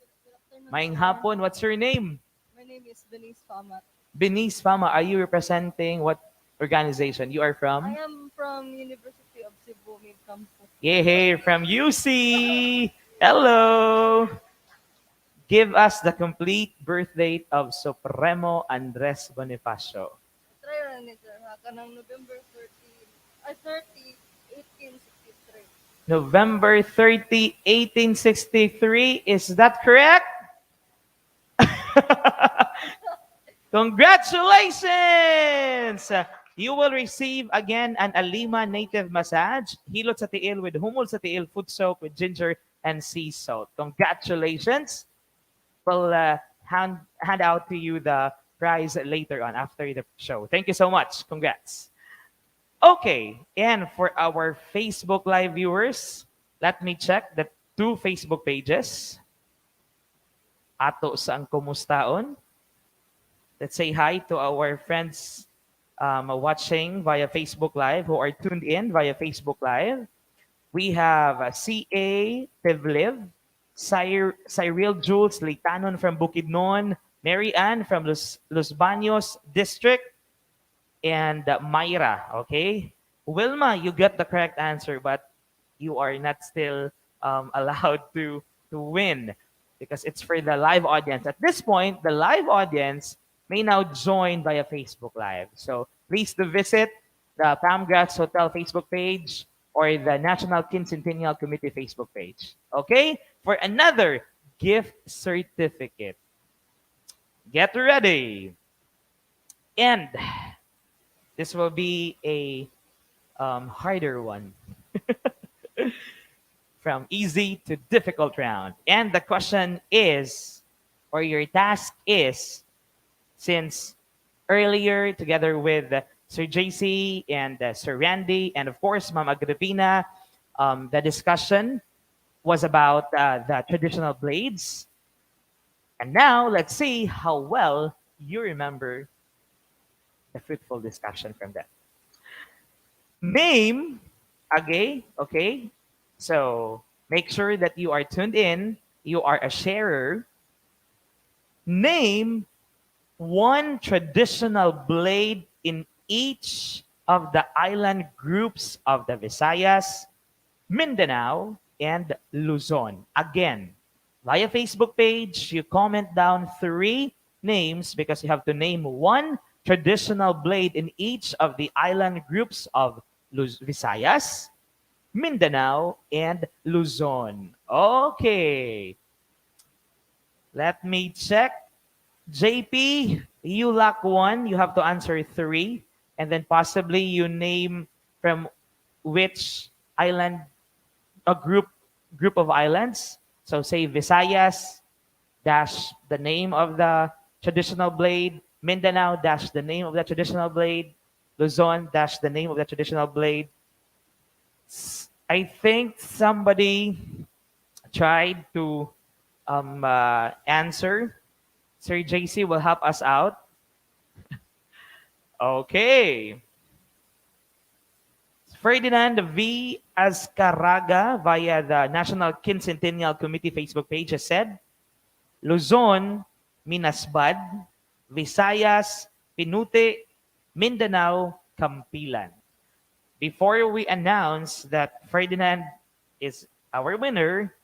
Maayong hapon. What's your name? My name is Denise Famat. Denise Fama. Are you representing what organization? You are I from? am from University of Cebu main campus. Yeah, from UC. Hello. Give us the complete birth date of Supremo Andres Bonifacio. Try run it, sir. Kanang November 30, 1863. November 30, 1863. Is that correct? Congratulations! You will receive again an Alima Native Massage, Hilot sa Tiil with Humol sa Tiil, foot soak with ginger and sea salt. Congratulations! We'll hand out to you the prize later on after the show. Thank you so much. Congrats. Okay, and for our Facebook Live viewers, let me check the 2 Facebook pages. Ato sa ang kumustaon. Let's say hi to our friends watching via Facebook Live who are tuned in via Facebook Live. We have C.A. Pevliv, Cyril Jules Leitanon from Bukidnon, Mary Ann from Los Baños District, and Myra, okay? Wilma, you got the correct answer, but you are not still allowed to win because it's for the live audience. At this point, the live audience may now join via Facebook Live. So please do visit the 𝗵𝗃𝗄𝑠 Hotel Facebook page or the National 𝗫centennial Committee Facebook page. Okay? For another gift certificate. Get ready. And this will be a harder one. From easy to difficult round. And the question is, or your task is, since earlier together with Sir JC and Sir Randy and of course Ma'am Agripina, the discussion was about the traditional blades. And now let's see how well you remember the fruitful discussion from that. Name, okay? So make sure that you are tuned in, you are a sharer. Name one traditional blade in each of the island groups of the Visayas, Mindanao, and Luzon. Again, via Facebook page, you comment down 3 names because you have to name one traditional blade in each of the island groups of Visayas, Mindanao and Luzon. Okay. Let me check. JP, you lack one. You have to answer three. And then possibly you name from which island, a group of islands. So say Visayas, dash the name of the traditional blade. Mindanao, dash the name of the traditional blade. Luzon, dash the name of the traditional blade. I think somebody tried to answer. Sir JC will help us out. Okay. Ferdinand V. Azcaraga via the National Quincentennial Committee Facebook page has said, Luzon, Minasbad, Visayas, Pinute, Mindanao, Campilan. Before we announce that Ferdinand is our winner,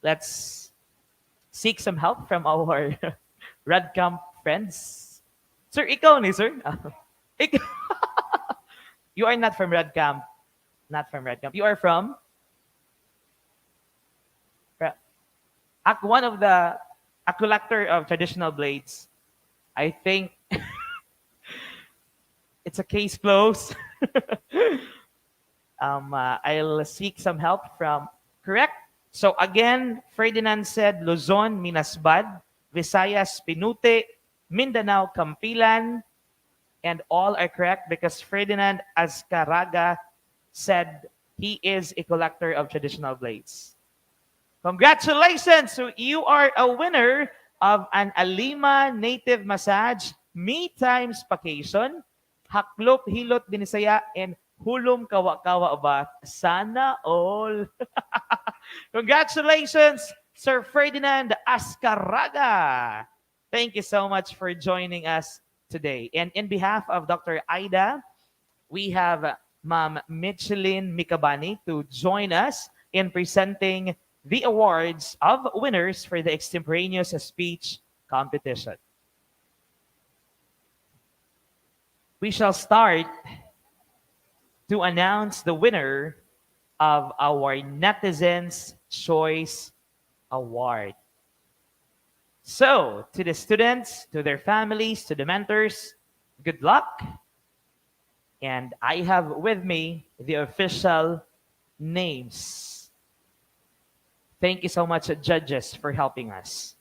let's seek some help from our Radcamp friends. Sir, ikaw ni, sir? You are not from Radcamp. Not from Radcamp. You are from? One of the, a collector of traditional blades. I think it's a case closed. I'll seek some help from, correct? So again, Ferdinand said Luzon, Minasbad, Visayas, Pinute, Mindanao, Campilan, and all are correct because Ferdinand Azcaraga said he is a collector of traditional blades. Congratulations! So you are a winner of an Alima Native Massage, Me Times Vacation, Haklop Hilot Binisaya, and Hulum Kawa-Kawa ba? Sana all. Congratulations, Sir Ferdinand Azcaraga. Thank you so much for joining us today. And in behalf of Dr. Aida, we have Ma'am Michelin Mikabani to join us in presenting the awards of winners for the extemporaneous speech competition. We shall start to announce the winner of our Netizens Choice Award. So, to the students, to their families, to the mentors, good luck. And I have with me the official names. Thank you so much, judges, for helping us.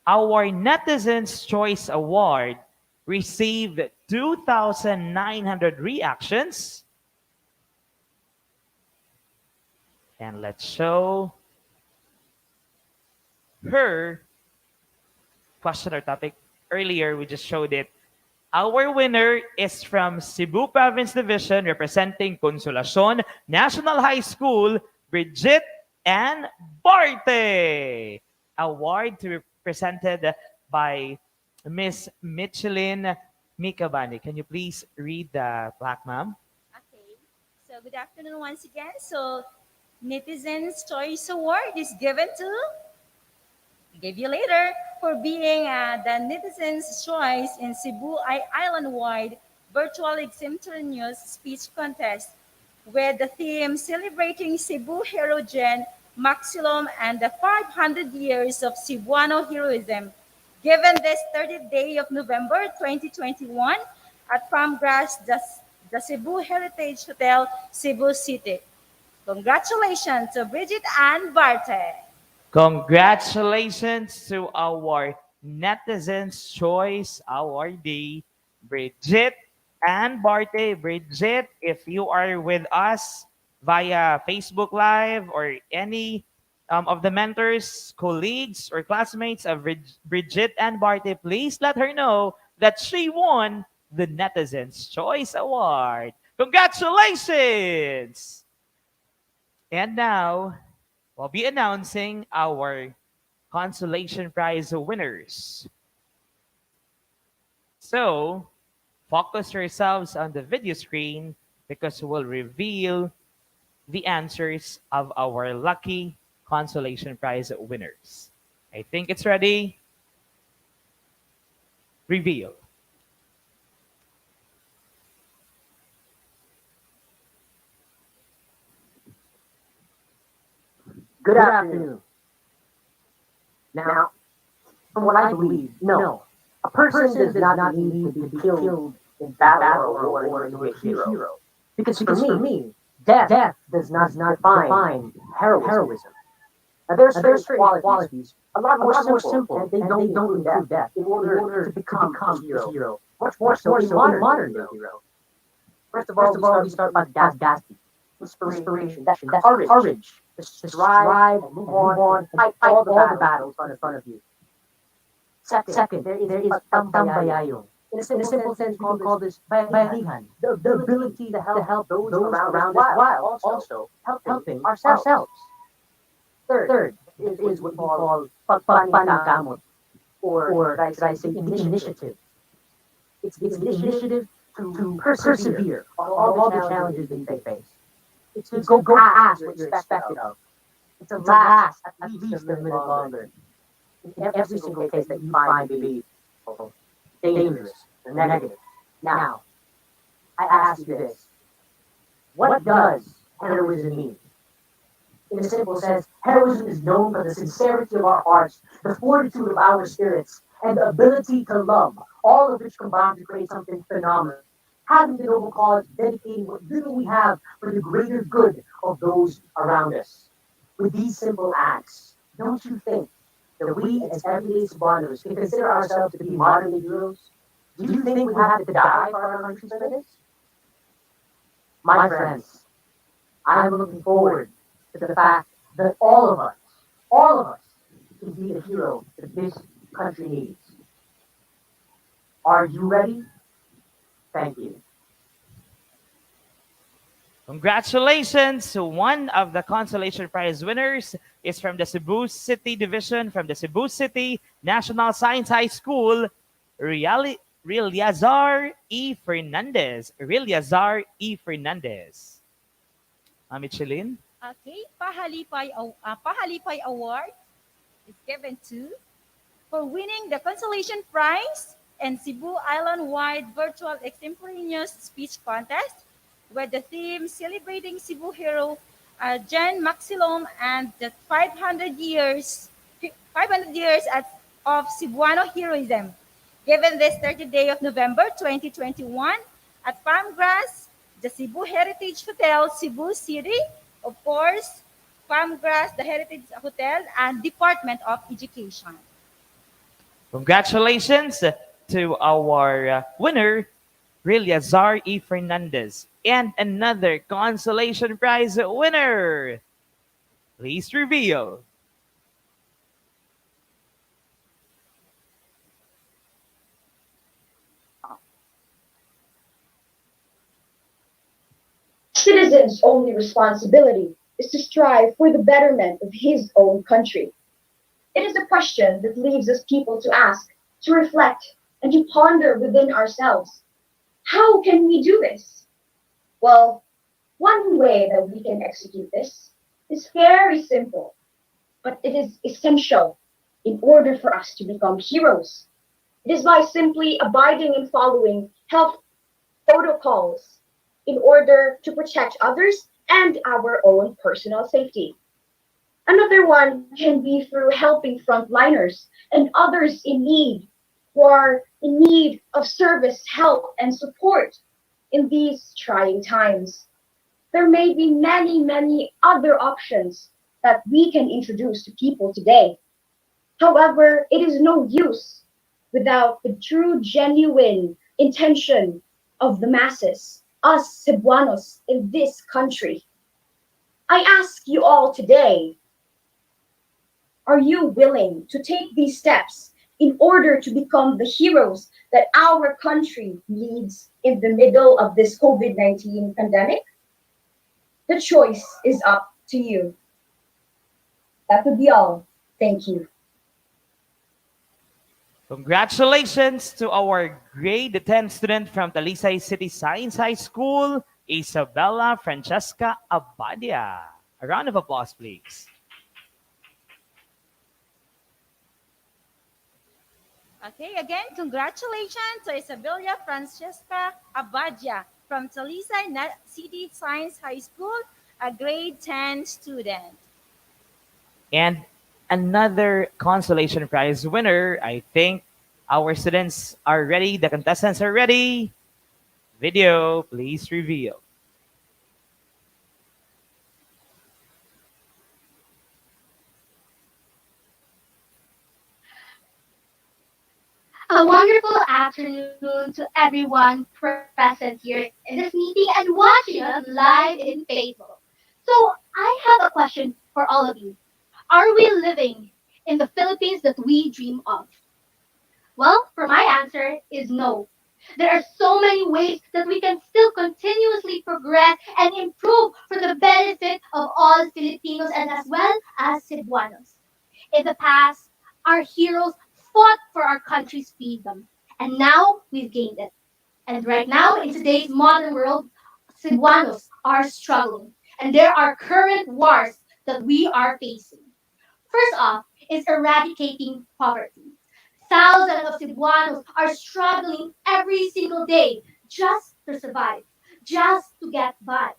Our Netizens Choice Award received 2,900 reactions. And let's show her question or topic. Earlier, we just showed it. Our winner is from Cebu Province Division, representing Consolacion National High School, Bridget Ann Barte. Award to be presented by Miss Michelin Mikabani. Can you please read the plaque, ma'am? Okay. So good afternoon once again. So Netizens Choice Award is given to, give you later, for being the Netizens Choice in Cebu Island-wide virtual extemporaneous speech contest with the theme celebrating Cebu herogen, maximum, and the 500 years of Cebuano heroism, given this 30th day of November 2021 at Palmgrass, the Cebu Heritage Hotel, Cebu City. Congratulations to Bridget Ann Barte. Congratulations to our Netizens Choice awardee, Bridget Ann Barte. Bridget, if you are with us via Facebook Live or any of the mentors, colleagues, or classmates of Bridget Ann Barte, please let her know that she won the Netizens Choice Award. Congratulations! And now, we'll be announcing our consolation prize winners. So, focus yourselves on the video screen because we'll reveal the answers of our lucky consolation prize winners. I think it's ready. Reveal. Good afternoon. Now, from what I believe, no. A person does not need to be killed in battle or war in order to be a hero. Because for me, death does not define heroism. Now, there are certain qualities a lot more simple, and they don't include death in order to become a hero. Much more so in modern day hero. First of all, we start with audacity, inspiration, that courage to strive, move on, fight all the battles in front of you. Second, there is tambayayong. In a simple sense, we can call this bayanihan, the ability to help those around us while also helping ourselves. Third is what we call pagpanikamot, or should I say initiative. It's the initiative to persevere on all the challenges that you face. It's to go past what you're expected of. It's to last at least a minute longer. In every single case that you find to be dangerous or negative. Now, I ask you this. What does heroism mean? In a simple sense, heroism is known for the sincerity of our hearts, the fortitude of our spirits, and the ability to love, all of which combine to create something phenomenal. Having the noble cause, dedicating what little we have for the greater good of those around us. With these simple acts, don't you think that we as everyday Cebuanos can consider ourselves to be modern heroes? Do you think we have to die for our country's service? My friends, I'm looking forward to the fact that all of us can be the hero that this country needs. Are you ready? Thank you. Congratulations! One of the consolation prize winners is from the Cebu City Division from the Cebu City National Science High School, 𝗲𝗓𝗄𝗎 Fernandez. 𝗲𝗓𝗄𝗎 Fernandez. Michelin? Okay, 𝗲𝗏𝗋𝗋 Award is given to for winning the consolation prize and Cebu Island-wide virtual extemporaneous speech contest with the theme celebrating Cebu hero Jan Maxilom and the 500 years of Cebuano heroism, given this 30th day of November 2021 at Farmgrass, the Cebu Heritage Hotel, Cebu City, of course, Farmgrass, the Heritage Hotel, and Department of Education. Congratulations to our winner, 𝗲𝗓𝗄𝗎 Fernandez. And another consolation prize winner. Please reveal. Citizens' only responsibility is to strive for the betterment of his own country. It is a question that leaves us people to ask, to reflect, and to ponder within ourselves. How can we do this? Well, one way that we can execute this is very simple, but it is essential in order for us to become heroes. It is by simply abiding and following health protocols in order to protect others and our own personal safety. Another one can be through helping frontliners and others in need who are in need of service, help, and support in these trying times. There may be many other options that we can introduce to people today. However, it is no use without the true, genuine intention of the masses, us Cebuanos in this country. I ask you all today, are you willing to take these steps in order to become the heroes that our country needs in the middle of this COVID-19 pandemic? The choice is up to you. That would be all. Thank you. Congratulations to our grade 10 student from Talisay City Science High School, Isabella Francesca Abadia. A round of applause, please. Okay, again, congratulations to Isabella Francesca Abadia from Talisay City Science High School, a grade 10 student. And another consolation prize winner. I think our students are ready. The contestants are ready. Video, please reveal. A wonderful afternoon to everyone present here in this meeting and watching us live in Facebook. So, I have a question for all of you. Are we living in the Philippines that we dream of? Well, for my answer is no. There are so many ways that we can still continuously progress and improve for the benefit of all Filipinos and as well as Cebuanos. In the past, our heroes fought for our country's freedom, and now we've gained it. And right now, in today's modern world, Cebuanos are struggling, and there are current wars that we are facing. First off is eradicating poverty. Thousands of Cebuanos are struggling every single day just to survive, just to get by.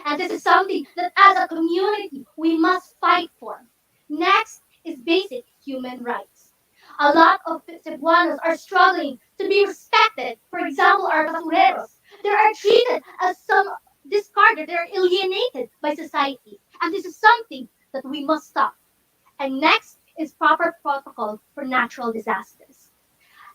And this is something that as a community we must fight for. Next is basic human rights. A lot of Cebuanos are struggling to be respected. For example, our basureros. They are treated as some discarded, they are alienated by society. And this is something that we must stop. And next is proper protocol for natural disasters.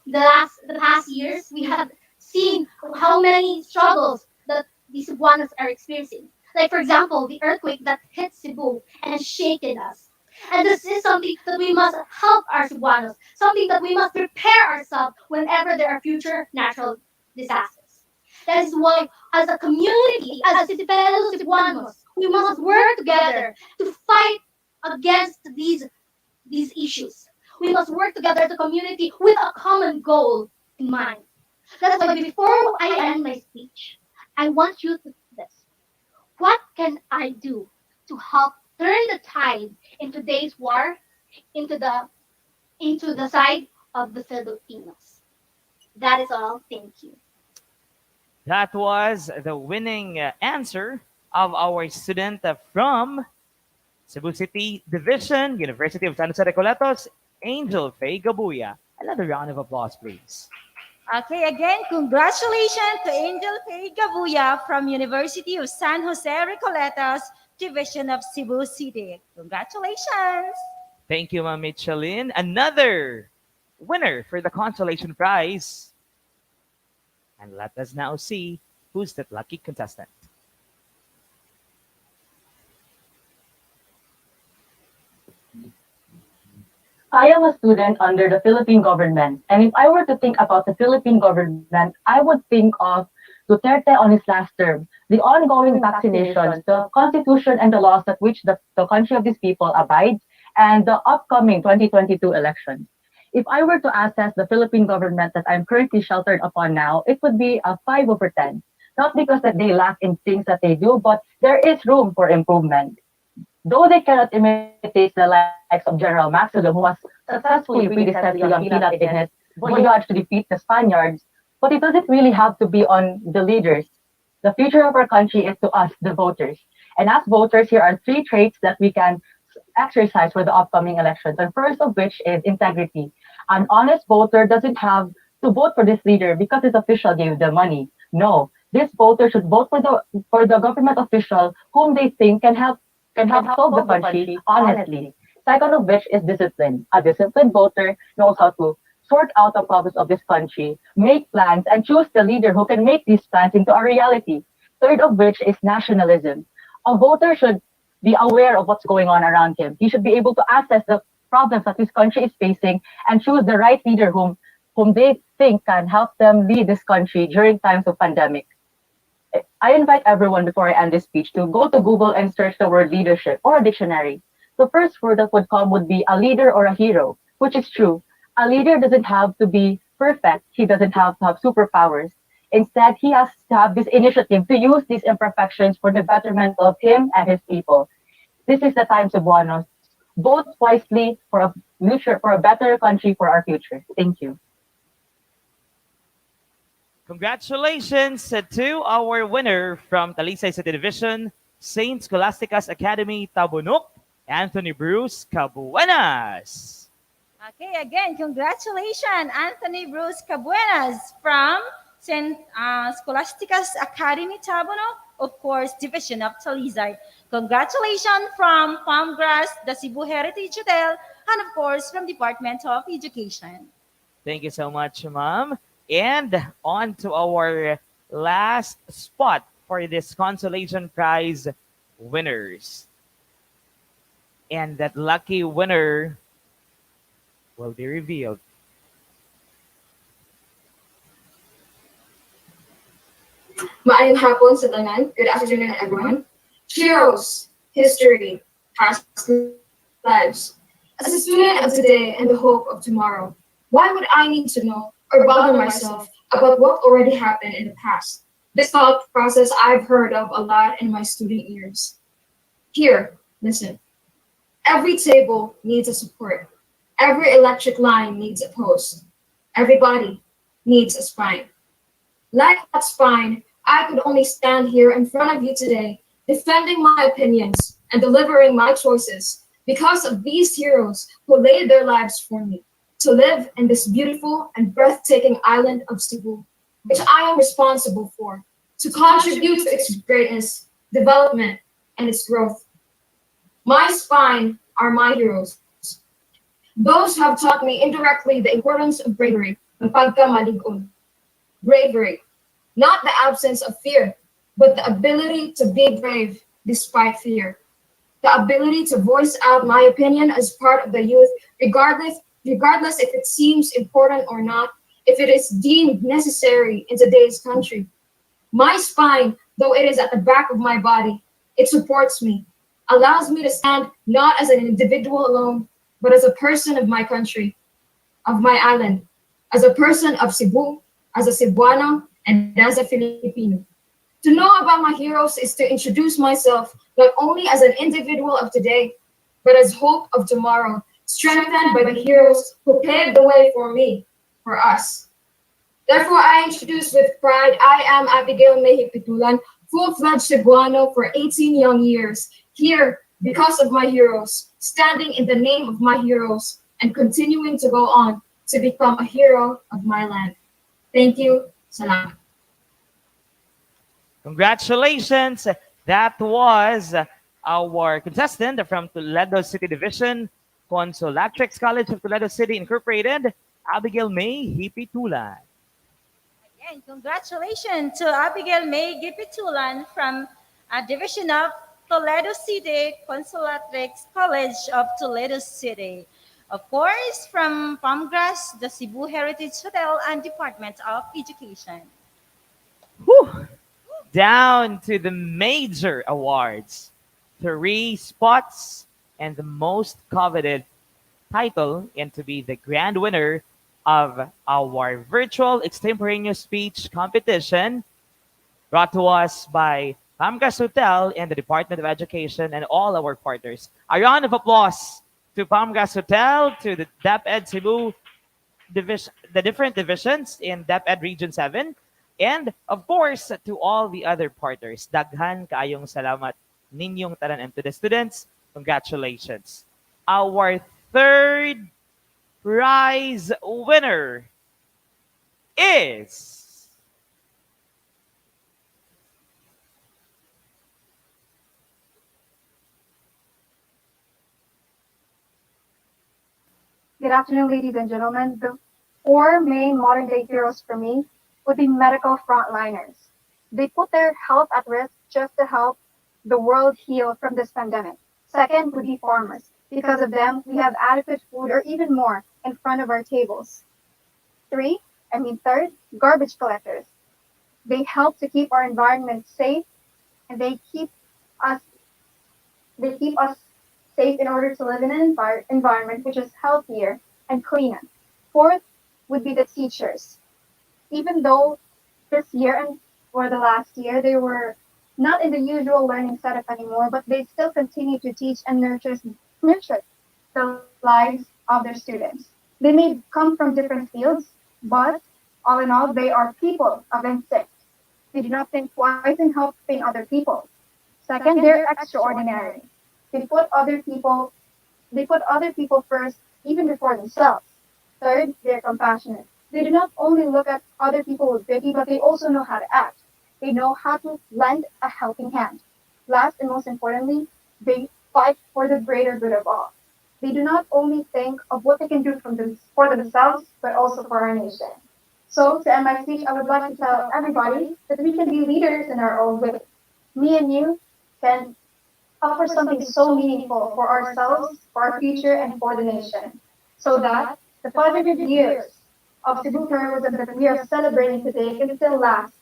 The past years, we have seen how many struggles that the Cebuanos are experiencing. Like for example, the earthquake that hit Cebu and shaken us. And this is something that we must help our Cebuanos, something that we must prepare ourselves whenever there are future natural disasters. That is why, as a community, as fellow Cebuanos, we must work together to fight against these issues. We must work together as a community with a common goal in mind. That's why before I end my speech, I want you to think this. What can I do to help turn the tide in today's war into the side of the Filipinos? That is all. Thank you. That was the winning answer of our student from Cebu City Division, University of San Jose Recoletos, 𝗙𝗪𝗱𝗂𝗂𝗂𝗂. Another round of applause, please. Okay, again, congratulations to 𝗙𝗪𝗱𝗂𝗂𝗂𝗂 from University of San Jose Recoletos, Division of Cebu City. Congratulations! Thank you, Ma'am Michelin. Another winner for the consolation prize. And let us now see who's that lucky contestant. I am a student under the Philippine government, and if I were to think about the Philippine government, I would think of Duterte on his last term, the ongoing vaccinations, the constitution and the laws at which the country of these people abides, and the upcoming 2022 elections. If I were to assess the Philippine government that I'm currently sheltered upon now, it would be a 5 over 10. Not because that they lack in things that they do, but there is room for improvement. Though they cannot imitate the likes of General Maxilo, who has successfully predecessed 𝗏𝗏𝗏𝗏 in his voyage to defeat the Spaniards, but it doesn't really have to be on the leaders. The future of our country is to us, the voters. And as voters, here are 3 traits that we can exercise for the upcoming elections. And first of which is integrity. An honest voter doesn't have to vote for this leader because his official gave them money. No, this voter should vote for the government official whom they think can help solve the country honestly. Second of which is discipline. A disciplined voter knows how to sort out the problems of this country, make plans, and choose the leader who can make these plans into a reality. Third of which is nationalism. A voter should be aware of what's going on around him. He should be able to assess the problems that this country is facing and choose the right leader whom they think can help them lead this country during times of pandemic. I invite everyone before I end this speech to go to Google and search the word leadership or a dictionary. The first word that would come would be a leader or a hero, which is true. A leader doesn't have to be perfect. He doesn't have to have superpowers. Instead, he has to have this initiative to use these imperfections for the betterment of him and his people. This is the time, Cebuanos. Vote wisely for a better country for our future. Thank you. Congratulations to our winner from Talisay City Division, St. Scholastica's Academy, Tabunok, Anthony Bruce Cabuenas. Okay, again, congratulations, Anthony Bruce Cabuenas from St. Scholastica's Academy, Tabono, of course, Division of Talizay. Congratulations from 𝗵𝗃𝗃, the Cebu Heritage Hotel, and of course, from Department of Education. Thank you so much, ma'am. And on to our last spot for this consolation prize winners. And that lucky winner will be revealed. Maayong hapon sa tanan. Good afternoon, everyone. Heroes, history, past lives. As a student of today and the hope of tomorrow, why would I need to know or bother myself about what already happened in the past? This thought process I've heard of a lot in my student years. Here, listen. Every table needs a support. Every electric line needs a post. Everybody needs a spine. Like that spine, I could only stand here in front of you today, defending my opinions and delivering my choices because of these heroes who laid their lives for me to live in this beautiful and breathtaking island of Cebu, which I am responsible for, to contribute to its greatness, development, and its growth. My spine are my heroes. Those who have taught me indirectly the importance of bravery and pagkamaligon. Bravery, not the absence of fear, but the ability to be brave despite fear. The ability to voice out my opinion as part of the youth, regardless if it seems important or not, if it is deemed necessary in today's country. My spine, though it is at the back of my body, it supports me, allows me to stand not as an individual alone, but as a person of my country, of my island, as a person of Cebu, as a Cebuano, and as a Filipino. To know about my heroes is to introduce myself not only as an individual of today, but as hope of tomorrow, strengthened by the heroes who paved the way for me, for us. Therefore, I introduce with pride, I am Abigail May Hipitulan, full-fledged Cebuano for 18 young years, here because of my heroes, standing in the name of my heroes, and continuing to go on to become a hero of my land. Thank you. Salamat. Congratulations. That was our contestant from Toledo City Division, Consolatrix College of Toledo City Incorporated, Abigail May Hipitulan. Again, congratulations to Abigail May Hipitulan from a division of Toledo City, Consolatrix College of Toledo City. Of course, from 𝗵𝗃𝗃, the Cebu Heritage Hotel, and Department of Education. Whew. Down to the major awards. 3 spots and the most coveted title, and to be the grand winner of our virtual extemporaneous speech competition brought to us by 𝗵𝗃𝗃 Hotel and the Department of Education and all our partners. A round of applause to 𝗵𝗃𝗃 Hotel, to the DepEd Cebu division, the different divisions in DepEd Region 7, and of course to all the other partners. Daghan kaayong salamat ninyong tanan, and to the students, congratulations. Our third prize winner is Good afternoon, ladies and gentlemen. The 4 main modern-day heroes for me would be medical frontliners. They put their health at risk just to help the world heal from this pandemic. Second would be farmers. Because of them, we have adequate food or even more in front of our tables. Third, garbage collectors. They help to keep our environment safe, and they keep us safe in order to live in an environment which is healthier and cleaner. Fourth would be the teachers. Even though this year and for the last year, they were not in the usual learning setup anymore, but they still continue to teach and nurture the lives of their students. They may come from different fields, but all in all, they are people of instinct. They do not think twice in helping other people. Second, they're extraordinary. They put other people they put other people first even before themselves. Third, they're compassionate. They do not only look at other people with pity, but they also know how to act. They know how to lend a helping hand. Last and most importantly, they fight for the greater good of all. They do not only think of what they can do for themselves, but also for our nation. So, to end my speech, I would like to tell everybody that we can be leaders in our own way. Me and you can offer something so meaningful for ourselves, for our future, and for the nation. So that the 500 years of Cebu heroism that we are celebrating today can still last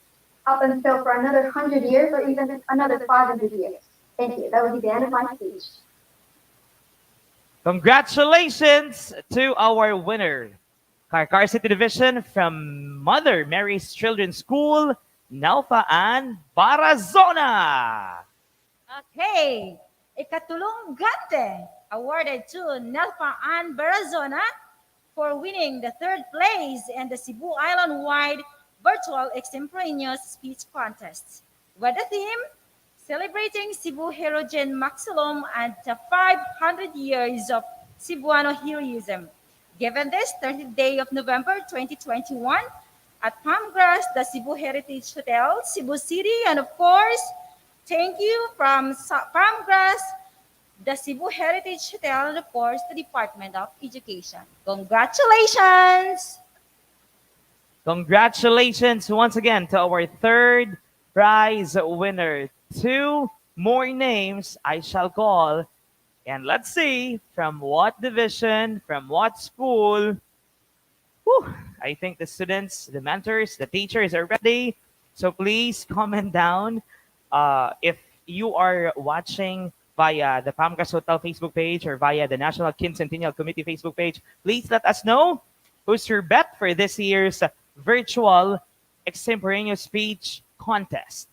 up until for another 100 years or even another 500 years. Thank you. That would be the end of my speech. Congratulations to our winner, 𝗏𝗏 City Division from Mother Mary's Children's School, 𝗓𝗏 Barazona. Okay, ikatulong gante awarded to 𝗓𝗏 Barazona for winning the third place in the Cebu Island-wide virtual extemporaneous speech contest with the theme Celebrating Cebu Herogen Maximum and the 500 years of Cebuano heroism, given this 30th day of November 2021 at Palmgrass, the Cebu Heritage Hotel, Cebu City, and of course, thank you from Palmgrass, the Cebu Heritage Hotel, and of course, the Department of Education. Congratulations! Congratulations once again to our third prize winner. 2 more names I shall call. And let's see from what division, from what school. Whew, I think the students, the mentors, the teachers are ready. So please comment down if you are watching via the Palmgrass Hotel Facebook page or via the National Quincentennial Committee Facebook page. Please let us know who's your bet for this year's virtual extemporaneous speech contest.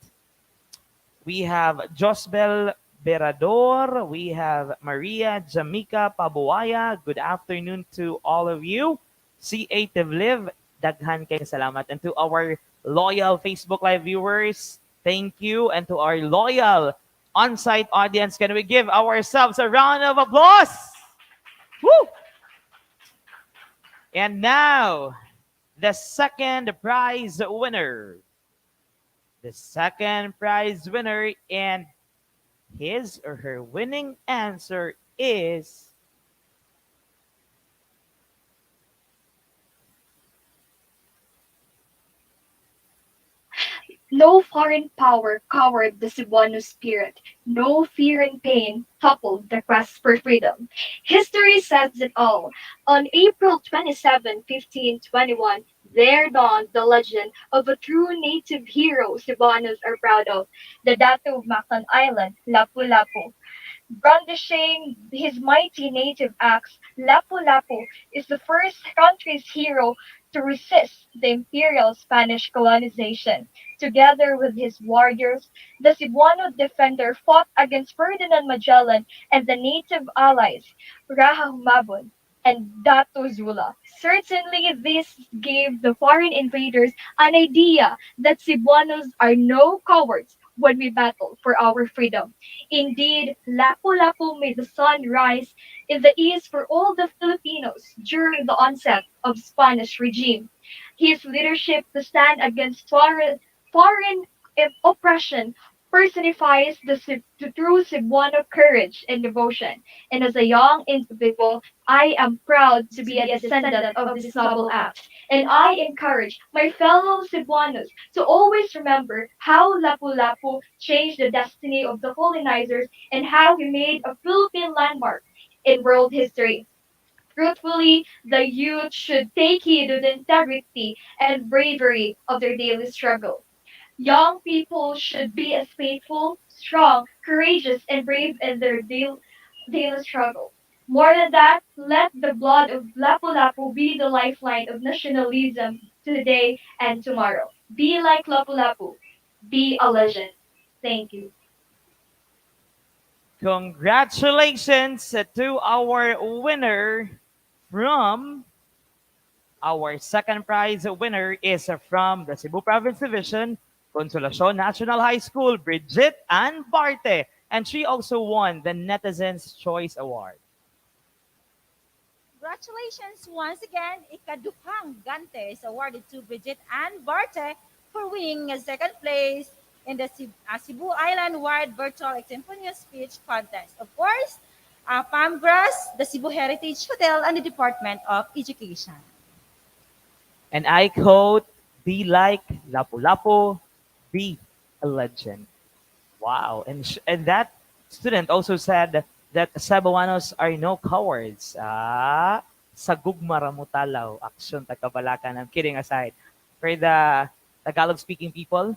We have Josbel Berador. We have Maria Jamika Pabuaya. Good afternoon to all of you. C.A. Tivliv, daghan kay salamat. And to our loyal Facebook Live viewers, thank you. And to our loyal on-site audience, can we give ourselves a round of applause? Woo! And now, the second prize winner. The second prize winner, and his or her winning answer is No foreign power cowered the Cebuano spirit. No fear and pain toppled the quest for freedom. History says it all. On April 27, 1521, there dawned the legend of a true native hero Cebuanos are proud of, the Dato of Mactan Island, Lapu-Lapu. Brandishing his mighty native axe, Lapu-Lapu is the first country's hero to resist the imperial Spanish colonization. Together with his warriors, the Cebuano defender fought against Ferdinand Magellan and the native allies, Rahahumabon and Dato Zula. Certainly, this gave the foreign invaders an idea that Cebuanos are no cowards when we battle for our freedom. Indeed, Lapu-Lapu made the sun rise in the east for all the Filipinos during the onset of Spanish regime. His leadership to stand against foreign oppression personifies the true Cebuano courage and devotion. And as a young individual, I am proud to be a descendant of this noble act. And I encourage my fellow Cebuanos to always remember how Lapu-Lapu changed the destiny of the colonizers and how he made a Philippine landmark in world history. Truthfully, the youth should take heed of the integrity and bravery of their daily struggle. Young people should be as faithful, strong, courageous, and brave in their daily struggle. More than that, let the blood of Lapu-Lapu be the lifeline of nationalism today and tomorrow. Be like Lapu-Lapu. Be a legend. Thank you. congratulations to our winner from our second prize winner is from the Cebu Province Division, Consolacion National High School, Bridget Ann Parte. And she also won the Netizens Choice Award. Congratulations once again. Ikaduhang Gante is awarded to Bridget Ann Barte for winning a second place in the Cebu Island-wide virtual extemporaneous speech contest. Of course, PAMGRAS, the Cebu Heritage Hotel, and the Department of Education. And I quote, "Be like Lapu-Lapu, be a legend." Wow. And that student also said that Cebuanos are no cowards. Sa gugma ra mo talaw, aksyon taga-Balacan. I'm kidding aside. For the Tagalog-speaking people,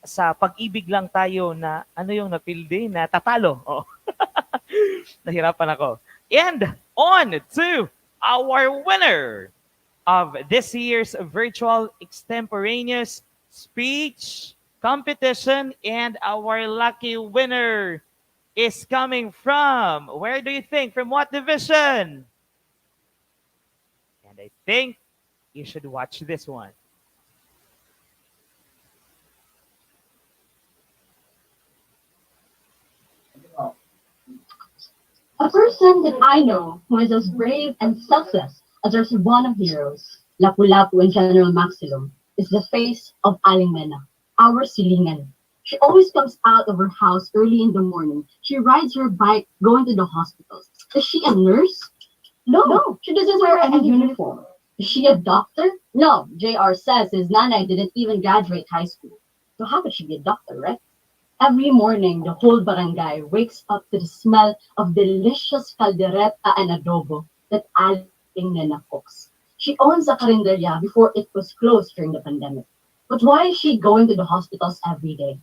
sa pag-ibig lang tayo na ano yung napildi na tatalo. Oh. Nahirapan ako. And on to our winner of this year's virtual extemporaneous speech competition, and our lucky winner is coming from, where do you think? From what division? And I think you should watch this one. A person that I know who is as brave and selfless as our Cebuano heroes, Lapu-Lapu and General Maximum, is the face of Aling Mena, our Silingan. She always comes out of her house early in the morning. She rides her bike going to the hospitals. Is she a nurse? No, she doesn't wear any uniform. Is she a doctor? No, JR says his nanay didn't even graduate high school. So how could she be a doctor, right? Every morning, the whole barangay wakes up to the smell of delicious caldereta and adobo that Aling Nena cooks. She owns a carinderia before it was closed during the pandemic. But why is she going to the hospitals every day?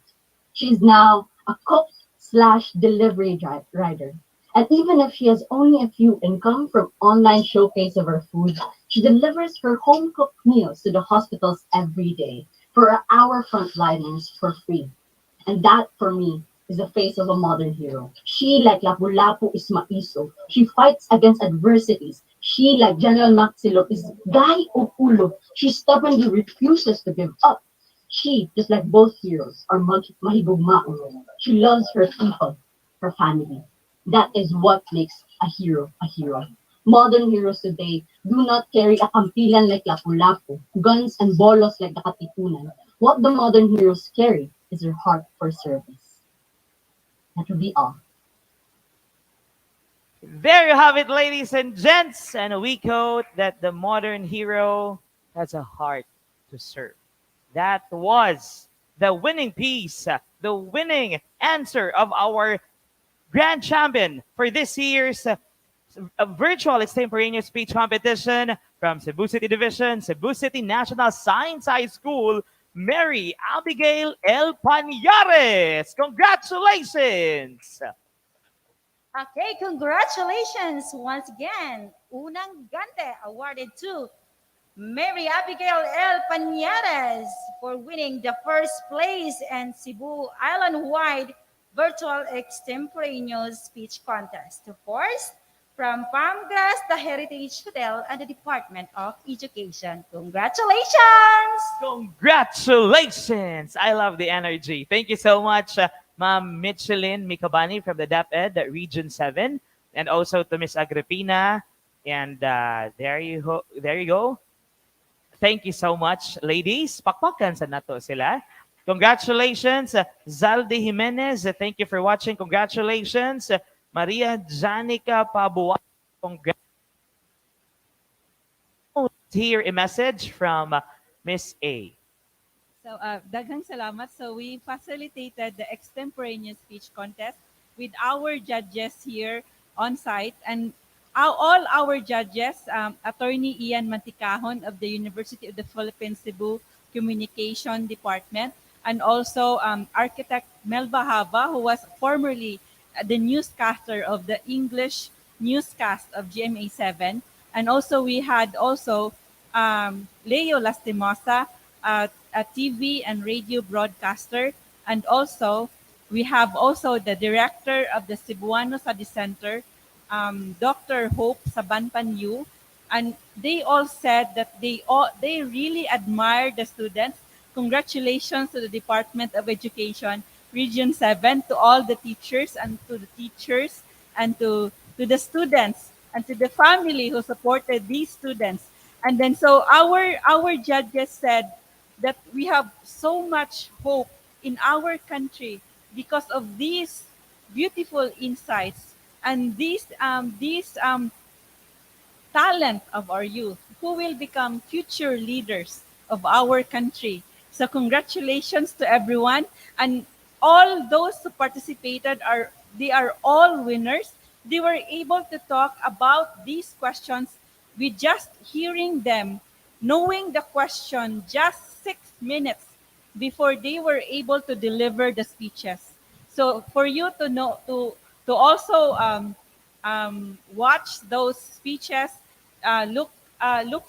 She is now a cook/delivery rider. And even if she has only a few income from online showcase of her food, she delivers her home-cooked meals to the hospitals every day for our frontliners for free. And that, for me, is the face of a modern hero. She, like Lapu-Lapu, is maiso. She fights against adversities. She, like General Maxilo, is Gai Okulo. She stubbornly refuses to give up. She, just like both heroes, are mahigugmaon. She loves her people, her family. That is what makes a hero a hero. Modern heroes today do not carry a kampilan like Lapu-Lapu, guns and bolos like the Katipunan. What the modern heroes carry is their heart for service. That will be all. There you have it, ladies and gents. And we quote that the modern hero has a heart to serve. That was the winning piece, the winning answer of our grand champion for this year's virtual extemporaneous speech competition from Cebu City Division, Cebu City National Science High School, Mary Abigail L. Pañares. Congratulations! Okay, congratulations once again. Unang Gante awarded to Mary Abigail L. Pañares for winning the first place in Cebu Island-wide virtual extemporaneous speech contest. Of course, from PAMGRAS, the Heritage Hotel, and the Department of Education. Congratulations! Congratulations! I love the energy. Thank you so much, Ma'am Michelin Mikabani from the DepEd Region 7, and also to Miss Agripina. And there you go. Thank you so much, ladies. Pakpakan sa nato sila. Congratulations, Zaldi Jimenez. Thank you for watching. Congratulations, Maria Janica Pabua. Here a message from Miss A. So, daghang salamat. So, we facilitated the extemporaneous speech contest with our judges here on site. And all our judges, Attorney Ian Manticahon of the University of the Philippines Cebu Communication Department, and also Architect Melba Haba, who was formerly the newscaster of the English newscast of GMA7. And also we had also Leo Lastimosa, a TV and radio broadcaster. And also we have also the director of the Cebuano Study Center, Dr. Hope Sabanpanyu. And they all said that they really admire the students. Congratulations to the Department of Education Region 7, to all the teachers and to the teachers and to the students and to the family who supported these students. And then so our judges said that we have so much hope in our country because of these beautiful insights and these talent of our youth who will become future leaders of our country. So congratulations to everyone, and all those who participated are all winners. They were able to talk about these questions with just hearing them, knowing the question just 6 minutes before they were able to deliver the speeches. So for you to know to also watch those speeches, look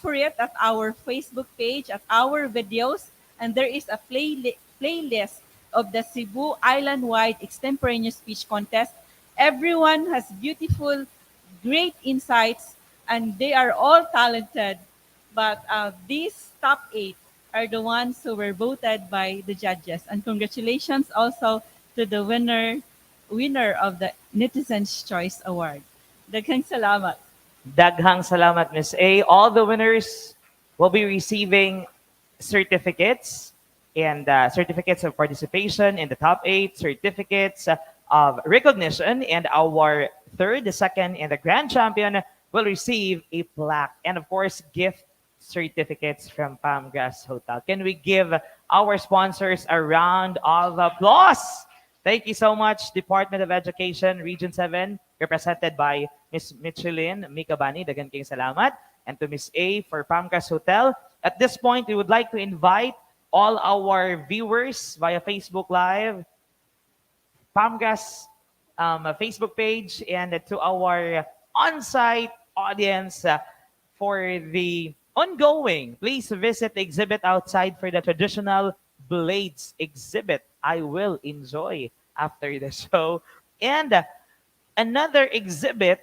for it at our Facebook page, at our videos, and there is a playlist of the Cebu Island-wide Extemporaneous Speech Contest. Everyone has beautiful, great insights, and they are all talented. But these top 8 are the ones who were voted by the judges. And congratulations also to the winner of the Netizens' Choice Award. Daghang salamat. Daghang salamat, Miss A. All the winners will be receiving certificates and certificates of participation in the top 8, certificates of recognition, and our third, the second, and the grand champion will receive a plaque and, of course, gift certificates from 𝗵𝗃 Hotel. Can we give our sponsors a round of applause? Thank you so much, Department of Education, Region 7, represented by Ms. Michelin Mikabani. Daghang kayong salamat. And to Ms. A for 𝗵𝗃 Hotel. At this point, we would like to invite all our viewers via Facebook Live, 𝗵𝗃's Facebook page, and to our on-site audience for the ongoing. Please visit the exhibit outside for the traditional blades exhibit. I will enjoy after the show. And another exhibit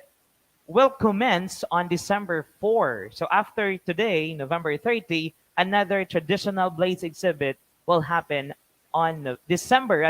will commence on December 4. So after today, November 30, another traditional blades exhibit will happen on December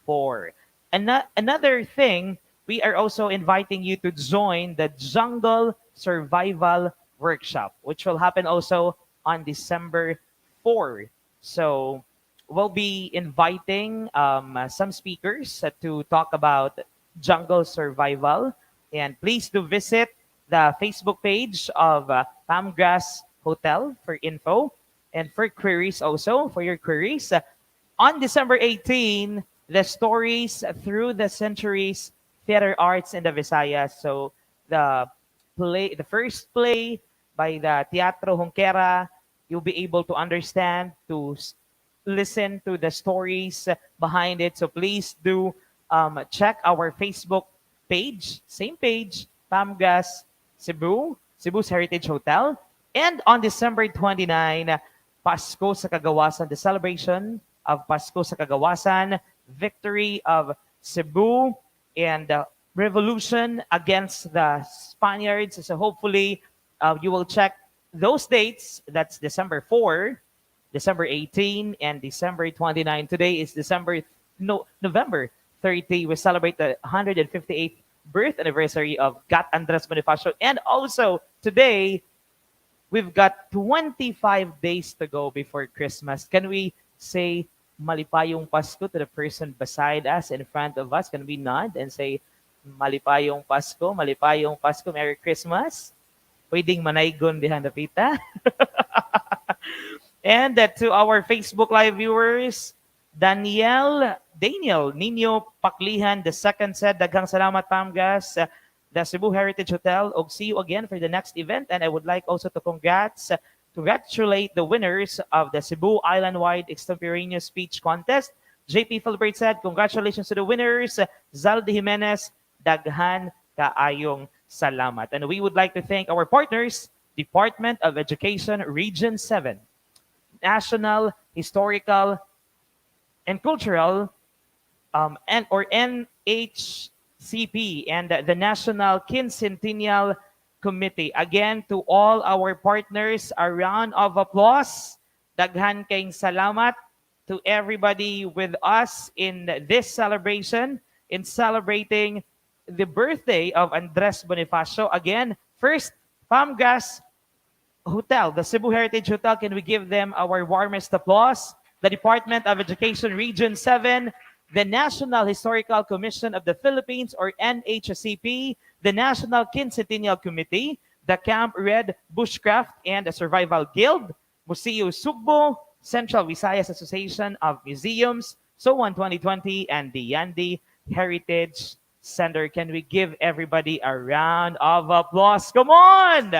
4. Another thing, we are also inviting you to join the Jungle Survival Workshop, which will happen also on December 4. So we'll be inviting some speakers to talk about jungle survival. And please do visit the Facebook page of 𝗵𝗃 Hotel for info and for queries also, for your queries. On December 18, the Stories Through the Centuries Theater Arts in the Visayas. So the first play by the Teatro Junquera, you'll be able to understand, to listen to the stories behind it. So please do check our Facebook page, same page, 𝗵𝗃 Cebu, Cebu's Heritage Hotel. And on December 29, Pasko sa Kagawasan, the celebration of Pasko sa Kagawasan, victory of Cebu, and revolution against the Spaniards. So hopefully you will check those dates. That's December 4, December 18, and December 29. Today is November 30. We celebrate the 158th birth anniversary of Gat Andres Bonifacio. And also today, we've got 25 days to go before Christmas. Can we say Malipayong Pasko to the person beside us, in front of us? Can we nod and say Malipayong Pasko, Malipayong Pasko, Merry Christmas? Pwedeng manaygon dihan na pita. And to our Facebook Live viewers, Daniel Nino Paklihan II said, daghang salamat 𝗵𝗃, the Cebu Heritage Hotel. Og see you again for the next event. And I would like also to congratulate the winners of the Cebu Island-wide Extemporaneous Speech Contest. JP Philbert said, congratulations to the winners. Zaldi Jimenez, daghan kaayong salamat. And we would like to thank our partners, Department of Education, Region 7, National Historical and Cultural or NHCP, and the National Quincentennial Committee. Again, to all our partners, a round of applause. Daghan kayong salamat. to everybody with us in this celebration, in celebrating the birthday of Andres Bonifacio. Again, first, Pamgas Hotel, the Cebu Heritage Hotel, can we give them our warmest applause? The Department of Education Region 7, the National Historical Commission of the Philippines, or NHCP, the National Quincentennial Committee, the Camp Red Bushcraft and Survival Guild, Museo Sugbo, Central Visayas Association of Museums, SOAN 2020, and the Yandi Heritage Center. Can we give everybody a round of applause? Come on!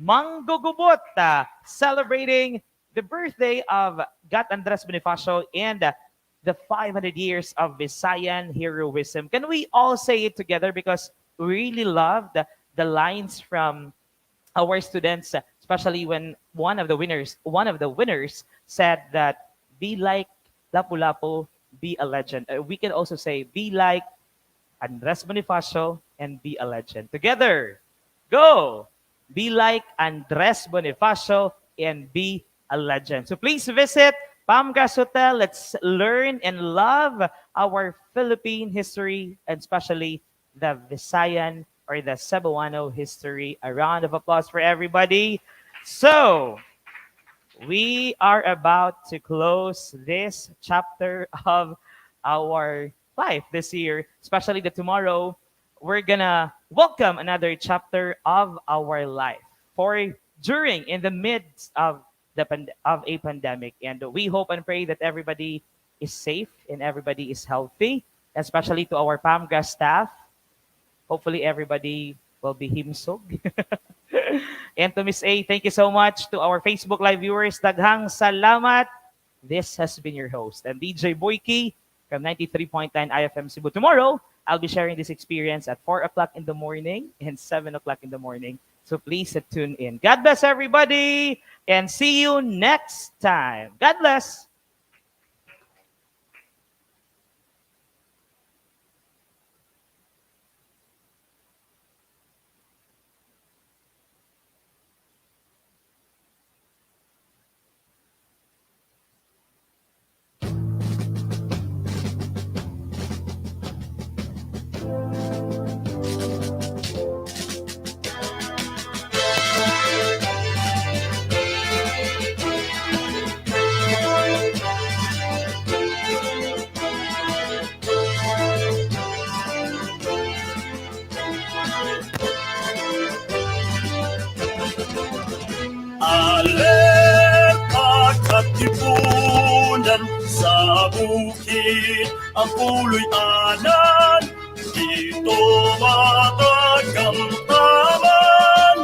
Manggugubot, celebrating the birthday of Gat Andres Bonifacio and the 500 years of Visayan heroism. Can we all say it together? Because we really love the lines from our students, especially when one of the winners said that be like Lapu-Lapu, be a legend. We can also say be like Andres Bonifacio and be a legend. Together, go! Be like Andres Bonifacio and be a legend. So please visit Pamgas Hotel. Let's learn and love our Philippine history, and especially the Visayan or the Cebuano history. A round of applause for everybody. So, we are about to close this chapter of our life this year, especially that tomorrow we're gonna welcome another chapter of our life in the midst of a pandemic. And we hope and pray that everybody is safe and everybody is healthy, especially to our Pamgas staff. Hopefully everybody will be himsog. And to Miss A, thank you so much. To our Facebook Live viewers, daghang salamat. This has been your host, and DJ Boyki from 93.9 IFM Cebu. Tomorrow, I'll be sharing this experience at 4 o'clock in the morning and 7 o'clock in the morning. So please tune in. God bless everybody, and see you next time. God bless. Alerta katipunan sa bukid, ang puloy anan, dito matagamtaman.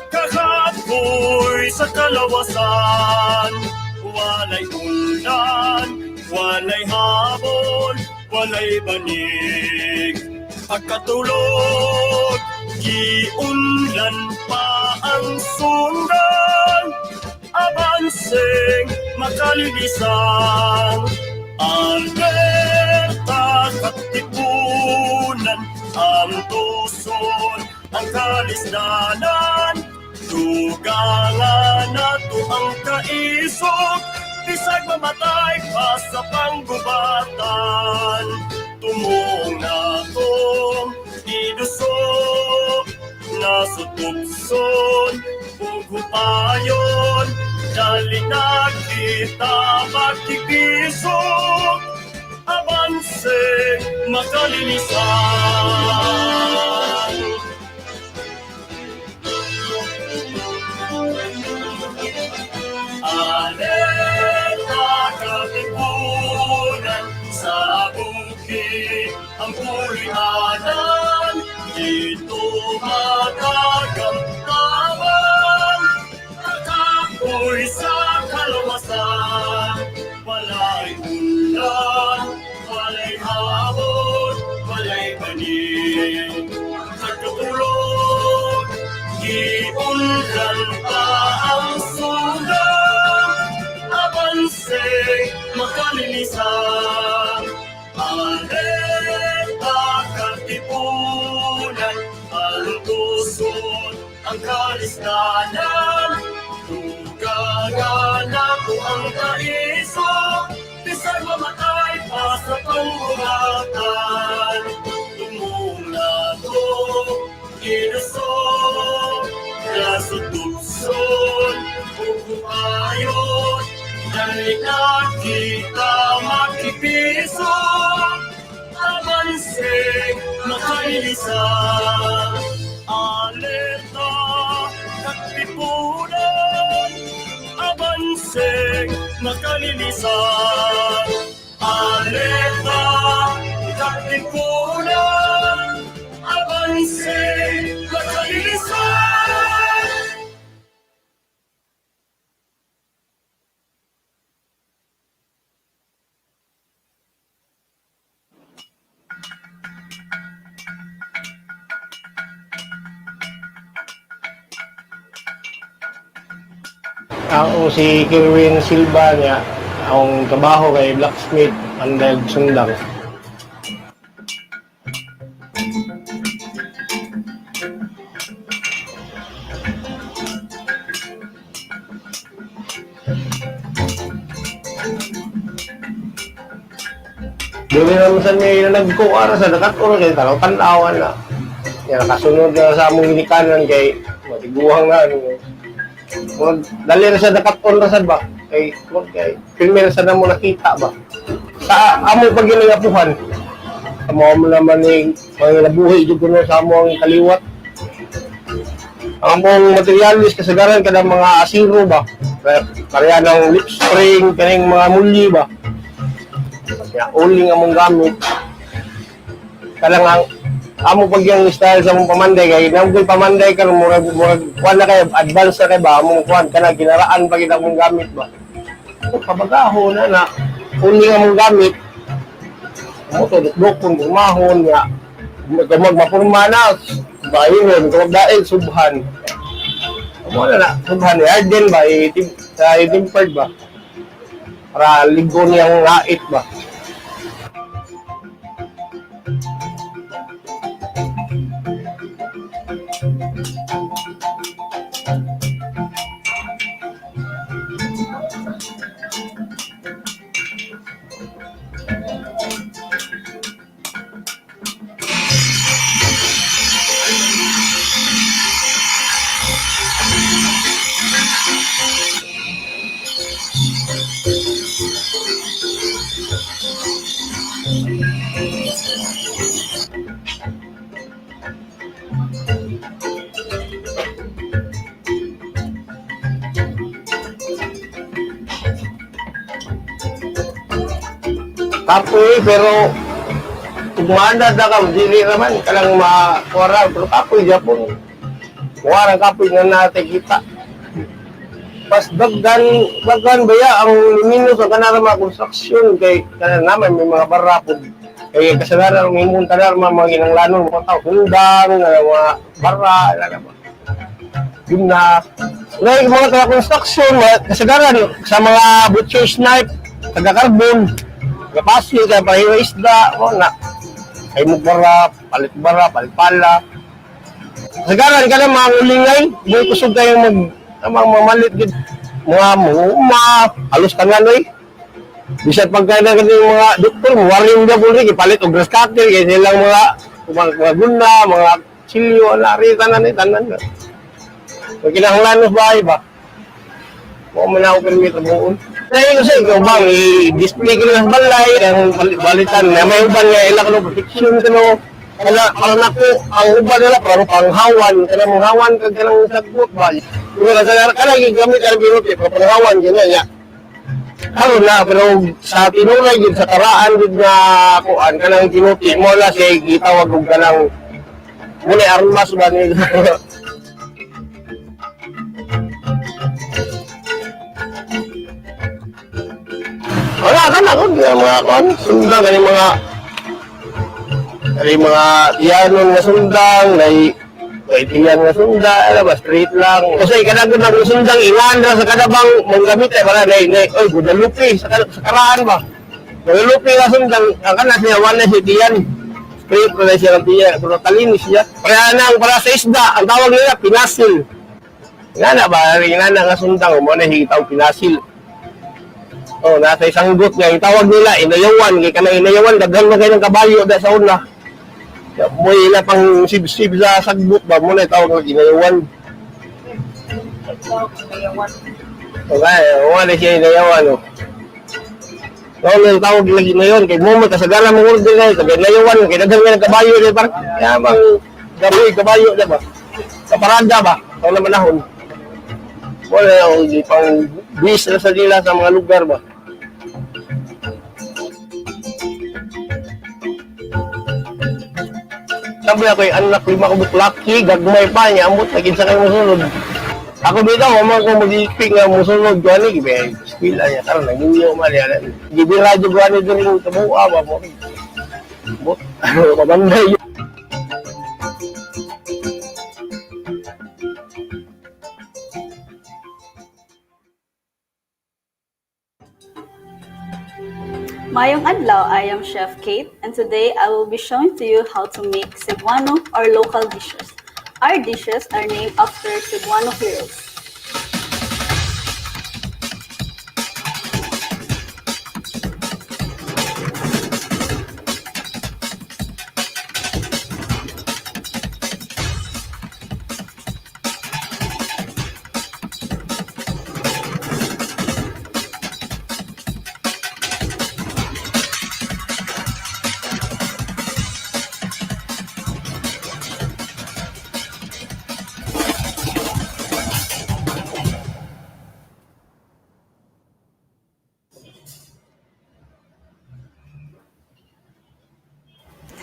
Kahapon sa kalawasan, walay ulan, walay habon, walay banig. Pagkatulog, giunlan pa ang sundan, abanseng makalilisan. Alerta katipunan, ang tuson, ang kalisdanan. Dugangan nato ang kaisog, bisag mamatay pa sa panggubatan. Tumong natong idusok, nasutupson, pugupayon, dali na kita magkikisok, abanseng makalilisan. Alerta katipunan sa bukid, ang pulihanan, dito matagamtaman. Nakapoy sa kalawasan, walay ulan, walay habon, walay banig. Nagkatulog, giunlan pa ang sundan, abanseng makalilisan. Alerta katipunan, ang tuson, ang kalisdanan. Dugagan ako ang kaisog, ang buhatan, tumulato, kinasok, nasutupson, uguayot, ay nakita makipiso, abanseng makalilisa, aleta, katipunan, abanseng makalilisa, aleta, katipunan, abanseng makalilisa. Ako si 𝗕𝗚𝗱𝗆 niya, akong trabaho kay blacksmith, under sundang. Dili naman sa may nagkuwara sa nakaturo kay tanaw-tanawan na. Kaya nakasunod na sa among ginikanan kay matiguhang na. Dali na siya nakaturo na sad ba? Kay filmer sa na mo nakita ba? Sa amo pag ginagapuhan. Amo mo naman ni mga nabuhi jud kuno sa among kaliwat. Ang among materialis kasagaran kada mga asiro ba? Kaya ng lip spring kaning mga mulyi ba? Kaya uling among gamit. Kalang ang amo pag yung style sa mong pamanday kay namoy pamanday karon murag kuan na kay advance na kay ba among kuan kana ginaraan pa kita mong gamit ba. Kabagaho na uling among gamit. Amo to dokon gumahon nga magmapurma na bayon kung dahil subhan. Amo na subhan ni Arden ba sa DepEd ba. Para ligo niyang lait ba. Kapoy pero kumanda da ka dili naman kanang makuara pero kapoy Japon. Kuara kapoy nga natin kita. Pas daggan baya ang lumino sa kanang mga construction kay kanang naman may mga barapod. Kay kasagaran ng imong tanar mga ginanglanon mga tao hundang mga barra naman. Yun na mga construction kasagaran sa mga butcher's knife taga-carbon kapasli kaya pahiwa isda mo na ay mugbara, palit-bara, palit-pala sagaran ka na mga ulingay may kusog kayong mamalit mga halos ka nga no bisat pagkana ka yung mga doktor waring na po rin ipalit o grass cutter kaya silang mga guna, mga silyo nari, tanan so kinahanglanos ba mo man ako permit buon dahil kasi ikaw bang i-display ko ng balay ang balitan na may uban nga ilang no protection kano para nako ang uban nila para panghawan kana mong hawan kag kanang sagbot ba kung sa kana gigamit ang birote para panghawan ganyan ya ano na pero sa tinulay gid sa karaan gid nga kuan kanang tinuti mo na say gitawag og kanang muli armas ba ni wala ka na kung mga kon sundang kani mga tiyanon nga sundang may tiyan nga sundang ala ba straight lang kasi kadaghan ng sundang ingan ra sa kadabang manggamit ay para nay oy Guadalupe sa karaan ba Guadalupe nga sundang ang kana siya wala si tiyan straight ra siya ang tiyan pero talinis siya para sa isda ang tawag nila pinasil ngana ba ngana nga sundang mo na hitaw pinasil Oh, nasa isang gut nga itawag nila inayawan, kay kanang inayawan daghan man kay ng kabayo da sa una. Mo ila pang sib-sib sa sagbot ba mo na tawag nga inayawan. Okay, wala siya inayawan. Oh. So, tawag lagi na yun, kay mo kasagara mo ulit din kayo, kay inayawan, kay daghan nga ng kabayo di parang yamang gabi kabayo di ba? Sa parada ba? Sa una manahon. Wala yung pang bis na sa nila sa mga lugar ba? Sabi ako yung anak lima ko buklaki, gagmay pa niya, amot, naging sa kayo musunod. Ako dito, mamang kung mag-iping nga musunod ko, ano, gibe, eskwila niya, karoon, naging niyo umali, gibe radyo ko, ano, doon yung tabuha ba mo? Bot, mabanday yun. Mayong adlaw, I am Chef Kate, and today I will be showing to you how to make Cebuano or local dishes. Our dishes are named after Cebuano heroes.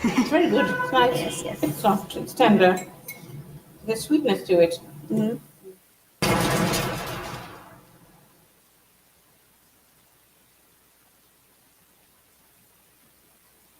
It's very good. It's nice. Yes, yes. It's soft. It's tender. There's sweetness to it. Mm-hmm.